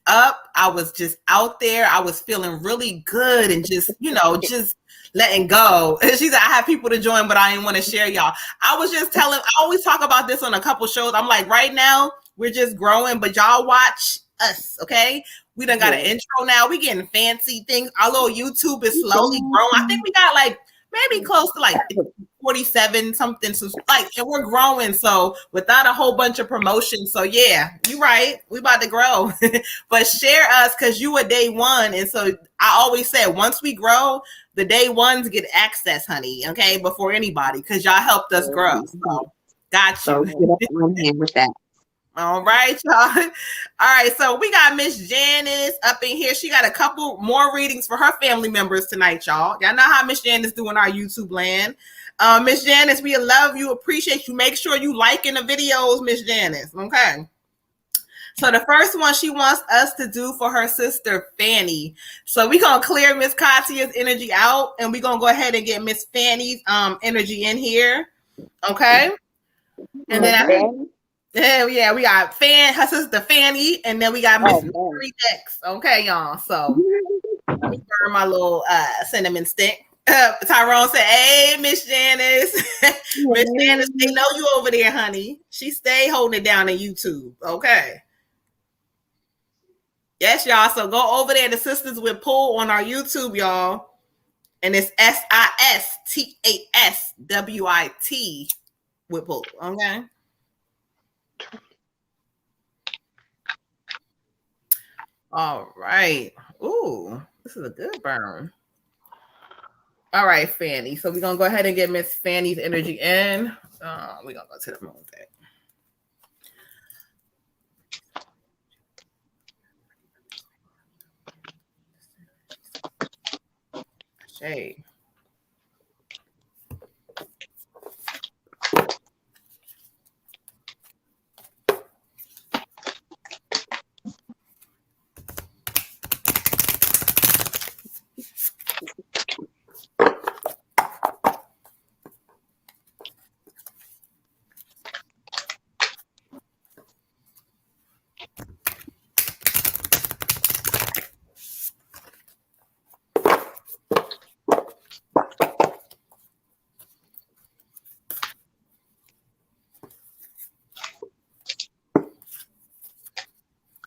out there. I was feeling really good and just, you know, just letting go. She said, I have people to join, but I didn't want to share y'all. I was just telling, I always talk about this on a couple shows. I'm like, right now, we're just growing, but y'all watch us, okay? We done got an intro now. We getting fancy things. Our little YouTube is slowly growing. I think we got like maybe close to like 47 something. So like, and we're growing. So without a whole bunch of promotion. So yeah, you're right. We about to grow, but share us, because you are day one. And so I always say, once we grow, the day ones get access, honey. Okay. Before anybody, because y'all helped us grow. So got you. So get up on hand with that. All right, y'all. All right, so we got Miss Janice up in here. She got a couple more readings for her family members tonight, y'all. Y'all know how Miss Janice doing our YouTube land. Miss Janice, we love you, appreciate you. Make sure you liking the videos, Miss Janice. Okay. So the first one she wants us to do for her sister Fanny. So we're gonna clear Miss Katya's energy out, and we're gonna go ahead and get Miss Fanny's energy in here. Okay. And then yeah, we got her sister Fanny, and then we got Miss Mary next. Okay, y'all. So let me burn my little cinnamon stick. Tyrone said, "Hey, Miss Janice, Miss Janice, they know you over there, honey. She stay holding it down on YouTube. Okay, yes, y'all. So go over there to Sistas Wit Pool on our YouTube, y'all, and it's SISTASWIT with Pool. Okay." All right. Ooh, this is a good burn. All right, Fanny. So we're going to go ahead and get Miss Fanny's energy in. We're going to go to the moon deck. Shade.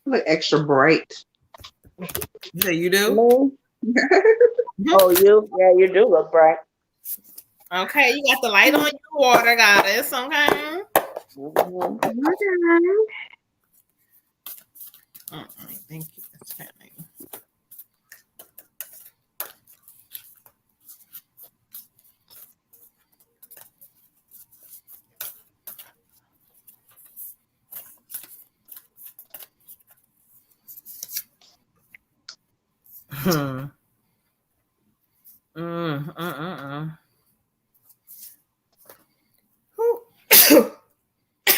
Look extra bright. Yeah, you do? Oh, you? Yeah, you do look bright. Okay, you got the light on your water, goddess. Okay. Thank you. That's Fanny.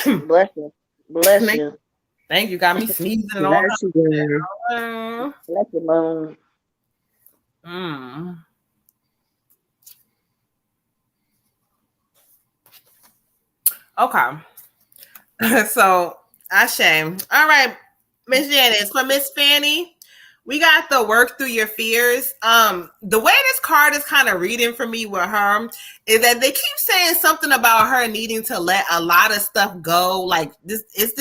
Bless you. Bless you. Thank you. Got me sneezing and all that. Bless you, moon. Okay. So, Ashe. All right, Miss Janice. For Miss Fanny, we got the work through your fears. The way this card is kind of reading for me with her is that they keep saying something about her needing to let a lot of stuff go. Like this is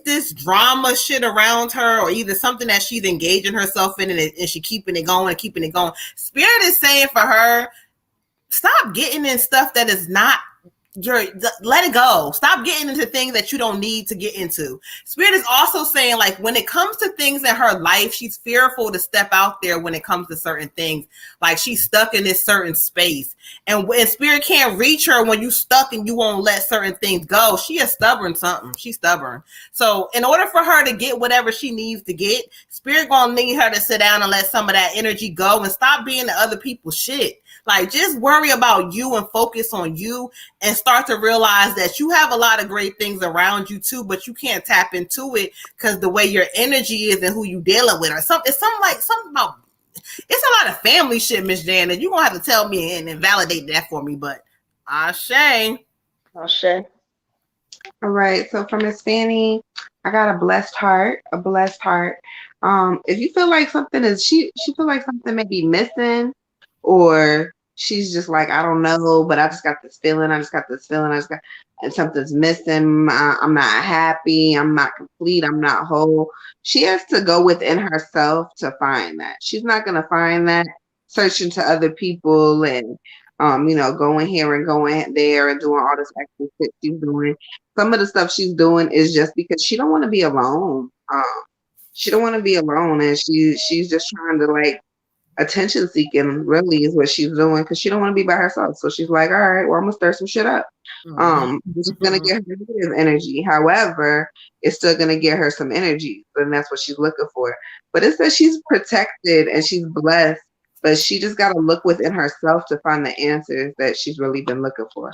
this drama shit around her, or either something that she's engaging herself in and she keeping it going and keeping it going. Spirit is saying for her, stop getting in stuff that is not let it go. Stop getting into things that you don't need to get into. Spirit is also saying, like, when it comes to things in her life, she's fearful to step out there when it comes to certain things. Like she's stuck in this certain space, and when Spirit can't reach her when you stuck and you won't let certain things go, she is stubborn. She's stubborn. So in order for her to get whatever she needs to get, Spirit gonna need her to sit down and let some of that energy go and stop being the other people's shit. Like, just worry about you and focus on you and start to realize that you have a lot of great things around you too, but you can't tap into it because the way your energy is and who you dealing with, or something. It's something about. It's a lot of family shit, Miss Janet. You're gonna have to tell me and validate that for me, but Ashe. All right. So for Miss Fanny, I got a blessed heart. If you feel like something is she feel like something may be missing, or she's just like, I don't know, but I just got this feeling. And something's missing. I'm not happy. I'm not complete. I'm not whole. She has to go within herself to find that. She's not going to find that searching to other people and, going here and going there and doing all this extra shit she's doing. Some of the stuff she's doing is just because she don't want to be alone. She don't want to be alone, and she's just trying to, like, attention seeking really is what she's doing, because she don't want to be by herself. So she's like, all right, well, I'm gonna stir some shit up. This is gonna get her negative energy. However, it's still gonna get her some energy, and that's what she's looking for. But it says she's protected and she's blessed, but she just gotta look within herself to find the answers that she's really been looking for.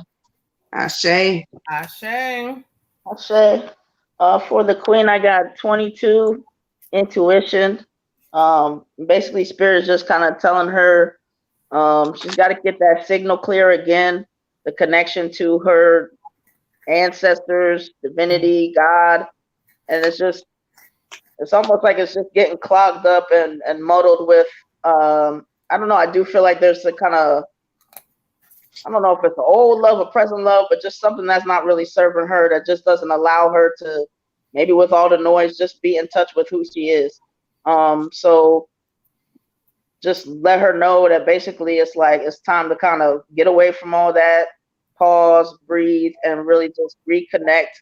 Ashe. Ashe. Ashe. For the queen, I got 22 intuition. Basically, spirit is just kind of telling her she's got to get that signal clear again, the connection to her ancestors, divinity, God, and it's almost like it's just getting clogged up and muddled with I don't know. I do feel like there's a kind of, I don't know if it's an old love or present love, but just something that's not really serving her, that just doesn't allow her to, maybe with all the noise, just be in touch with who she is. So just let her know that basically it's like it's time to kind of get away from all that, pause, breathe, and really just reconnect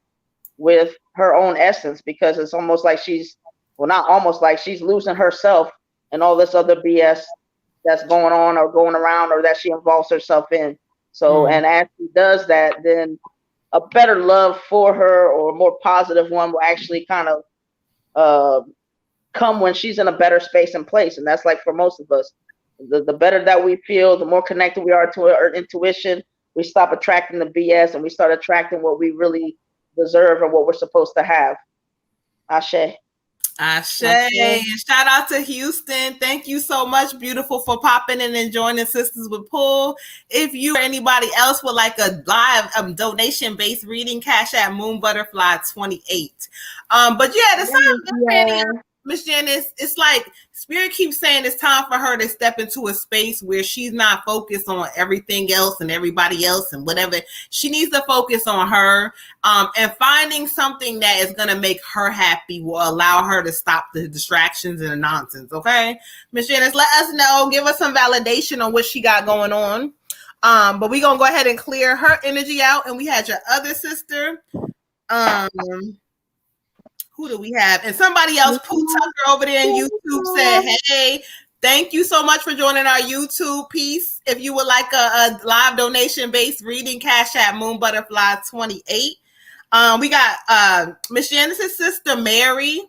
with her own essence, because it's almost like she's, well, not almost like she's losing herself and all this other BS that's going on or going around or that she involves herself in. So, and as she does that, then a better love for her or a more positive one will actually kind of come when she's in a better space and place. And that's like for most of us, the better that we feel, the more connected we are to our intuition, we stop attracting the BS and we start attracting what we really deserve and what we're supposed to have. Ashe. Ashe. And shout out to Houston. Thank you so much, beautiful, for popping in and joining Sisters with Pool. If you or anybody else would like a live donation-based reading, cash at Moon Butterfly 28. But yeah, the sound, Miss Janice, it's like Spirit keeps saying it's time for her to step into a space where she's not focused on everything else and everybody else and whatever. She needs to focus on her, and finding something that is going to make her happy will allow her to stop the distractions and the nonsense. Okay, Miss Janice, let us know. Give us some validation on what she got going on. But we're going to go ahead and clear her energy out. And we had your other sister. Who do we have? And somebody else, Pooh Tucker over there in YouTube, said, hey, thank you so much for joining our YouTube piece. If you would like a live donation-based reading, cash at Moon Butterfly 28. We got Miss Janice's sister, Mary.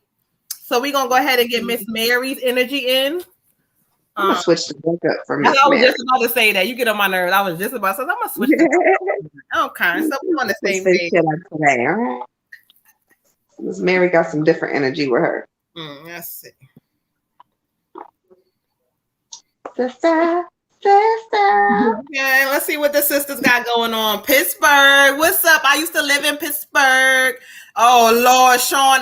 So we're going to go ahead and get Miss Mary's energy in. I'm going to switch the book up for Miss Mary. I was just about to say that. You get on my nerves. I was just about to say, I'm going to switch the book. Okay, so we're on the same page. Today, all right? Miss Mary got some different energy with her. Let's see. Sister. Okay, let's see what the sisters got going on. Pittsburgh, what's up? I used to live in Pittsburgh. Oh Lord, Sean,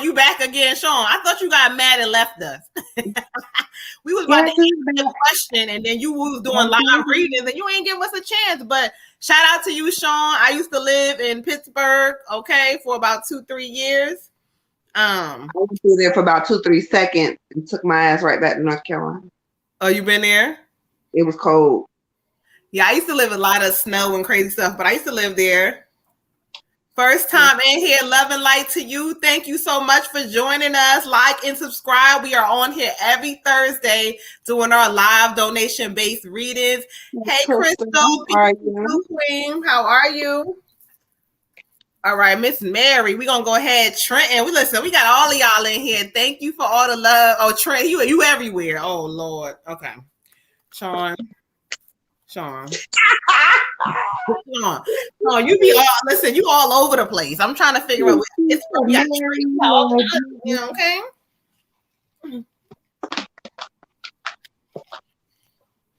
you back again, Sean? I thought you got mad and left us. We was about to answer the question, and then you was doing live readings, and you ain't give us a chance. But shout out to you, Sean. I used to live in Pittsburgh, okay, for about 2-3 years. I was there for about 2-3 seconds and took my ass right back to North Carolina. Oh, you been there? It was cold. Yeah, I used to live a lot of snow and crazy stuff, but I used to live there. First time in here, love and light to you. Thank you so much for joining us. Like and subscribe. We are on here every Thursday doing our live donation-based readings. Hey, Crystal, Queen, how are you? All right, Miss Mary, we're gonna go ahead. Trenton, we got all of y'all in here. Thank you for all the love. Oh, Trent, you everywhere. Oh Lord. Okay. Sean, no, you be all you all over the place. I'm trying to figure out what it's from. You know, okay.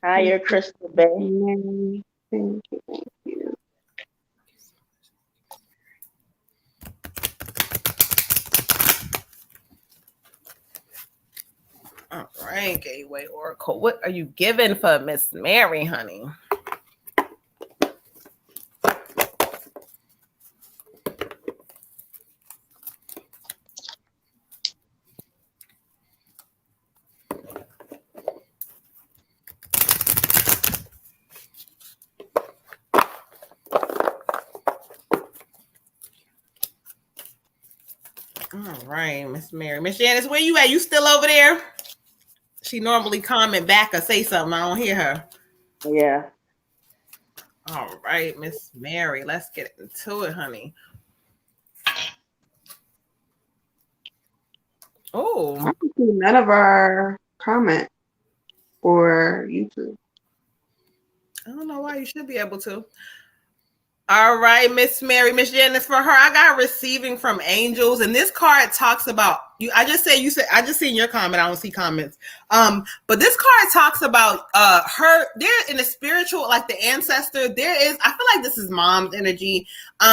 Hi, you're Crystal Bay. Thank you. All right, Gateway Oracle. What are you giving for Miss Mary, honey? All right, Miss Mary. Miss Janice, where you at? You still over there? She normally comment back or say something. I don't hear her. Yeah. All right, Miss Mary. Let's get into it, honey. Oh. I can see none of our comments for YouTube. I don't know why. You should be able to. All right, Miss Mary, Miss Janice, for her, I got receiving from angels, and this card talks about you. I just seen your comment. I don't see comments. But this card talks about her. There in the spiritual, like the ancestor. There is. I feel like this is mom's energy.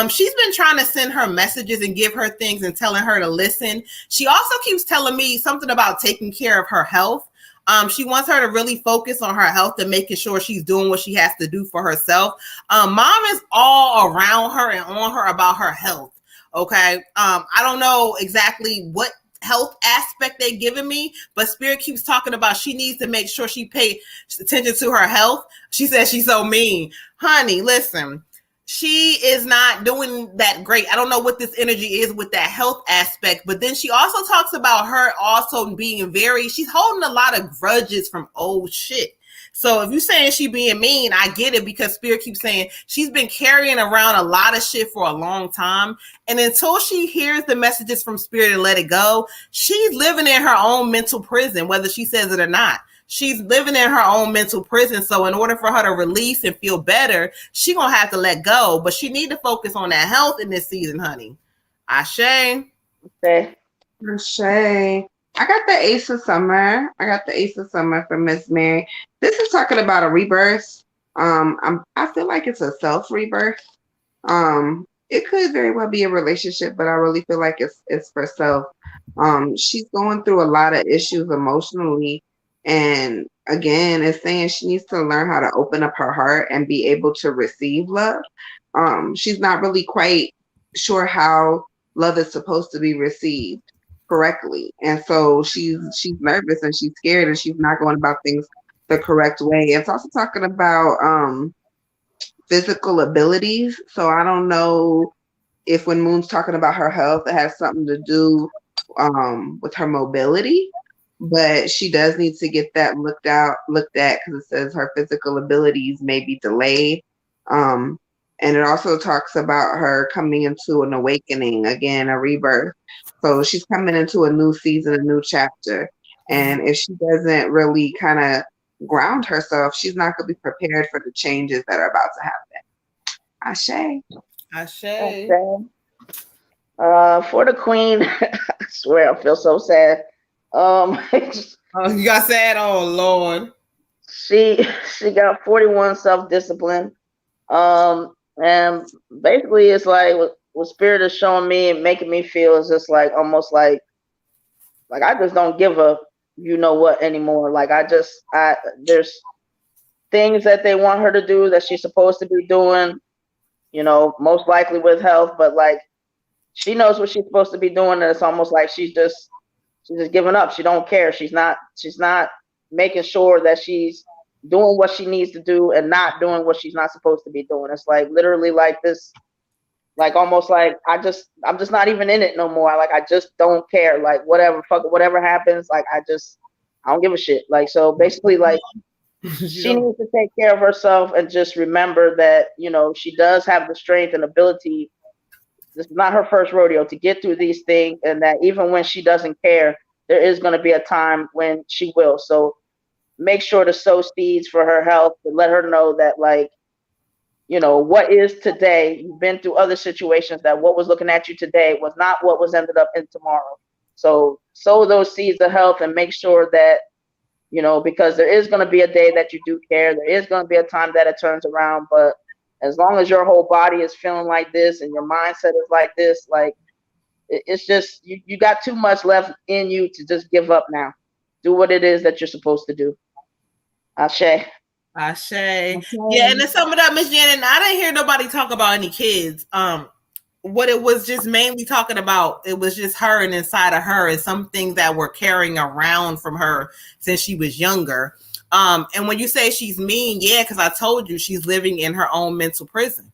She's been trying to send her messages and give her things and telling her to listen. She also keeps telling me something about taking care of her health. She wants her to really focus on her health and making sure she's doing what she has to do for herself. Mom is all around her and on her about her health. Okay. I don't know exactly what health aspect they're giving me, but Spirit keeps talking about she needs to make sure she pays attention to her health. She says she's so mean. Honey, listen. She is not doing that great. I don't know what this energy is with that health aspect, but then she also talks about her also being she's holding a lot of grudges from old shit. So if you're saying she being mean, I get it, because Spirit keeps saying she's been carrying around a lot of shit for a long time. And until she hears the messages from Spirit and let it go, she's living in her own mental prison, whether she says it or not. She's living in her own mental prison. So in order for her to release and feel better, she gonna have to let go. But she need to focus on that health in this season, honey. Ashe. Okay. Ashe. I got the Ace of Summer. For Miss Mary. This is talking about a rebirth. I feel like it's a self rebirth. It could very well be a relationship, but I really feel like it's for self. She's going through a lot of issues emotionally. And again, it's saying she needs to learn how to open up her heart and be able to receive love. She's not really quite sure how love is supposed to be received correctly. And so she's nervous and she's scared and she's not going about things the correct way. It's also talking about physical abilities. So I don't know if when Moon's talking about her health, it has something to do with her mobility. But she does need to get that looked at because it says her physical abilities may be delayed. And it also talks about her coming into an awakening, again, a rebirth. So she's coming into a new season, a new chapter. And if she doesn't really kind of ground herself, she's not going to be prepared for the changes that are about to happen. Ashe. For the queen, I swear I feel so sad. Oh, you got sad? Oh, Lord. She got 41 self-discipline. And basically it's like what Spirit is showing me and making me feel is just like almost like I just don't give a you know what anymore. Like there's things that they want her to do that she's supposed to be doing, you know, most likely with health, but like she knows what she's supposed to be doing, and it's almost like she's just giving up. She don't care. She's not making sure that she's doing what she needs to do and not doing what she's not supposed to be doing. It's like literally like this, like almost like I'm just not even in it no more. Like I just don't care. Like whatever happens, like I don't give a shit. Like so basically like she needs to take care of herself and just remember that, you know, she does have the strength and ability. This is not her first rodeo to get through these things, and that even when she doesn't care, there is going to be a time when she will. So make sure to sow seeds for her health, to let her know that, like, you know, what is today, you've been through other situations, that what was looking at you today was not what was ended up in tomorrow. So sow those seeds of health and make sure that, you know, because there is going to be a day that you do care. There is going to be a time that it turns around, but as long as your whole body is feeling like this and your mindset is like this, like it's just you got too much left in you to just give up now. Do what it is that you're supposed to do. Ashe. Yeah, and to sum it up, Miss Janet, I didn't hear nobody talk about any kids. What it was just mainly talking about, it was just her and inside of her, and some things that were carrying around from her since she was younger. And when you say she's mean, yeah, because I told you she's living in her own mental prison.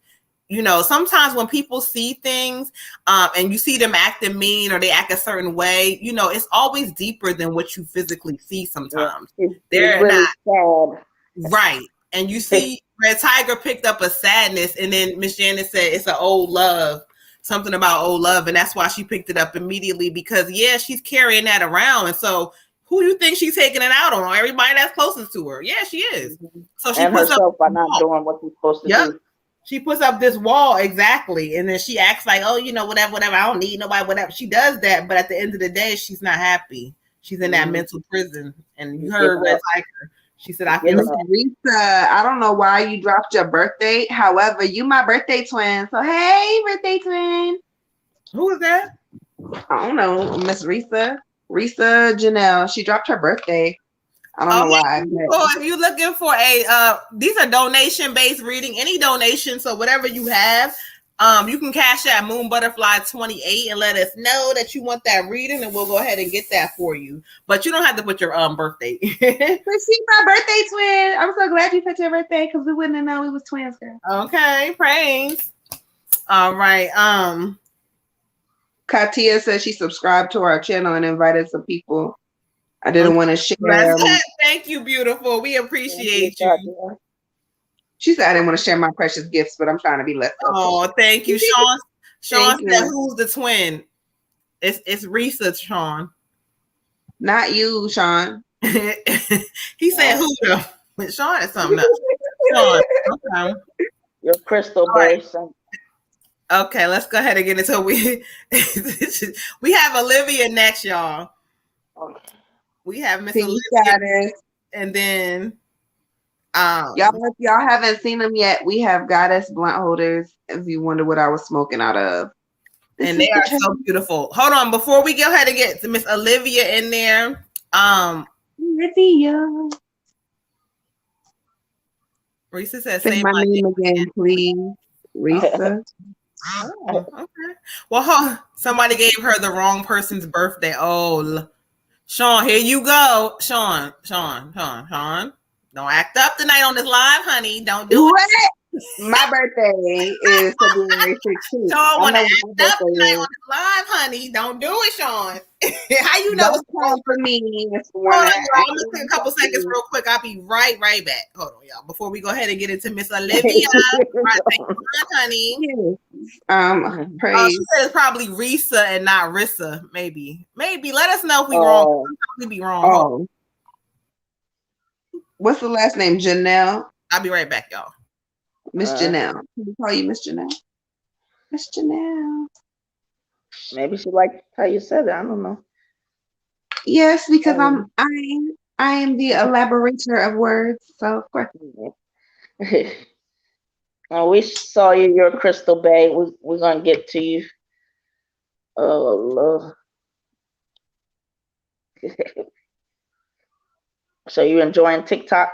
You know, sometimes when people see things and you see them acting mean or they act a certain way, you know, it's always deeper than what you physically see sometimes. They're really not sad. Right. And you see Red Tiger picked up a sadness, and then Miss Janet said it's an old love, something about old love. And that's why she picked it up immediately, because, yeah, she's carrying that around. And so who do you think she's taking it out on? Everybody that's closest to her. Yeah, she is. So she and herself by not doing what she's supposed to do. She puts up this wall exactly, and then she acts like, oh, whatever. I don't need nobody, whatever. She does that, but at the end of the day, she's not happy. She's in that mental prison. And you heard Red Tiger. She said, I feel Risa, I don't know why you dropped your birthday. However, you my birthday twin. So hey, birthday twin. Who is that? I don't know, Miss Risa. Risa Janelle. She dropped her birthday. I don't know why. So if you're looking for these are donation-based reading, any donation, so whatever you have, you can cash at Moon Butterfly 28 and let us know that you want that reading, and we'll go ahead and get that for you. But you don't have to put your birthday. But she's my birthday twin. I'm so glad you put your birthday because we wouldn't have known we was twins, girl. Okay, praise. All right. Katia says she subscribed to our channel and invited some people. I didn't want to share. Thank you, beautiful. We appreciate you. She said I didn't want to share my precious gifts, but I'm trying to be less. Oh, thank you, Sean. Sean said, "Who's the twin?" It's Risa, Sean. Not you, Sean. He said, "Who though?" But Sean is something else. Sean, okay. Your crystal person. Okay, let's go ahead and get into it. We have Olivia next, y'all. Okay. We have Miss Olivia, and then y'all, if y'all haven't seen them yet, we have Goddess blunt holders. If you wonder what I was smoking out of, and they are so beautiful. Hold on, before we go ahead and get to Miss Olivia in there, Olivia. Risa says, "Say my name again, please, Risa." Oh, okay. Well, somebody gave her the wrong person's birthday. Oh. Sean, here you go. Sean. Don't act up tonight on this live, honey. Don't do it. My birthday is February 16th. Sean, want to act up tonight on this live, honey. Don't do it, Sean. How you know? Don't call for me. Hold on, y'all. I'm gonna take a couple seconds real quick. I'll be right back. Hold on, y'all. Before we go ahead and get into Miss Olivia, honey. Praise. She said it's probably Risa and not Rissa. Maybe. Let us know if we wrong. We be wrong. What's the last name? Janelle. I'll be right back, y'all. Miss Janelle. Can we call you Miss Janelle? Miss Janelle. Maybe she liked how you said it. I don't know. Yes, because I am the elaborator of words. So of course. We saw you. You're a crystal bay. We're gonna get to you. Oh Lord. So you enjoying TikTok?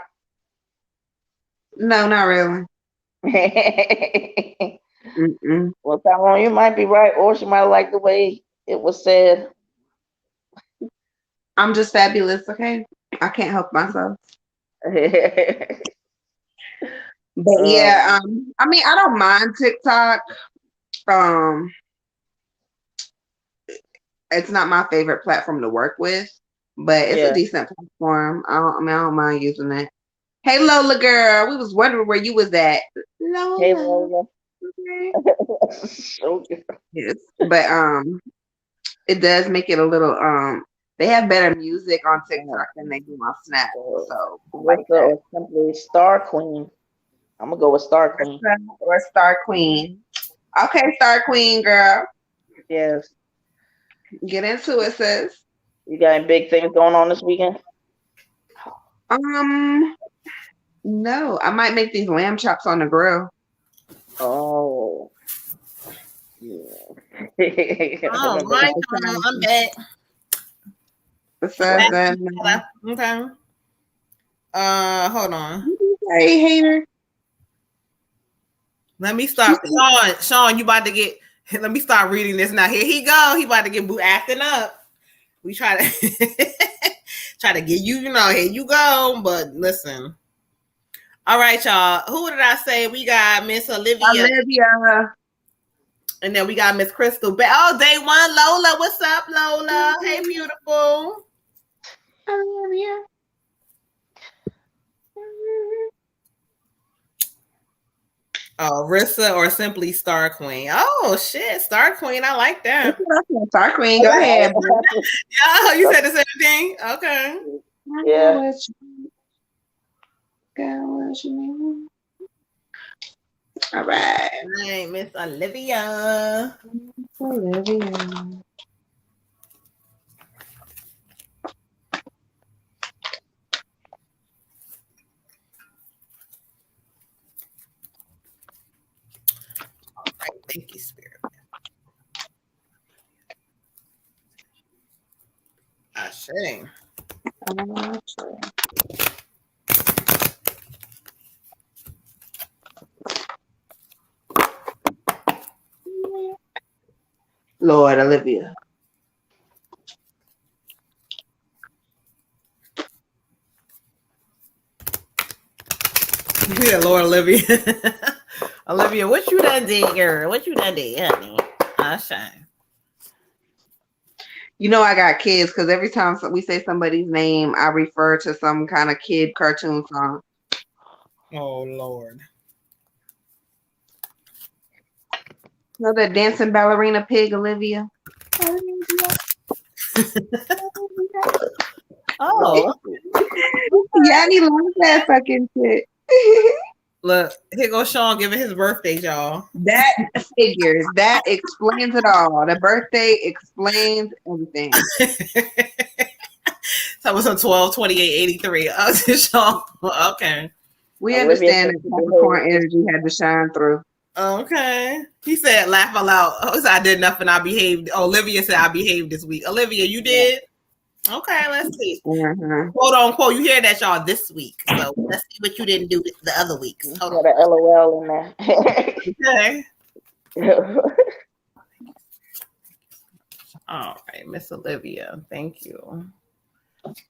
No, not really. Well, Tyrone, you might be right, or she might like the way it was said. I'm just fabulous, okay? I can't help myself. But yeah, I mean, I don't mind TikTok. It's not my favorite platform to work with, but it's a decent platform. I don't mind using it. Hey Lola girl, we was wondering where you was at. Lola. Hey Lola. Yes, but it does make it a little they have better music on TikTok than they do on Snap. So or simply Star Queen. I'm gonna go with Star Queen. Or Star Queen. Okay, Star Queen girl. Yes. Get into it, sis. You got any big things going on this weekend? No, I might make these lamb chops on the grill. Oh. Yeah. I'm back. Besides that, okay. Hold on. Hey, hater. Let me start. Sean, you about to get. Let me start reading this now. Here he go. He about to get acting up. We try to get you. Here you go. But listen. All right, y'all. Who did I say? We got Miss Olivia. And then we got Miss Crystal. Oh, day one, Lola. What's up, Lola? Hey, beautiful. Olivia. Oh, Rissa or simply Star Queen. Oh shit, Star Queen. I like that. Star Queen, go ahead. Yeah, you said the same thing. Okay. Yeah. All right. All right, Miss Olivia. Olivia. All right, thank you, Spirit. Ashe. Lord, Olivia. Yeah, Lord, Olivia. Olivia, what you done did, girl? What you done did, honey? Ashe. You know I got kids because every time we say somebody's name, I refer to some kind of kid cartoon song. Oh, Lord. You know that dancing ballerina pig, Olivia? Oh. Yeah, he loves that fucking shit. Look, here goes Sean giving his birthday, y'all. That figures. That explains it all. The birthday explains everything. That was on 12/28/83. I was just Sean. Okay. We Olivia understand said that she Capricorn behaved. energy had to shine through. Okay. He said, laugh out loud. Oh, he said, I did nothing. I behaved. Oh, Olivia said, I behaved this week. Olivia, you did? Okay, let's see. Mm-hmm. Quote unquote. You hear that, y'all, this week. So let's see what you didn't do the other weeks. Hold on. Got a LOL in there. Okay. All right, Miss Olivia. Thank you.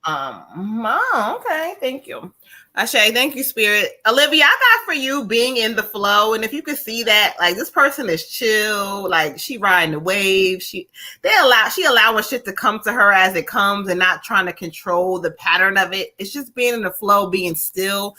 Oh, okay, thank you. Ashe, thank you, Spirit. Olivia, I got for you being in the flow. And if you could see that, like this person is chill, like she riding the wave. She allowing shit to come to her as it comes and not trying to control the pattern of it. It's just being in the flow, being still.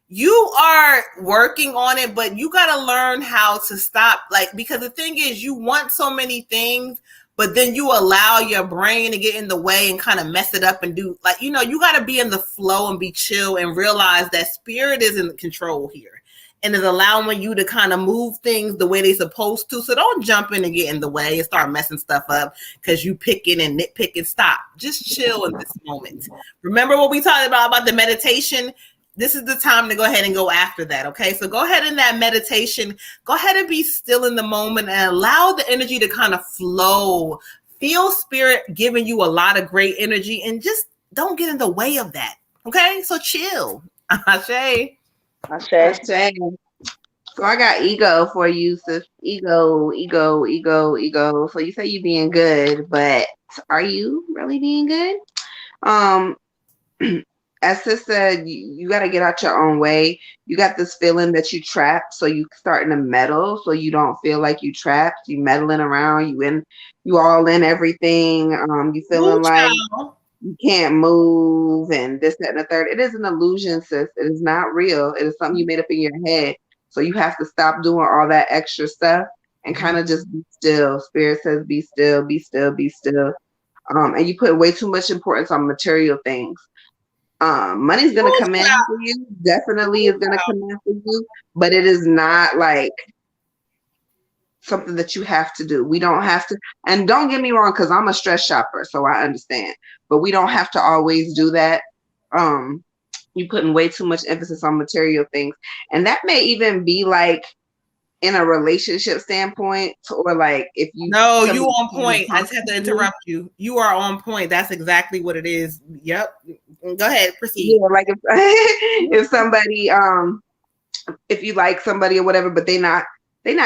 You are working on it, but you got to learn how to stop, like, because the thing is you want so many things, but then you allow your brain to get in the way and kind of mess it up and do, like, you know, you got to be in the flow and be chill and realize that spirit is in control here and is allowing you to kind of move things the way they're supposed to. So don't jump in and get in the way and start messing stuff up because you picking and nitpicking. Stop. Just chill in this moment. Remember what we talked about the meditation? This is the time to go ahead and go after that. Okay. So go ahead in that meditation, go ahead and be still in the moment and allow the energy to kind of flow. Feel spirit giving you a lot of great energy and just don't get in the way of that. Okay. So chill. Ashe. Ashe. So I got ego for you, sis. Ego. So you say you being good, but are you really being good? As sis said, you got to get out your own way. You got this feeling that you trapped, so you starting to meddle, so you don't feel like you trapped. You meddling around. You all in everything. You feeling like you can't move and this, that, and the third. It is an illusion, sis. It is not real. It is something you made up in your head. So you have to stop doing all that extra stuff and kind of just be still. Spirit says, be still, be still, be still. And you put way too much importance on material things. Money's gonna come in for you. Definitely is gonna come in for you, but it is not like something that you have to do. We don't have to, and don't get me wrong, because I'm a stress shopper, so I understand. But we don't have to always do that. You putting way too much emphasis on material things, and that may even be like in a relationship standpoint, or like if you no, you on point. I just have to interrupt you. You are on point. That's exactly what it is. Yep. Go ahead, proceed. Yeah, like if if somebody if you like somebody or whatever, but they're not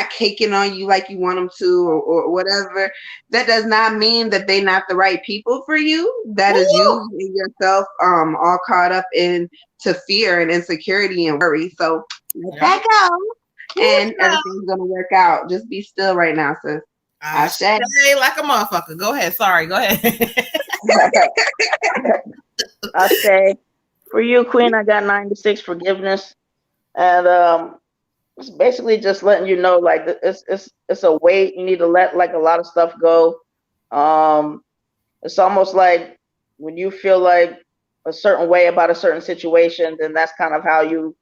caking on you like you want them to, or whatever, that does not mean that they're not the right people for you. That is you and yourself all caught up into fear and insecurity and worry. So let that go. And everything's gonna work out. Just be still right now, sis. I say like a motherfucker. Go ahead. Sorry. Go ahead. I say for you, Queen, I got 96 forgiveness, and it's basically just letting you know, like it's a weight. You need to let like a lot of stuff go. It's almost like when you feel like a certain way about a certain situation, then that's kind of how you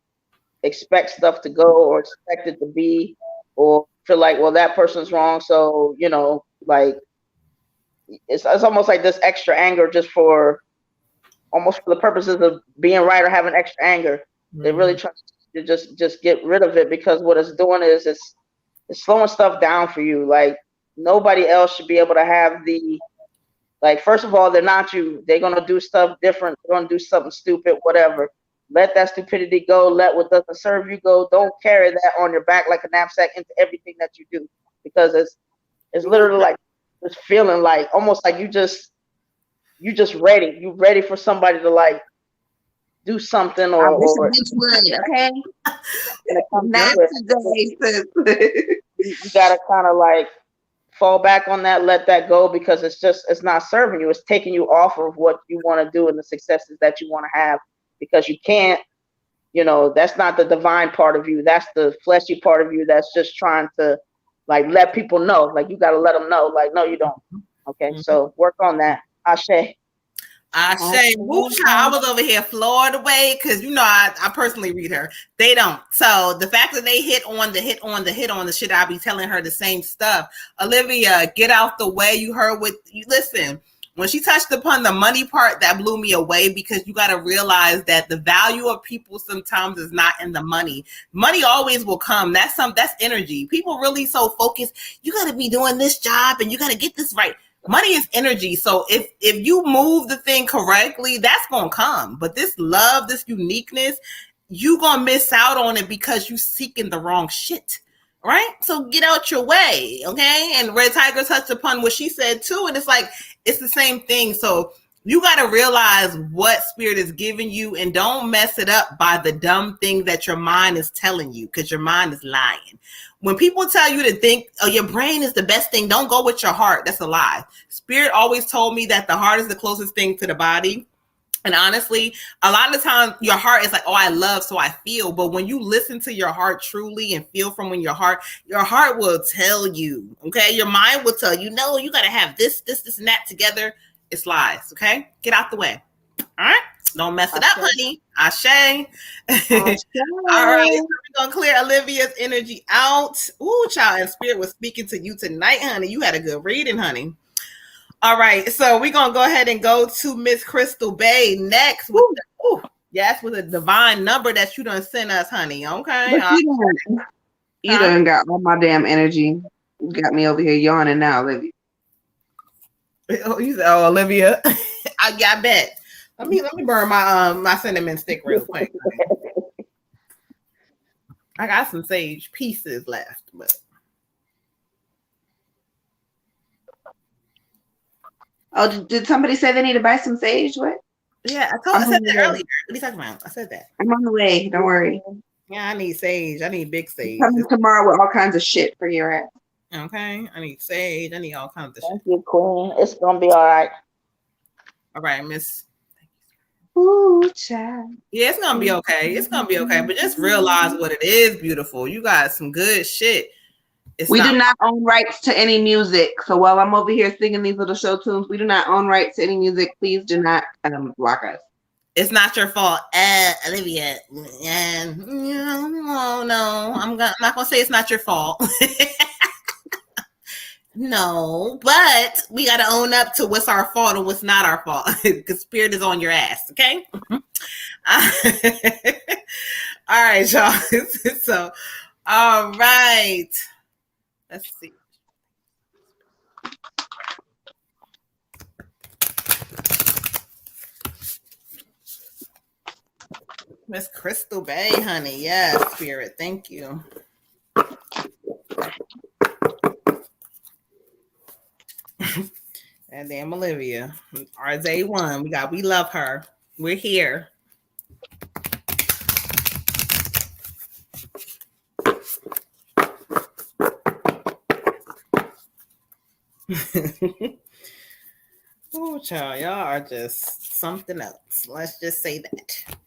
expect stuff to go or expect it to be, or feel like, well, that person's wrong. So, like it's almost like this extra anger just for almost for the purposes of being right or having extra anger. They really try to just get rid of it, because what it's doing is it's slowing stuff down for you. Like nobody else should be able to have the, like, first of all, they're not you. They're gonna do stuff different. They're gonna do something stupid, whatever. Let that stupidity go. Let what doesn't serve you go. Don't carry that on your back like a knapsack into everything that you do, because it's literally like this feeling like almost like you just ready. You ready for somebody to like do something I or wish a bitch would, okay? Not today, sis. you gotta kind of like fall back on that, let that go, because it's not serving you. It's taking you off of what you want to do and the successes that you want to have, because you can't, that's not the divine part of you. That's the fleshy part of you that's just trying to like let people know. Like you got to let them know, like, no, you don't. Okay. So work on that. Ashe. Woo child. I was over here floored away because I personally read her. They don't. So the fact that they hit on the shit, I'll be telling her the same stuff. Olivia, get out the way. You heard what you listen. When she touched upon the money part, that blew me away, because you got to realize that the value of people sometimes is not in the money. Money always will come. That's energy. People really so focused. You got to be doing this job and you got to get this right. Money is energy. So if you move the thing correctly, that's going to come. But this love, this uniqueness, you going to miss out on it because you seeking the wrong shit. Right? So get out your way. Okay. And Red Tiger touched upon what she said too. And it's like, it's the same thing. So you got to realize what spirit is giving you, and don't mess it up by the dumb thing that your mind is telling you, because your mind is lying. When people tell you to think, oh, your brain is the best thing, don't go with your heart. That's a lie. Spirit always told me that the heart is the closest thing to the body. And honestly, a lot of the time your heart is like, oh, I love, so I feel. But when you listen to your heart truly and feel from your heart will tell you, okay? Your mind will tell you, no, you got to have this, and that together. It's lies, okay? Get out the way. All right? Don't mess it up, honey. Ashe. All right. So we're going to clear Olivia's energy out. Ooh, child, and spirit was speaking to you tonight, honey. You had a good reading, honey. All right. So we're going to go ahead and go to Miss Crystal Bay next. With a divine number that you done sent us, honey. Okay. You done got all my damn energy. You got me over here yawning now, Olivia. Oh, you said, oh, Olivia. I bet. Let me burn my cinnamon stick real quick. I got some sage pieces left, but oh, did somebody say they need to buy some sage? What? Yeah, I said that earlier. What are you talking about? I said that. I'm on the way. Don't worry. Yeah, I need sage. I need big sage. Coming tomorrow with all kinds of shit for your ass. Okay, I need sage. I need all kinds of shit. Thank you, Queen. It's gonna be all right. All right, Miss. Ooh, child. Yeah, it's gonna be okay. It's gonna be okay. But just realize what it is, beautiful. You got some good shit. We do not own rights to any music. So while I'm over here singing these little show tunes, we do not own rights to any music. Please do not block us. It's not your fault, Olivia. No, I'm not gonna say it's not your fault. No, but we got to own up to what's our fault and what's not our fault, because spirit is on your ass, okay? All right, y'all. So, all right. Let's see. Miss Crystal Bay, honey. Yes, spirit. Thank you. And damn Olivia. RZ1. We love her. We're here. Oh, child, y'all are just something else. Let's just say that.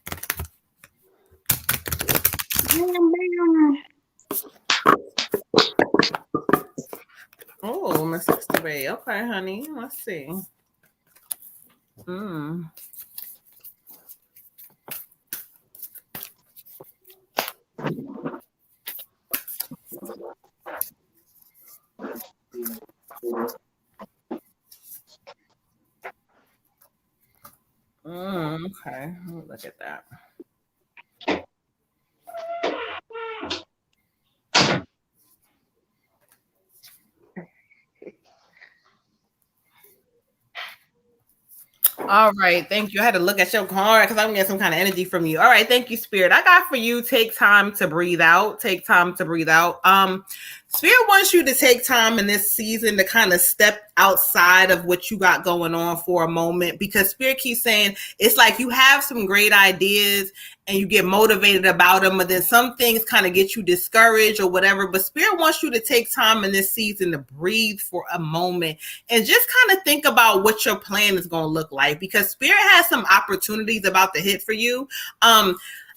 Oh, Miss Sister Bay. Okay, honey. Let's see. Okay, look at that. All right, thank you. I had to look at your card because I'm getting some kind of energy from you. All right, thank you, Spirit. I got for you, take time to breathe out. Take time to breathe out. Spirit wants you to take time in this season to kind of step outside of what you got going on for a moment, because Spirit keeps saying it's like you have some great ideas and you get motivated about them, but then some things kind of get you discouraged or whatever. But Spirit wants you to take time in this season to breathe for a moment and just kind of think about what your plan is going to look like, because Spirit has some opportunities about to hit for you.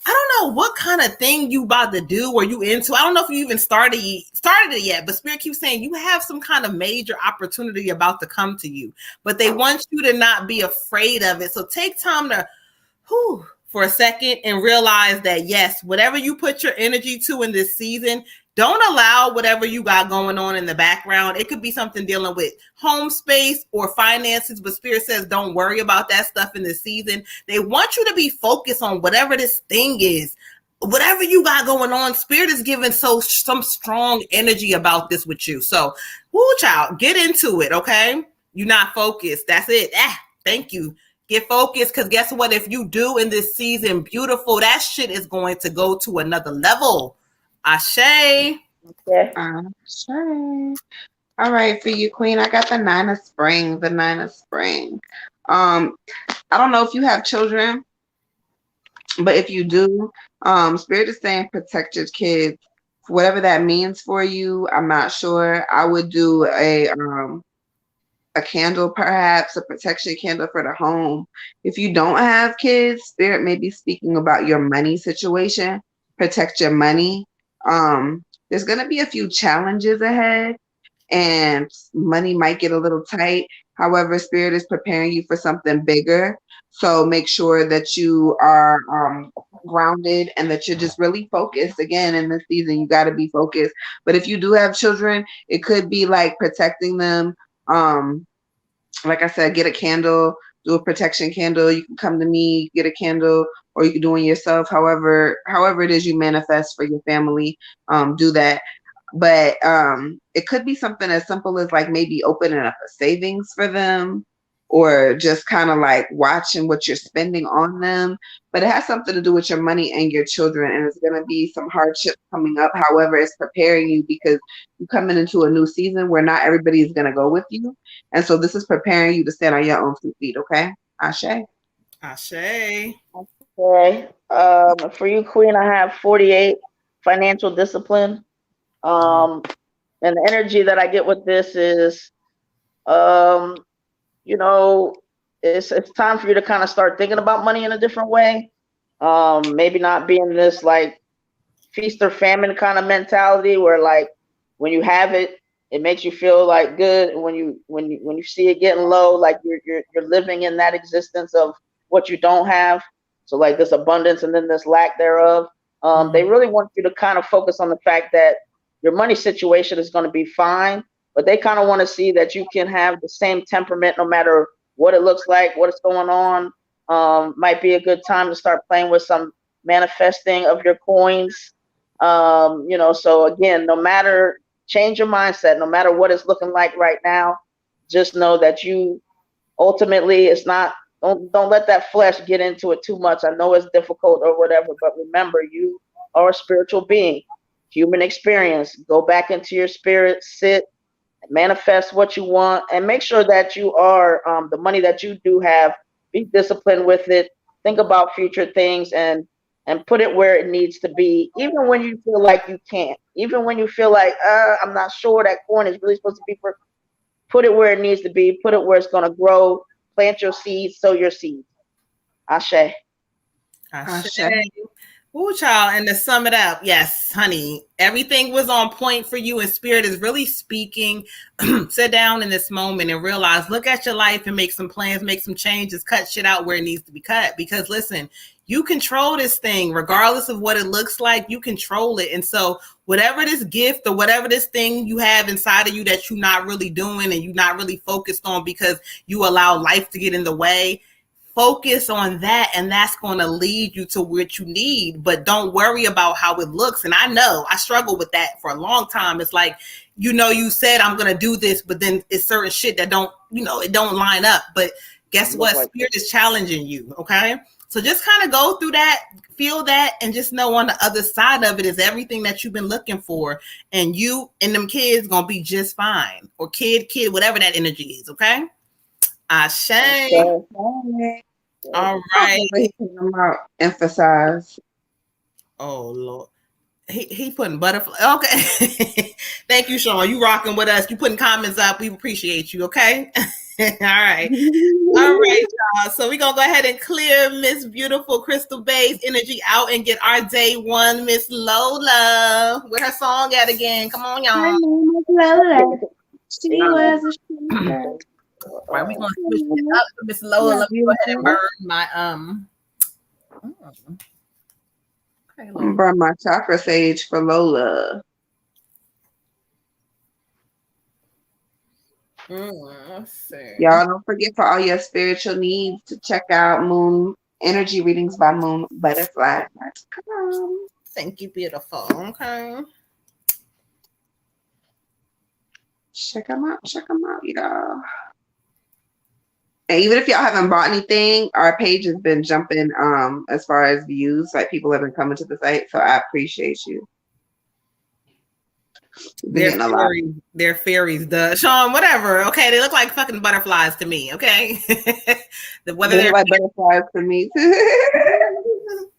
I don't know what kind of thing you about to do or you into. I don't know if you even started it yet, but Spirit keeps saying you have some kind of major opportunity about to come to you, but they want you to not be afraid of it. So take time to for a second and realize that, yes, whatever you put your energy to in this season, don't allow whatever you got going on in the background. It could be something dealing with home space or finances, but Spirit says don't worry about that stuff in this season. They want you to be focused on whatever this thing is. Whatever you got going on, Spirit is giving some strong energy about this with you. So, child, get into it, okay? You're not focused. That's it. Thank you. Get focused, because guess what? If you do in this season, beautiful, that shit is going to go to another level. Ashe. Okay. Sure. All right, for you, Queen, I got the Nine of Spring. The Nine of Spring. I don't know if you have children, but if you do, Spirit is saying protect your kids. Whatever that means for you, I'm not sure. I would do a candle, perhaps a protection candle for the home. If you don't have kids, Spirit may be speaking about your money situation. Protect your money. There's going to be a few challenges ahead, and money might get a little tight. However, Spirit is preparing you for something bigger. So make sure that you are grounded and that you're just really focused. Again, in this season, you got to be focused. But if you do have children, it could be like protecting them. Like I said, get a candle, do a protection candle. You can come to me, get a candle, or you can do it yourself. However it is you manifest for your family, do that. But it could be something as simple as like maybe opening up a savings for them, or just kind of like watching what you're spending on them. But it has something to do with your money and your children, and it's going to be some hardship coming up. However, it's preparing you because you're coming into a new season where not everybody is going to go with you. And so this is preparing you to stand on your own 2 feet, okay? Ashe. Ashe. Okay. For you, Queen, I have 48, financial discipline. And the energy that I get with this is, it's time for you to kind of start thinking about money in a different way. Maybe not being this like feast or famine kind of mentality where like when you have it, it makes you feel like good, and when you see it getting low, like you're living in that existence of what you don't have. So like this abundance and then this lack thereof. They really want you to kind of focus on the fact that your money situation is going to be fine, but they kind of want to see that you can have the same temperament no matter what it looks like, what is going on. Might be a good time to start playing with some manifesting of your coins. So again, change your mindset, no matter what it's looking like right now. Just know that you ultimately, it's not, don't let that flesh get into it too much. I know it's difficult or whatever, but remember, you are a spiritual being, human experience. Go back into your spirit, sit, manifest what you want, and make sure that you are the money that you do have, be disciplined with it. Think about future things and put it where it needs to be, even when you feel like you can't, even when you feel like I'm not sure that corn is really supposed to be for. Put it where it needs to be. Put it where it's going to grow. Plant your seeds, sow your seeds. Ashe. Ashe. Ooh, child, and to sum it up, yes, honey, everything was on point for you, and Spirit is really speaking. Sit down in this moment and realize, look at your life and make some plans, make some changes, cut shit out where it needs to be cut. Because listen, you control this thing, regardless of what it looks like, you control it. And so whatever this gift or whatever this thing you have inside of you that you're not really doing and you're not really focused on because you allow life to get in the way, focus on that, and that's going to lead you to what you need. But don't worry about how it looks. And I know I struggled with that for a long time. It's like, you said I'm going to do this, but then it's certain shit that don't, it don't line up. But guess what? Spirit is challenging you. Okay. So just kind of go through that, feel that, and just know on the other side of it is everything that you've been looking for. And you and them kids going to be just fine. Or kid, whatever that energy is. Okay. Ashe. Okay. All right. Emphasize. Oh Lord, he putting butterfly. Okay, thank you, Sean. You rocking with us. You putting comments up. We appreciate you. Okay. All right, y'all. So we're gonna go ahead and clear Miss Beautiful Crystal Bay's energy out and get our day one, Miss Lola. Where her song at again? Come on, y'all. My name is Lola. She was a shooter. Right, we're gonna switch it up, Miss Lola. Let me go ahead and burn my Okay, burn my chakra sage for Lola. Let's see. Y'all don't forget, for all your spiritual needs, to check out Moon Energy Readings by Moon Butterfly. Come on. Thank you, beautiful. Okay. Check them out, y'all. And even if y'all haven't bought anything, our page has been jumping as far as views. Like, people have been coming to the site, so I appreciate you. They're fairies, duh. Sean, whatever. Okay, they look like fucking butterflies to me. Okay, they look like butterflies to me too.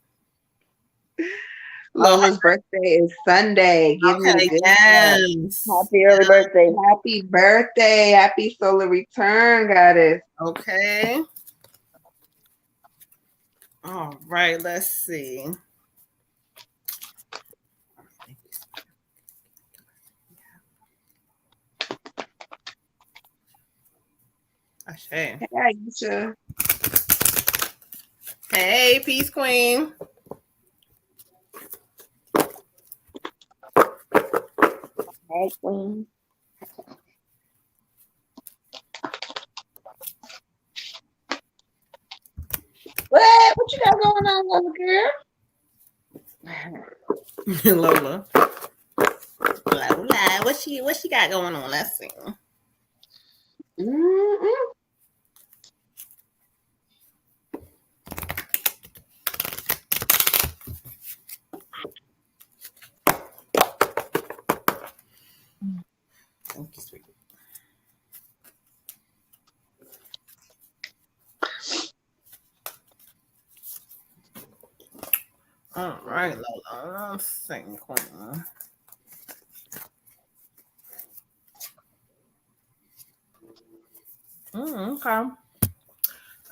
Lola's birthday is Sunday. Give me a good Happy early birthday. Happy birthday. Happy solar return, goddess. Okay. All right, let's see. Ashe. Hey, Aisha. Hey, Peace Queen. Hey, Queen. What you got going on over here? Lola. What she got going on? Let's see. Thank you, sweetie. All right, Lola. Let's sing, Queen. Okay.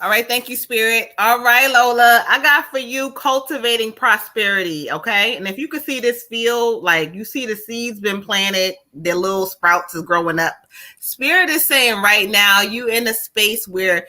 All right, thank you, Spirit. All right, Lola, I got for you cultivating prosperity, okay? And if you can see this field, like you see the seeds been planted, their little sprouts is growing up. Spirit is saying right now, you in a space where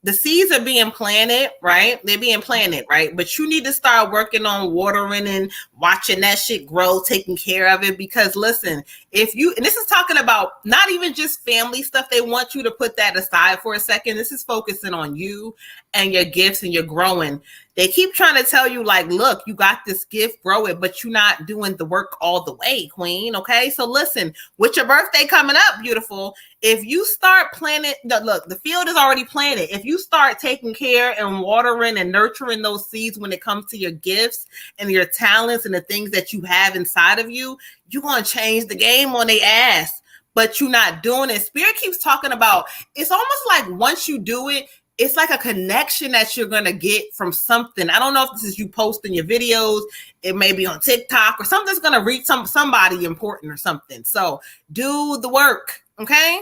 the seeds are being planted, right? They're being planted, right? But you need to start working on watering and watching that shit grow, taking care of it. Because listen, and this is talking about not even just family stuff. They want you to put that aside for a second. This is focusing on you and your gifts and your growing. They keep trying to tell you, like, look, you got this gift, grow it, but you're not doing the work all the way, Queen. Okay. So listen, with your birthday coming up, beautiful, if you start planting, look, the field is already planted. If you start taking care and watering and nurturing those seeds when it comes to your gifts and your talents and the things that you have inside of you, you're going to change the game on their ass, but you're not doing it. Spirit keeps talking about, it's almost like once you do it, it's like a connection that you're going to get from something. I don't know if this is you posting your videos. It may be on TikTok or something's going to reach somebody important or something. So do the work. Okay.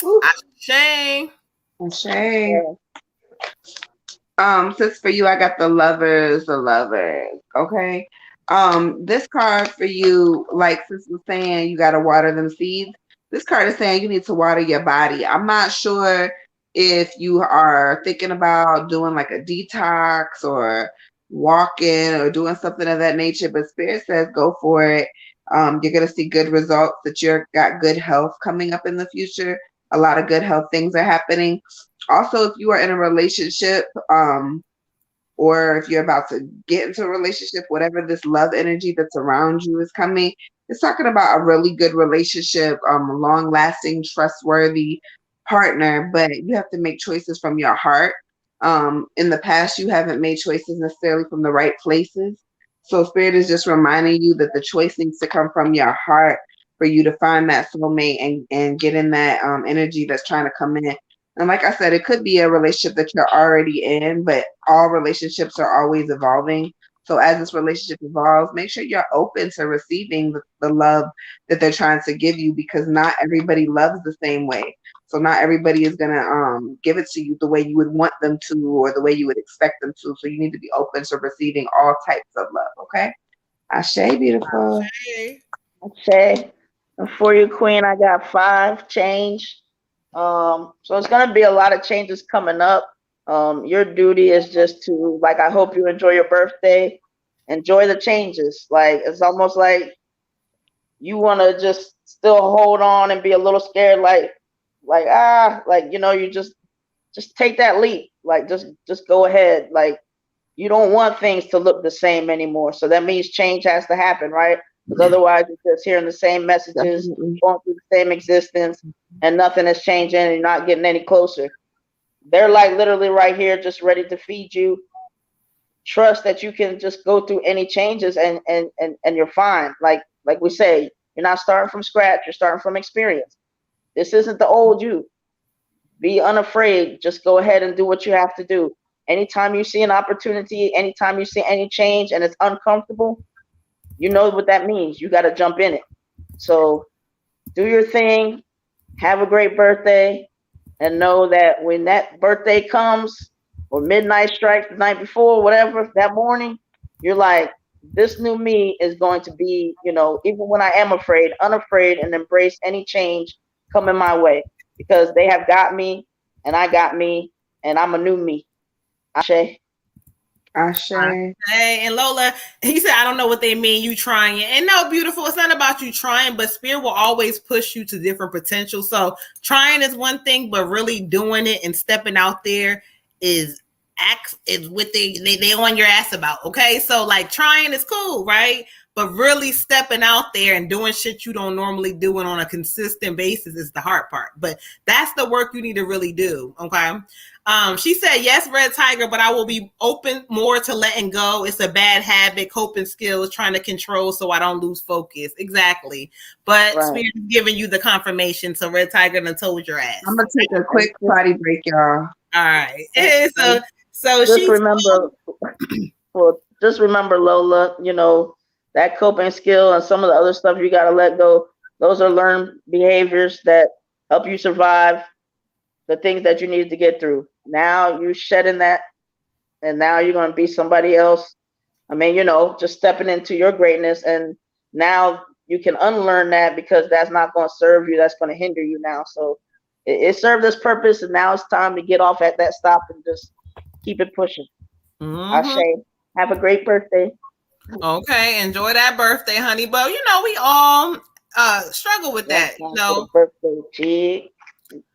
Ashe. Ashe. Sis, for you, I got the lovers, the lovers. Okay. This card for you, like sis was saying, you gotta water them seeds. This card is saying you need to water your body. I'm not sure if you are thinking about doing like a detox or walking or doing something of that nature, but Spirit says go for it. You're gonna see good results, that you're got good health coming up in the future. A lot of good health things are happening. Also, if you are in a relationship, or if you're about to get into a relationship, whatever this love energy that's around you is coming, it's talking about a really good relationship, a long lasting, trustworthy partner, but you have to make choices from your heart. In the past, you haven't made choices necessarily from the right places. So Spirit is just reminding you that the choice needs to come from your heart for you to find that soulmate and get in that energy that's trying to come in. And like I said, it could be a relationship that you're already in, but all relationships are always evolving. So as this relationship evolves, make sure you're open to receiving the love that they're trying to give you, because not everybody loves the same way. So not everybody is gonna give it to you the way you would want them to or the way you would expect them to. So you need to be open to receiving all types of love. Okay. Ashe, beautiful. Hey. Okay. And for you, Queen, I got 5 change. So it's gonna be a lot of changes coming up. Your duty is just to, like, I hope you enjoy your birthday. Enjoy the changes. Like, it's almost like you want to just still hold on and be a little scared, like you just take that leap. Like, just go ahead. Like, you don't want things to look the same anymore. So that means change has to happen, right? Because otherwise you're just hearing the same messages, Definitely. going through the same existence, and nothing is changing and you're not getting any closer. They're like literally right here, just ready to feed you. Trust that you can just go through any changes and you're fine. Like we say, you're not starting from scratch, you're starting from experience. This isn't the old you. Be unafraid. Just go ahead and do what you have to do. Anytime you see an opportunity, anytime you see any change and it's uncomfortable, you know what that means. You got to jump in it. So do your thing, have a great birthday, and know that when that birthday comes or midnight strikes the night before, whatever, that morning, you're like, this new me is going to be, even when I am afraid, unafraid, and embrace any change coming my way, because they have got me and I got me and I'm a new me. Ashe. Ashe. Hey, and Lola, he said, I don't know what they mean, you trying. And no, beautiful, it's not about you trying, but Spirit will always push you to different potential. So trying is one thing, but really doing it and stepping out there is what they on your ass about. Okay. So like trying is cool, right? But really stepping out there and doing shit you don't normally do and on a consistent basis is the hard part. But that's the work you need to really do. Okay. She said, yes, Red Tiger, but I will be open more to letting go. It's a bad habit, coping skills, trying to control so I don't lose focus. Exactly. But Right. Spirit is giving you the confirmation. So Red Tiger done told your ass. I'm gonna take a quick potty break, y'all. All right. So just she's remember, well, just remember, Lola, that coping skill and some of the other stuff you got to let go. Those are learned behaviors that help you survive the things that you needed to get through. Now you shedding that, and now you're going to be somebody else. I mean, just stepping into your greatness, and now you can unlearn that because that's not going to serve you. That's going to hinder you now. So it served its purpose, and now it's time to get off at that stop and just keep it pushing. Ashe, have a great birthday. Okay, enjoy that birthday, honey. But we all struggle with that. Birthday cheek.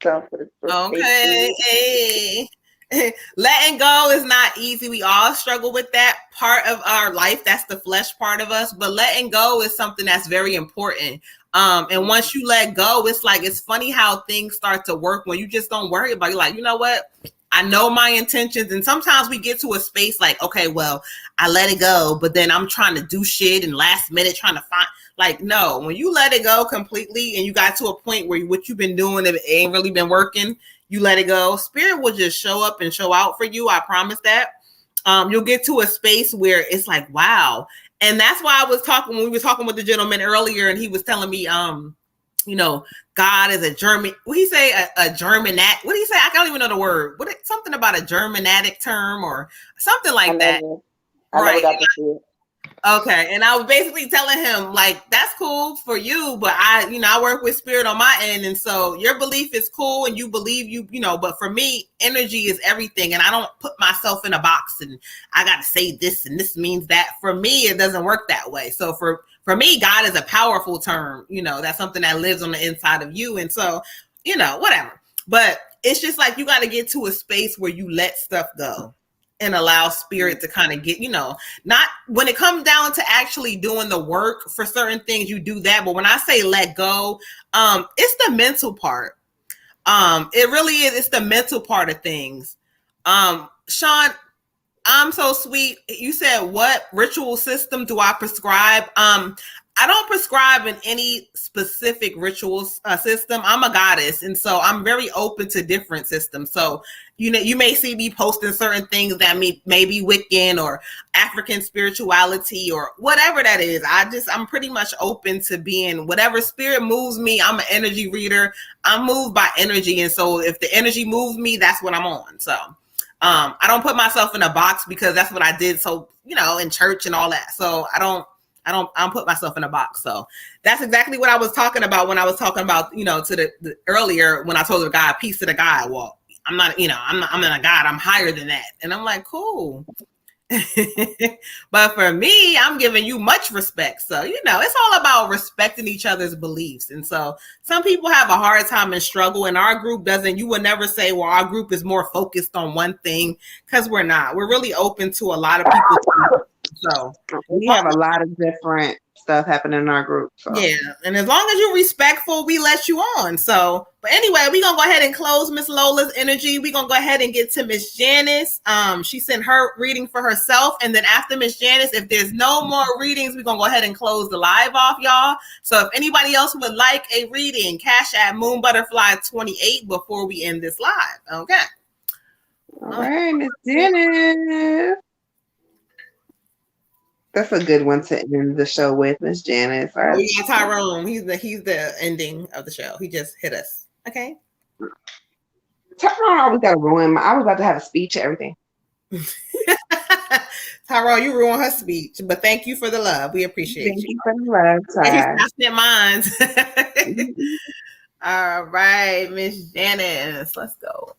Time for the birthday. Okay, hey. Letting go is not easy. We all struggle with that part of our life. That's the flesh part of us. But letting go is something that's very important. And once you let go, it's funny how things start to work when you just don't worry about it. You're like, you know what? I know my intentions. And sometimes we get to a space like, okay, well, I let it go, but then I'm trying to do shit and last minute trying to find, like, no, when you let it go completely and you got to a point where what you've been doing, it ain't really been working, you let it go. Spirit will just show up and show out for you. I promise that. You'll get to a space where it's like, wow. And that's why when we were talking with the gentleman earlier, and he was telling me, God is a German. What did he say? A German. What did he say? I don't even know the word. something about a Germanic term or something like I that. never got to see it. Okay. And I was basically telling him, like, that's cool for you, but I work with spirit on my end. And so your belief is cool and you believe but for me, energy is everything. And I don't put myself in a box and I got to say this and this means that. For me, it doesn't work that way. So for me, God is a powerful term. That's something that lives on the inside of you. And so, whatever. But it's just like you got to get to a space where you let stuff go and allow spirit to kind of get, not when it comes down to actually doing the work for certain things, you do that. But when I say let go, it's the mental part. It really is. It's the mental part of things. Sean, I'm so sweet. You said, what ritual system do I prescribe? I don't prescribe in any specific ritual system. I'm a goddess. And so I'm very open to different systems. So, you may see me posting certain things that may be Wiccan or African spirituality or whatever that is. I'm pretty much open to being whatever spirit moves me. I'm an energy reader. I'm moved by energy. And so if the energy moves me, that's what I'm on. So I don't put myself in a box because that's what I did. So, in church and all that. So I don't put myself in a box. So that's exactly what I was talking about when I was talking about, to the earlier when I told the guy, peace to the guy. Well, I'm not a God. I'm higher than that. And I'm like, cool. But for me, I'm giving you much respect. So, it's all about respecting each other's beliefs. And so some people have a hard time and struggle, and our group doesn't. You would never say, well, our group is more focused on one thing, because we're not. We're really open to a lot of people. So we have a lot of different stuff happening in our group. So. Yeah, and as long as you're respectful, we let you on. So, but anyway, we're gonna go ahead and close Miss Lola's energy. We're gonna go ahead and get to Miss Janice. She sent her reading for herself, and then after Miss Janice, if there's no more readings, we're gonna go ahead and close the live off, y'all. So if anybody else would like a reading, cash at Moon Butterfly 28 before we end this live. Okay. All right, Miss Janice. That's a good one to end the show with, Miss Janice. Oh, yeah, Tyrone. He's the ending of the show. He just hit us. Okay. Tyrone always got to ruin. I was about to have a speech and everything. Tyrone, you ruined her speech, but thank you for the love. We appreciate you. Thank you for the love, Ty. Minds. All right, Miss Janice, let's go.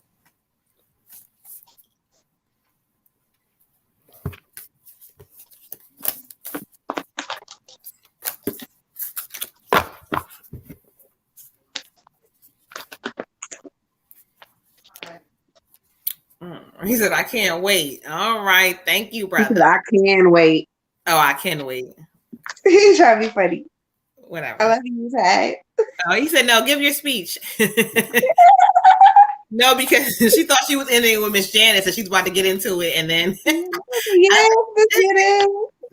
He said, I can't wait. All right. Thank you, brother. I can wait. Oh, I can wait. He's trying to be funny. Whatever. I love you, Ty. Oh, he said, no, give your speech. No, because she thought she was ending with Miss Janice and she's about to get into it. And then. Yes,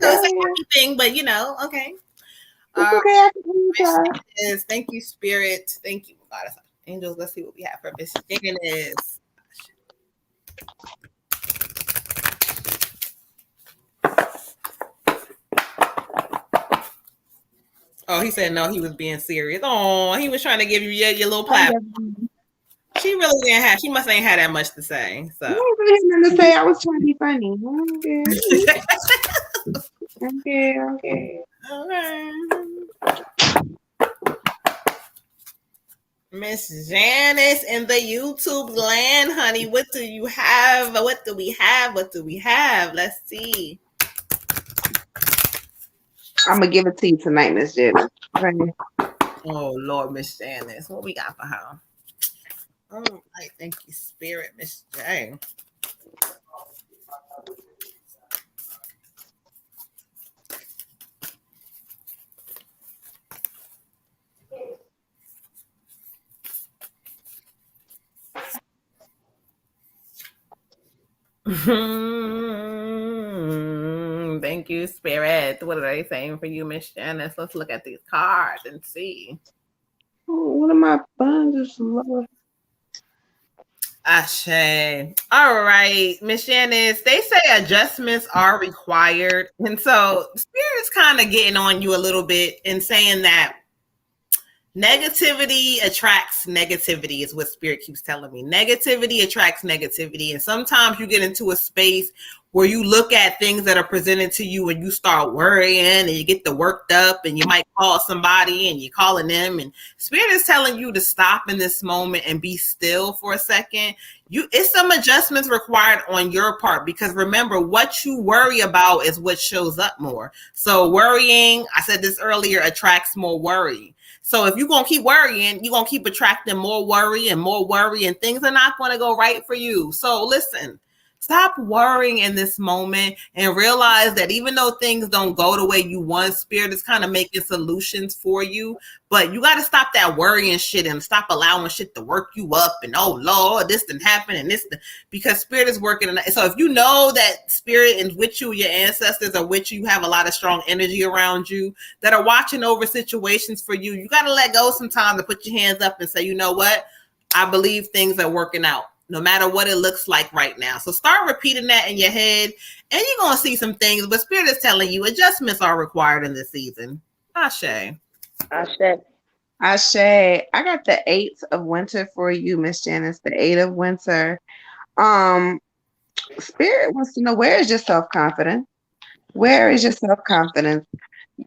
it's a happy thing, but okay. Okay, thank you, Spirit. Thank you, God. Angels, let's see what we have for Miss Janice. Oh, he said no, he was being serious. Oh, he was trying to give you your little platform. She really didn't have, she must ain't had that much to say. So I was to say I was trying to be funny. Okay. All right. Miss Janice in the YouTube land, honey. What do you have? What do we have? What do we have? Let's see. I'm gonna give it to you tonight, Miss Janice. Oh Lord, Miss Janice, what we got for her? All right, thank you, Spirit, Miss J. Thank you, Spirit. What are they saying for you, Miss Janice? Let's look at these cards and see. Oh, one of my buns is low. Ashe. All right, Miss Janice, they say adjustments are required. And so Spirit's kind of getting on you a little bit and saying that Negativity attracts negativity is what Spirit keeps telling me. Negativity attracts negativity. And sometimes you get into a space where you look at things that are presented to you and you start worrying and you get the worked up and you might call somebody and you're calling them, and Spirit is telling you to stop in this moment and be still for a second. It's some adjustments required on your part, because remember, what you worry about is what shows up more. So worrying, I said this earlier, attracts more worry. So if you're going to keep worrying, you're going to keep attracting more worry, and things are not going to go right for you. So listen, stop worrying in this moment and realize that even though things don't go the way you want, Spirit is kind of making solutions for you. But you got to stop that worrying shit and stop allowing shit to work you up. And, oh, Lord, this didn't happen. And because Spirit is working. So if you know that Spirit is with you, your ancestors are with you, have a lot of strong energy around you that are watching over situations for you, you got to let go sometimes and put your hands up and say, you know what? I believe things are working out, no matter what it looks like right now. So start repeating that in your head, and you're going to see some things. But Spirit is telling you adjustments are required in this season. Ashe. Ashe. Ashe. I got the 8 of winter for you, Miss Janice. The 8 of winter. Spirit wants to know, where is your self-confidence? Where is your self-confidence?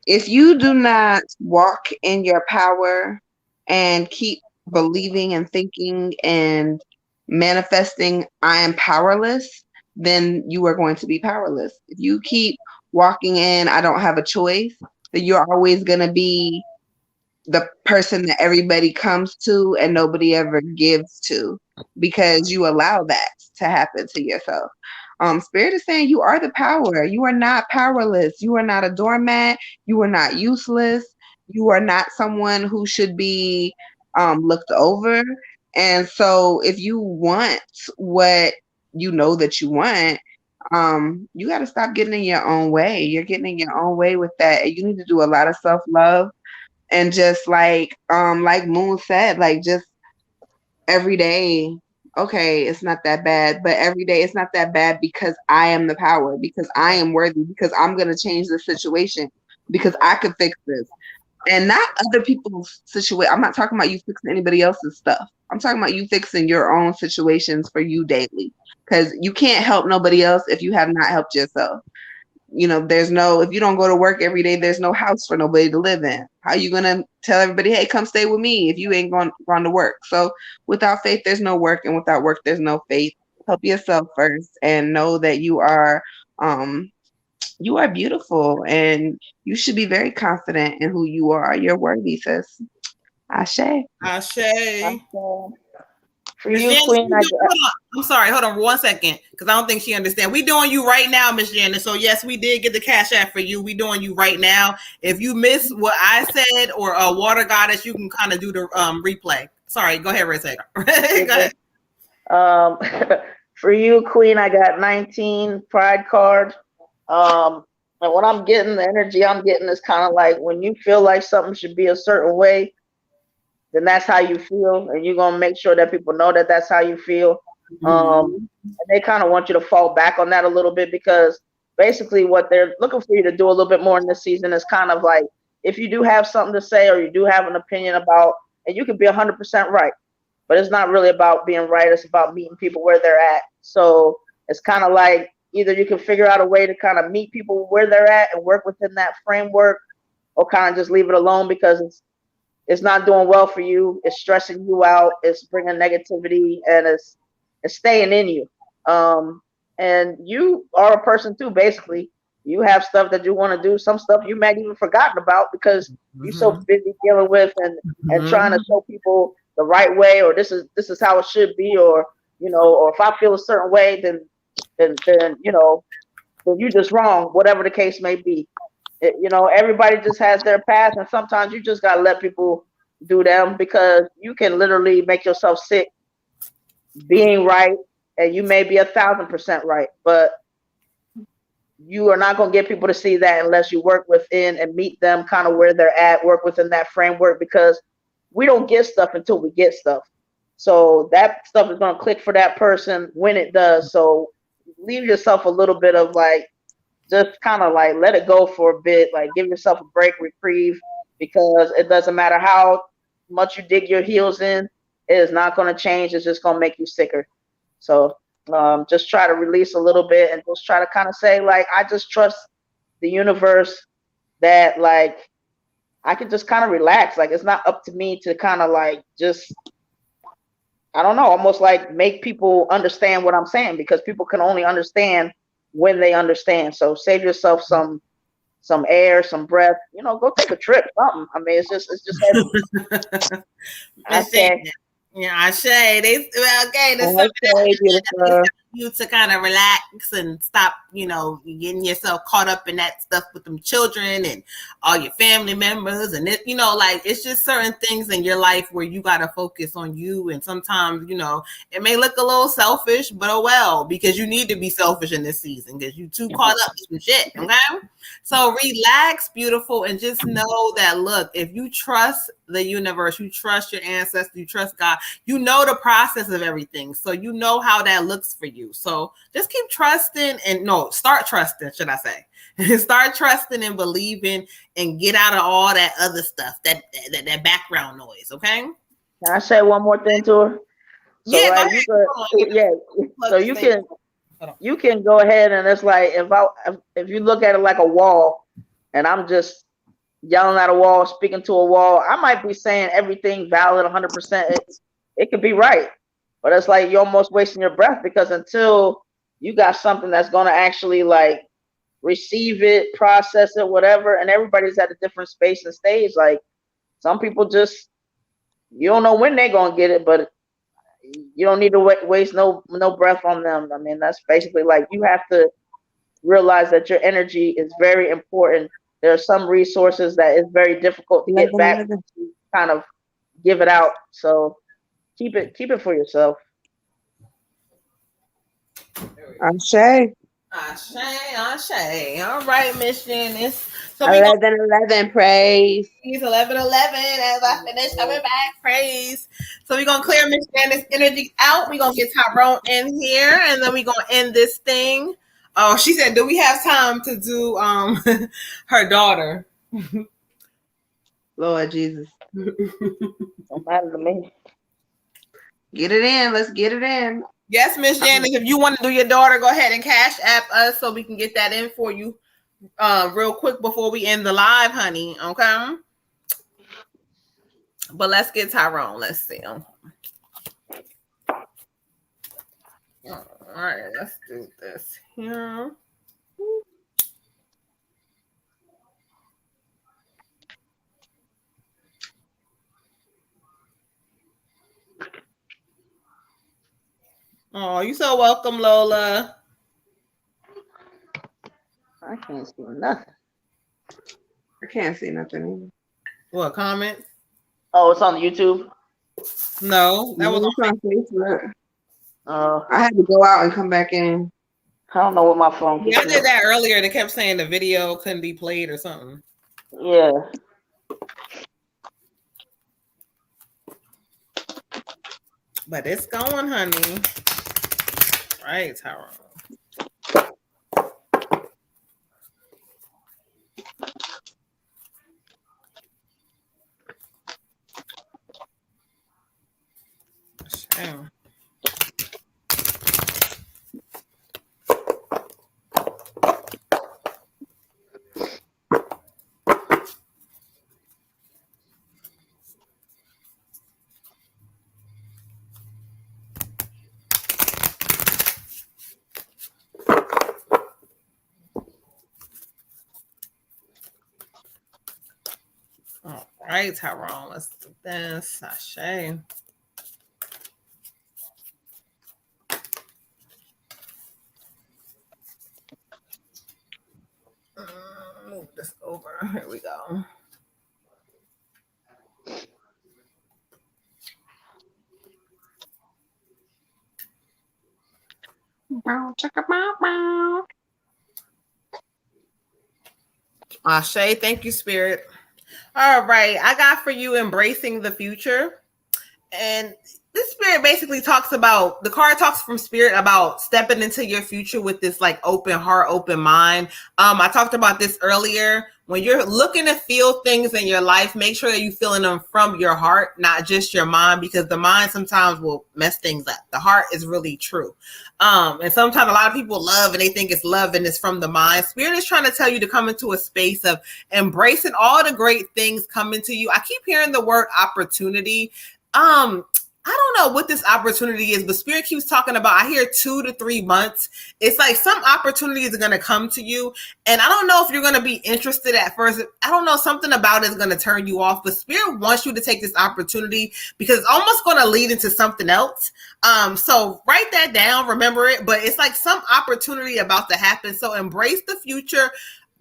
If you do not walk in your power and keep believing and thinking and manifesting, I am powerless, then you are going to be powerless. If you keep walking in, I don't have a choice, then you're always going to be the person that everybody comes to and nobody ever gives to, because you allow that to happen to yourself. Spirit is saying you are the power. You are not powerless. You are not a doormat. You are not useless. You are not someone who should be looked over. And so if you want what you know that you want, you got to stop getting in your own way. You're getting in your own way with that. You need to do a lot of self-love, and just like Moon said, like, just every day, okay, it's not that bad, but every day it's not that bad because I am the power, because I am worthy, because I'm going to change the situation, because I could fix this. And not other people's situation. I'm not talking about you fixing anybody else's stuff. I'm talking about you fixing your own situations for you daily, because you can't help nobody else if you have not helped yourself. You know, if you don't go to work every day, there's no house for nobody to live in. How are you going to tell everybody, hey, come stay with me, if you ain't gone to work? So without faith, there's no work, and without work, there's no faith. Help yourself first and know that you are beautiful, and you should be very confident in who you are. You're worthy, sis. Ashe. Ashe. For you, Queen, I'm sorry, hold on 1 second, because I don't think she understands. We doing you right now, Miss Janice. So yes, we did get the cash app for you. We doing you right now. If you miss what I said or a water goddess, you can kind of do the replay. Sorry, go ahead, Red Go ahead. For you, Queen, I got 19 pride card. And when I'm getting the energy I'm getting is kind of like, when you feel like something should be a certain way, then that's how you feel, and you're gonna make sure that people know that that's how you feel. And they kind of want you to fall back on that a little bit, because basically what they're looking for you to do a little bit more in this season is kind of like, if you do have something to say or you do have an opinion about, and you can be 100% right, but it's not really about being right. It's about meeting people where they're at. So it's kind of like, either you can figure out a way to kind of meet people where they're at and work within that framework, or kind of just leave it alone because it's not doing well for you. It's stressing you out. It's bringing negativity, and it's staying in you. And you are a person too, basically. You have stuff that you want to do. Some stuff you might even forgotten about because you're so busy dealing with and trying to show people the right way, or this is how it should be, or, you know, or if I feel a certain way, then you know, then you're just wrong, whatever the case may be. You know, everybody just has their path, and sometimes you just gotta let people do them, because you can literally make yourself sick being right, and you may be 1,000% right, but you are not gonna get people to see that unless you work within and meet them kind of where they're at, work within that framework, because we don't get stuff until we get stuff. So that stuff is gonna click for that person when it does. So leave yourself a little bit of like, just kind of like let it go for a bit, like give yourself a break, reprieve, because it doesn't matter how much you dig your heels in, it is not going to change. It's just going to make you sicker. So just try to release a little bit and just try to kind of say, like, I just trust the universe that, like, I can just kind of relax. Like, it's not up to me to kind of like just, I don't know, almost like make people understand what I'm saying, because people can only understand when they understand. So save yourself some air, some breath, go take a trip, something. I mean, it's just heavy. Okay. Yeah, I say they okay. There's Okay, beautiful. You to kind of relax and stop, getting yourself caught up in that stuff with them children and all your family members, and it, like, it's just certain things in your life where you got to focus on you, and sometimes, it may look a little selfish, but oh well, because you need to be selfish in this season because you too caught up in shit. Okay, so relax, beautiful, and just know that, look, if you trust the universe, you trust your ancestors, you trust God, you know the process of everything, so you know how that looks for you. So just keep trusting, and start trusting, should I say. Start trusting and believing, and get out of all that other stuff, that background noise. Okay, can I say one more thing to her? So yeah, like you can go ahead, and it's like, if you look at it like a wall, and I'm just yelling at a wall, speaking to a wall, I might be saying everything valid 100%. It could be right, but it's like you're almost wasting your breath, because until you got something that's going to actually like receive it, process it, whatever, and everybody's at a different space and stage. Like, some people just, you don't know when they're going to get it, but you don't need to waste no breath on them. I mean, that's basically like, you have to realize that your energy is very important. There are some resources that is very difficult to get back, to kind of give it out. So keep it for yourself. Ashe. All right, Miss Janice. So 11 praise. He's 11 as I finish coming back. Praise. So we're gonna clear Miss Janice's energy out. We're gonna get Tyrone in here, and then we're gonna end this thing. Oh, she said, do we have time to do her daughter? Lord Jesus. Don't matter to me. Get it in. Let's get it in. Yes, Miss Janice, if you want to do your daughter, go ahead and cash app us so we can get that in for you real quick before we end the live, honey. Okay. But let's get Tyrone. Let's see. All right, let's do this here. Oh, you so welcome, Lola. I can't see nothing. I can't see nothing. What, comment? Oh, it's on YouTube? No, that was on Facebook. I had to go out and come back in. I don't know what my phone. Yeah, I did that earlier. They kept saying the video couldn't be played or something. Yeah. But it's going, honey. Right, Tyrone. Shame. All right, Tyrone, let's do this. Ashe. Move this over. Here we go. Ashe, thank you, Spirit. All right, I got for you Embracing the Future. And this Spirit basically talks about, the card talks from Spirit about stepping into your future with this like open heart, open mind. I talked about this earlier when you're looking to feel things in your life, make sure that you're feeling them from your heart, not just your mind, because the mind sometimes will mess things up. The heart is really true. And sometimes a lot of people love and they think it's love and it's from the mind. Spirit is trying to tell you to come into a space of embracing all the great things coming to you. I keep hearing the word opportunity. I don't know what this opportunity is, but Spirit keeps talking about, I hear 2 to 3 months. It's like some opportunities are going to come to you. And I don't know if you're going to be interested at first. I don't know, something about it is going to turn you off, but Spirit wants you to take this opportunity because it's almost going to lead into something else. So write that down, remember it, but it's like some opportunity about to happen. So embrace the future.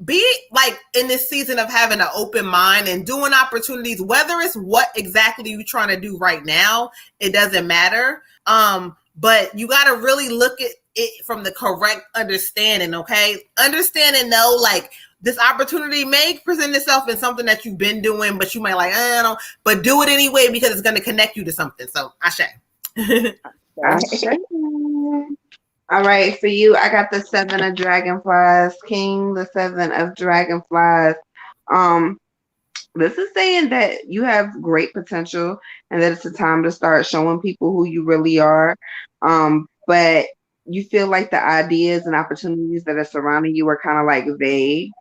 Be like in this season of having an open mind and doing opportunities, whether it's what exactly you're trying to do right now, it doesn't matter. But you got to really look at it from the correct understanding. Okay. Understand and know, like, this opportunity may present itself in something that you've been doing, but you might like, I don't know, but do it anyway, because it's going to connect you to something. So Ashe. Ashe. All right, for you, I got the 7 of dragonflies, King, the 7 of dragonflies. This is saying that you have great potential and that it's a time to start showing people who you really are. But you feel like the ideas and opportunities that are surrounding you are kind of like vague,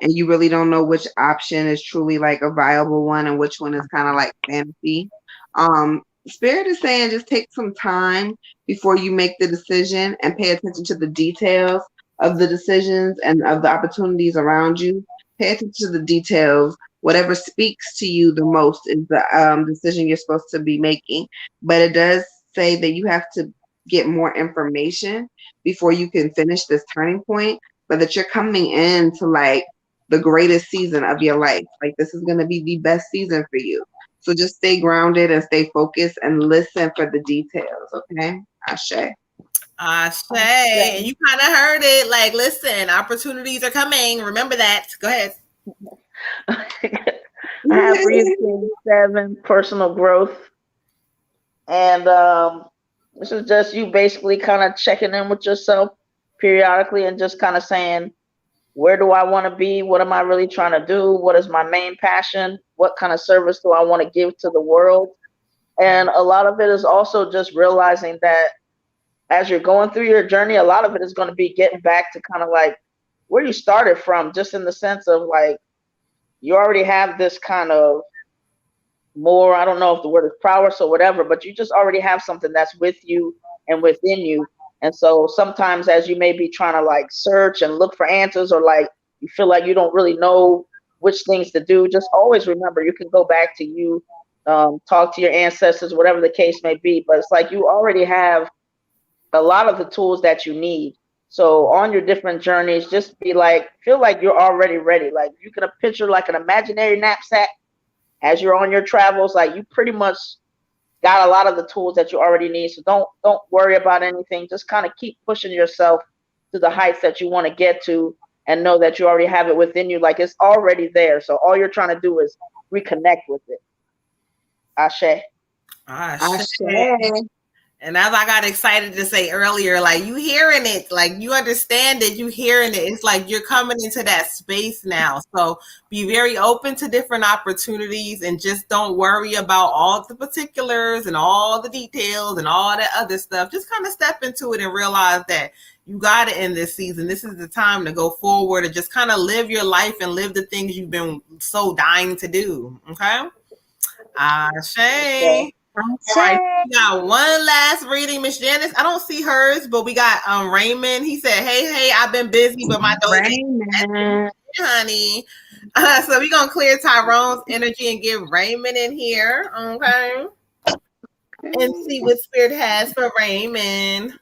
and you really don't know which option is truly like a viable one and which one is kind of like fantasy. Spirit is saying just take some time before you make the decision and pay attention to the details of the decisions and of the opportunities around you. Pay attention to the details. Whatever speaks to you the most is the decision you're supposed to be making. But it does say that you have to get more information before you can finish this turning point, but that you're coming into like the greatest season of your life. Like, this is going to be the best season for you. So just stay grounded and stay focused and listen for the details, okay? Ashe. Ashe. And you kind of heard it. Like, listen, opportunities are coming. Remember that. Go ahead. I have for you 7, personal growth. And this is just you basically kind of checking in with yourself periodically and just kind of saying, where do I want to be? What am I really trying to do? What is my main passion? What kind of service do I want to give to the world? And a lot of it is also just realizing that as you're going through your journey, a lot of it is going to be getting back to kind of like where you started from, just in the sense of like, you already have this kind of more, I don't know if the word is prowess or whatever, but you just already have something that's with you and within you. And so sometimes as you may be trying to like search and look for answers, or like you feel like you don't really know which things to do, just always remember you can go back to you, talk to your ancestors, whatever the case may be. But it's like you already have a lot of the tools that you need. So on your different journeys, just be like, feel like you're already ready. Like you can picture like an imaginary knapsack as you're on your travels. Like you pretty much got a lot of the tools that you already need. So don't worry about anything. Just kind of keep pushing yourself to the heights that you want to get to, and know that you already have it within you. Like it's already there. So all you're trying to do is reconnect with it. Ashe. Ashe. And as I got excited to say earlier, like you hearing it, like you understand it, you hearing it. It's like you're coming into that space now. So be very open to different opportunities and just don't worry about all the particulars and all the details and all that other stuff. Just kind of step into it and realize that you got it in this season. This is the time to go forward and just kind of live your life and live the things you've been so dying to do. Okay? Ashe. Okay. All right, we got one last reading, Miss Janice. I don't see hers, but we got Raymond. He said, "Hey, I've been busy, but my doja, honey." So we're gonna clear Tyrone's energy and get Raymond in here, okay? And see what Spirit has for Raymond.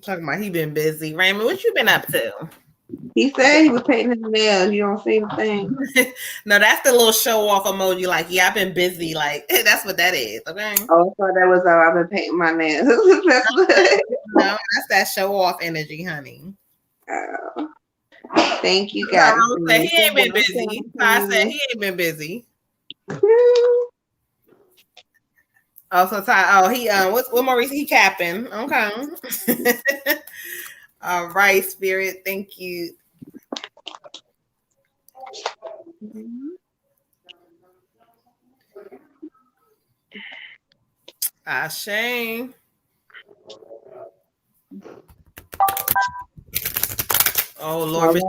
Talking about he been busy. Raymond, what you been up to? He said he was painting his nails. You don't see the thing. No, that's the little show off emoji. Like, yeah, I've been busy. Like, that's what that is. Okay. Oh, I thought that was I've been painting my nails. That's what. No, that's that show off energy, honey. Thank you, guys. Said he ain't been busy. I said he ain't been busy. Oh, so Ty. Oh, he what Maurice? He capping. Okay. All right, Spirit. Thank you. Shame. Oh Lord, Miss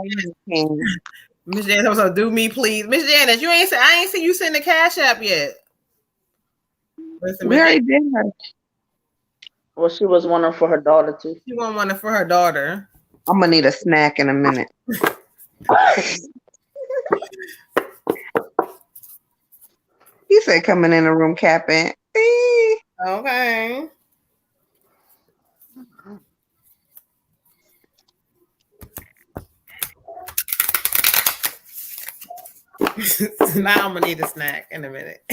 Janice. Miss Janice, so do me please, Miss Janice. You ain't. I ain't seen you send the Cash App yet. Listen, We already did her. Well, she was wondering for her daughter too. She want one for her daughter. I'm gonna need a snack in a minute. He said coming in the room capping. Okay. Now I'm gonna need a snack in a minute.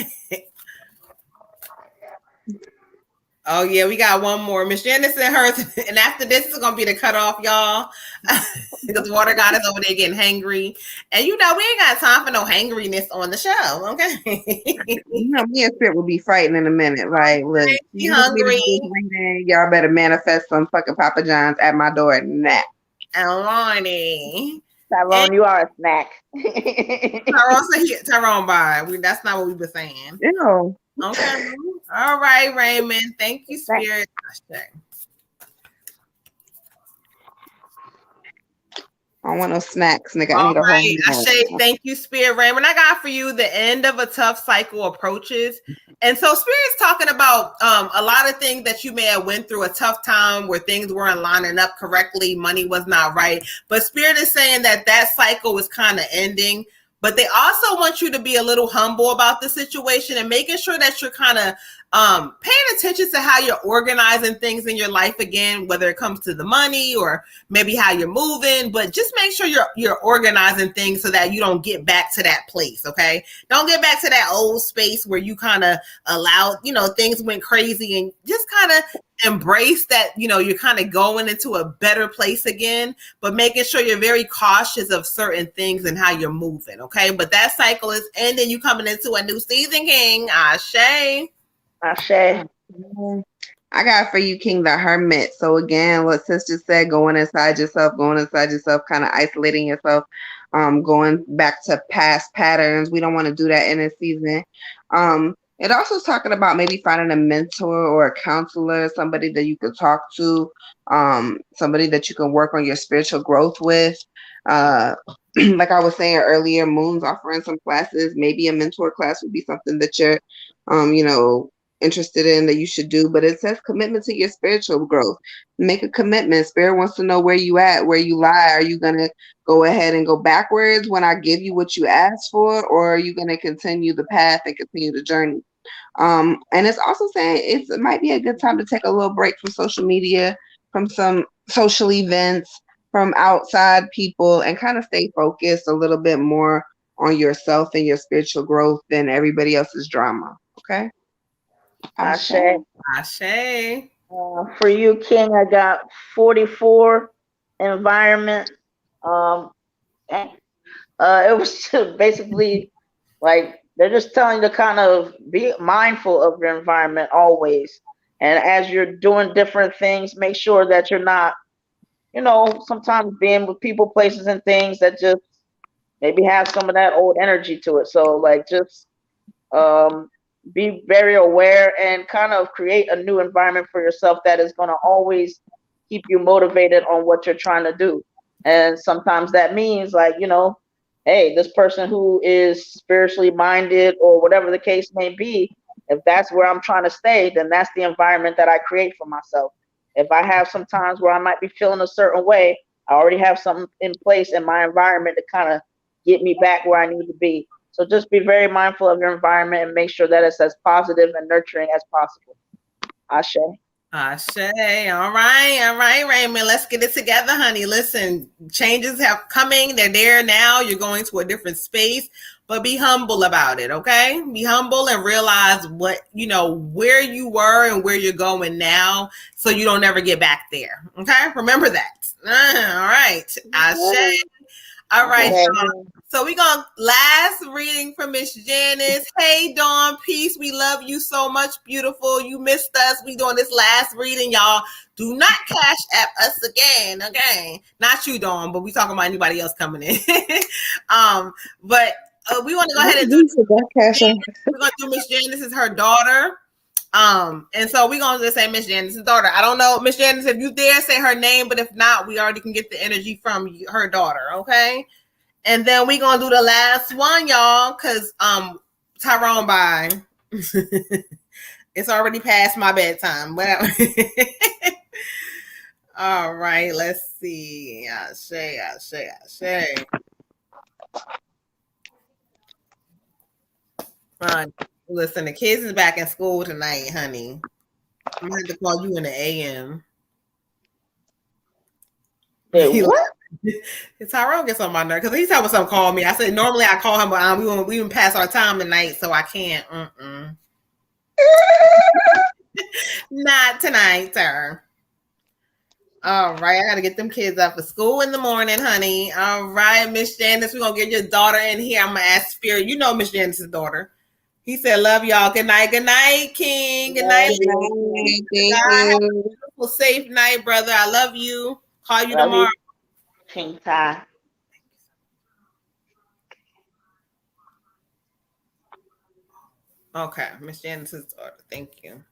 Oh yeah, we got one more. Miss Janice and hers, and after this is gonna be the cutoff, y'all. Because Water God is over there getting hangry, and we ain't got time for no hangriness on the show. Okay. Me and Sid will be fighting in a minute. Like, look, you hungry? Y'all better manifest some fucking Papa John's at my door now. Alrighty. Tyrone, you are a snack. Tyrone, bye. That's not what we were saying. Ew. Okay. All right, Raymond. Thank you, Spirit. I don't want no snacks, nigga. All right. Thank you, Spirit Raymond. I got for you the end of a tough cycle approaches. And so Spirit's talking about a lot of things that you may have went through a tough time where things weren't lining up correctly. Money was not right. But Spirit is saying that cycle was kind of ending. But they also want you to be a little humble about the situation and making sure that you're kind of paying attention to how you're organizing things in your life again, whether it comes to the money or maybe how you're moving, but just make sure you're organizing things so that you don't get back to that place. Okay. Don't get back to that old space where you kind of allowed, things went crazy, and just kind of embrace that, you're kind of going into a better place again, but making sure you're very cautious of certain things and how you're moving. Okay. But that cycle is ending. You coming into a new season, King. Ashe. I got for you, King the Hermit. So again, what sister said, going inside yourself, kind of isolating yourself, going back to past patterns. We don't want to do that in this season. It also is talking about maybe finding a mentor or a counselor, somebody that you could talk to, somebody that you can work on your spiritual growth with. Like I was saying earlier, Moon's offering some classes. Maybe a mentor class would be something that you're, interested in, that you should do. But it says commitment to your spiritual growth. Make a commitment. Spirit wants to know where you at, where you lie. Are you going to go ahead and go backwards when I give you what you asked for, or are you going to continue the path and continue the journey? And it's also saying it might be a good time to take a little break from social media, from some social events, from outside people, and kind of stay focused a little bit more on yourself and your spiritual growth than everybody else's drama. Okay. Ashe. For you, King, I got 44 environment. It was basically like they're just telling you to kind of be mindful of your environment always. And as you're doing different things, make sure that you're not, sometimes being with people, places, and things that just maybe have some of that old energy to it. So like just be very aware and kind of create a new environment for yourself that is going to always keep you motivated on what you're trying to do. And sometimes that means like, hey, this person who is spiritually minded or whatever the case may be, if that's where I'm trying to stay, then that's the environment that I create for myself. If I have some times where I might be feeling a certain way, I already have something in place in my environment to kind of get me back where I need to be. So just be very mindful of your environment and make sure that it's as positive and nurturing as possible. Ashe. All right, Raymond. Let's get it together, honey. Listen, changes have coming. They're there now. You're going to a different space, but be humble about it, okay? Be humble and realize what, where you were and where you're going now, so you don't ever get back there, okay? Remember that. All right. Ashe. All right, Okay. y'all. So we're going to last reading from Miss Janice. Hey, Dawn, peace. We love you so much, beautiful. You missed us. We doing this last reading, y'all. Do not cash app us again, okay? Not you, Dawn, but we talking about anybody else coming in. But we want to go ahead and do. We're gonna do Miss Janice is her daughter. And so we're gonna just say Miss Janice's daughter. I don't know, Miss Janice, if you dare say her name, but if not, we already can get the energy from her daughter, okay? And then we're gonna do the last one, y'all, because Tyrone bye. It's already past my bedtime. Whatever. All right, let's see. Ashe. Listen, the kids is back in school tonight, honey. I'm gonna have to call you in the AM. Hey, what? Tyrone gets on my nerve because he's talking something. Call me. I said normally I call him, but we even pass our time tonight, so I can't. Not tonight, sir. All right, I gotta get them kids up for school in the morning, honey. All right, Miss Janice, we're gonna get your daughter in here. I'm gonna ask Spirit. You know Miss Janice's daughter. He said, "Love y'all. Good night, King. Good night. Thank God, have a you. beautiful, safe night, brother. I love you. Call you Love tomorrow." King Ty. Okay, Miss Janice's daughter. Thank you.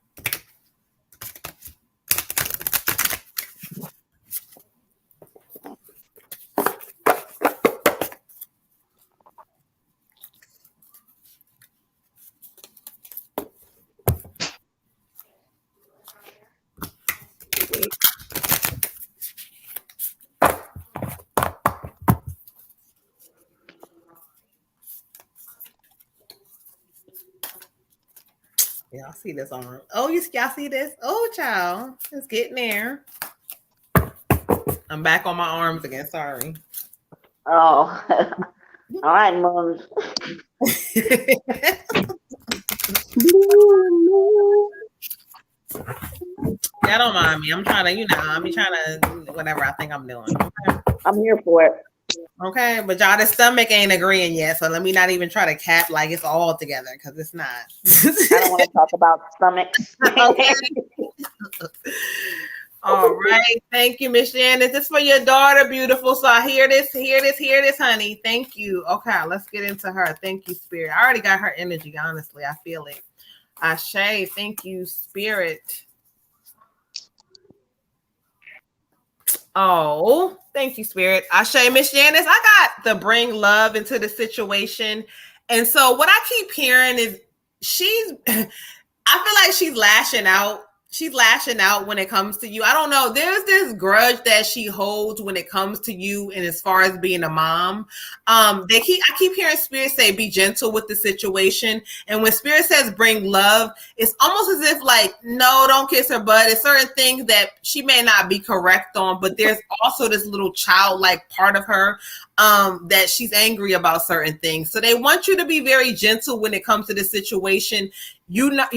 Y'all see this arm? Oh, y'all see this? Oh, child, it's getting there. I'm back on my arms again. Sorry. Oh, all right, mums. Yeah, don't mind me. I'm trying to, I'm trying to whatever I think I'm doing. Okay? I'm here for it. Okay, but y'all, the stomach ain't agreeing yet, so let me not even try to cap like it's all together because it's not. I don't want to talk about stomachs. Okay. All right, thank you, Miss Janice. This is for your daughter, beautiful. So I hear this, honey. Thank you. Okay, let's get into her. Thank you, Spirit. I already got her energy. Honestly, I feel it. Ashe, thank you, Spirit. Oh, thank you, Spirit. Ashe, Miss Janice, I got to bring love into the situation. And so what I keep hearing is I feel like she's lashing out. She's lashing out when it comes to you. I don't know. There's this grudge that she holds when it comes to you, and as far as being a mom, I keep hearing Spirit say, "Be gentle with the situation." And when Spirit says, "Bring love," it's almost as if like, no, don't kiss her butt. It's certain things that she may not be correct on, but there's also this little childlike part of her that she's angry about certain things. So they want you to be very gentle when it comes to the situation. You're not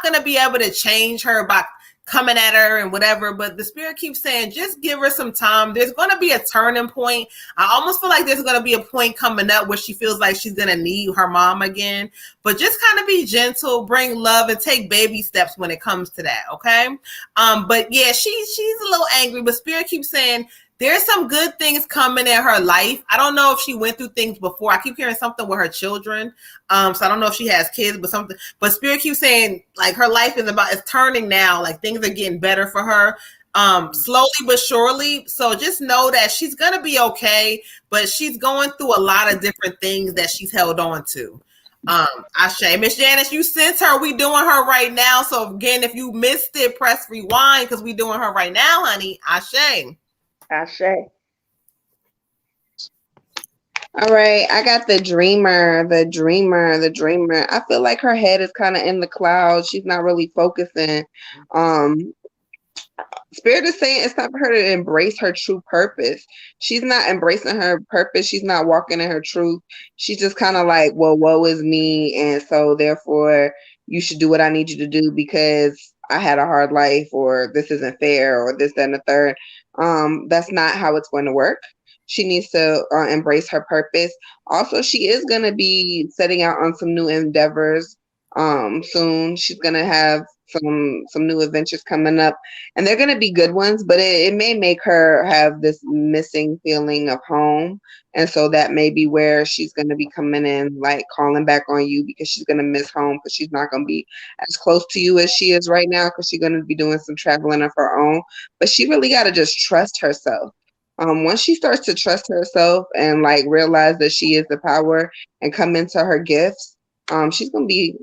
going to be able to change her by coming at her and whatever, but the Spirit keeps saying, just give her some time. There's going to be a turning point. I almost feel like there's going to be a point coming up where she feels like she's going to need her mom again, but just kind of be gentle, bring love, and take baby steps when it comes to that. Okay. But yeah, she's a little angry, but Spirit keeps saying, there's some good things coming in her life. I don't know if she went through things before. I keep hearing something with her children. So I don't know if she has kids, but something. But Spirit keeps saying like her life is turning now. Like things are getting better for her, slowly but surely. So just know that she's gonna be okay. But she's going through a lot of different things that she's held on to. Ashe. Miss Janice, you sent her. We doing her right now. So again, if you missed it, press rewind because we doing her right now, honey. Ashe. Ashe. All right, I got the dreamer. I feel like her head is kind of in the clouds. She's not really focusing. Spirit is saying it's time for her to embrace her true purpose. She's not embracing her purpose. She's not walking in her truth. She's just kind of like, well, woe is me. And so therefore you should do what I need you to do because I had a hard life, or this isn't fair, or this, that, and the third. That's not how it's going to work. She needs to embrace her purpose. Also, she is going to be setting out on some new endeavors soon. She's going to have some new adventures coming up, and they're going to be good ones, but it may make her have this missing feeling of home. And so that may be where she's going to be coming in, like calling back on you, because she's going to miss home, because she's not going to be as close to you as she is right now, because she's going to be doing some traveling of her own. But she really got to just trust herself. Once she starts to trust herself and like realize that she is the power and come into her gifts, she's gonna be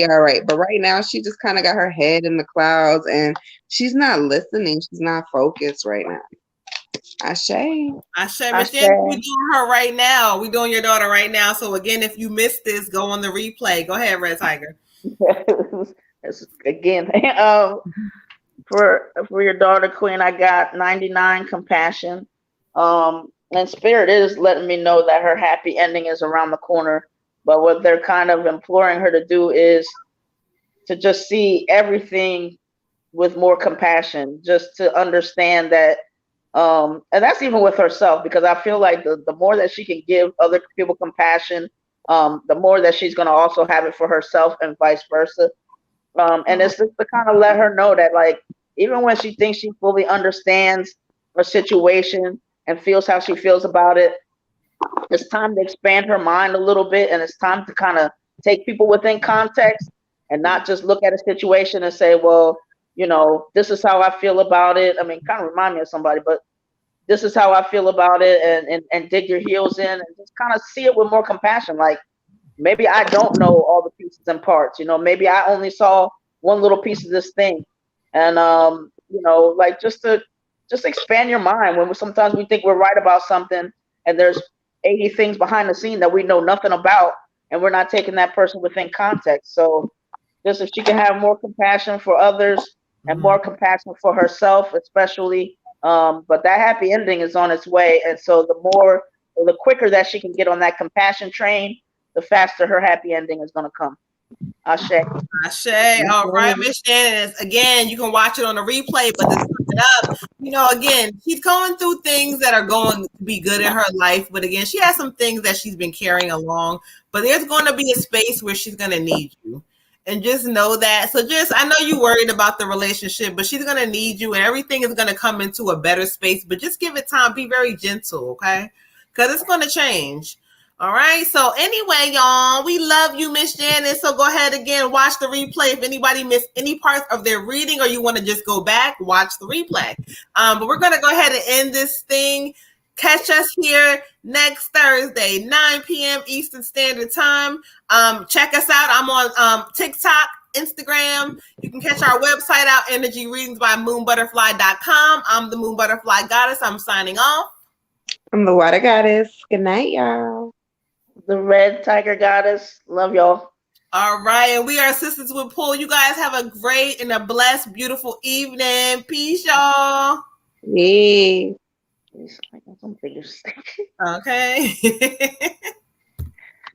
all right. But right now, she just kind of got her head in the clouds, and she's not listening. She's not focused right now. Ashe. Miss Jen, we're doing her right now. We're doing your daughter right now. So again, if you missed this, go on the replay. Go ahead, Red Tiger. Again, for your daughter, Queen, I got 99 compassion. And Spirit is letting me know that her happy ending is around the corner. But what they're kind of imploring her to do is to just see everything with more compassion, just to understand that, and that's even with herself, because I feel like the more that she can give other people compassion, the more that she's going to also have it for herself and vice versa. And it's just to kind of let her know that, like, even when she thinks she fully understands her situation and feels how she feels about it, it's time to expand her mind a little bit, and it's time to kind of take people within context and not just look at a situation and say, well, you know, this is how I feel about it. I mean, kind of remind me of somebody, but this is how I feel about it, and dig your heels in and just kind of see it with more compassion. Like, maybe I don't know all the pieces and parts, you know, maybe I only saw one little piece of this thing. And, you know, like just expand your mind when sometimes we think we're right about something and there's 80 things behind the scene that we know nothing about, and we're not taking that person within context. So just if she can have more compassion for others and more compassion for herself, especially, but that happy ending is on its way. And so the quicker that she can get on that compassion train, the faster her happy ending is going to come. Ashe. All right, Miss Shannon. Again, you can watch it on the replay, but to sum it up, you know, again, she's going through things that are going to be good in her life. But again, she has some things that she's been carrying along. But there's going to be a space where she's going to need you. And just know that. So I know you're worried about the relationship, but she's going to need you, and everything is going to come into a better space. But just give it time. Be very gentle, okay? Because it's going to change. All right. So anyway, y'all, we love you, Miss Janice. So go ahead again, watch the replay. If anybody missed any parts of their reading or you want to just go back, watch the replay. But we're going to go ahead and end this thing. Catch us here next Thursday, 9 p.m. Eastern Standard Time. Check us out. I'm on TikTok, Instagram. You can catch our website out, Energy Readings by moonbutterfly.com. I'm the Moon Butterfly Goddess. I'm signing off. I'm the Water Goddess. Good night, y'all. The Red Tiger Goddess. Love y'all. All right. And we are Sistas Wit Pool. You guys have a great and a blessed, beautiful evening. Peace, y'all. Yeah. Okay.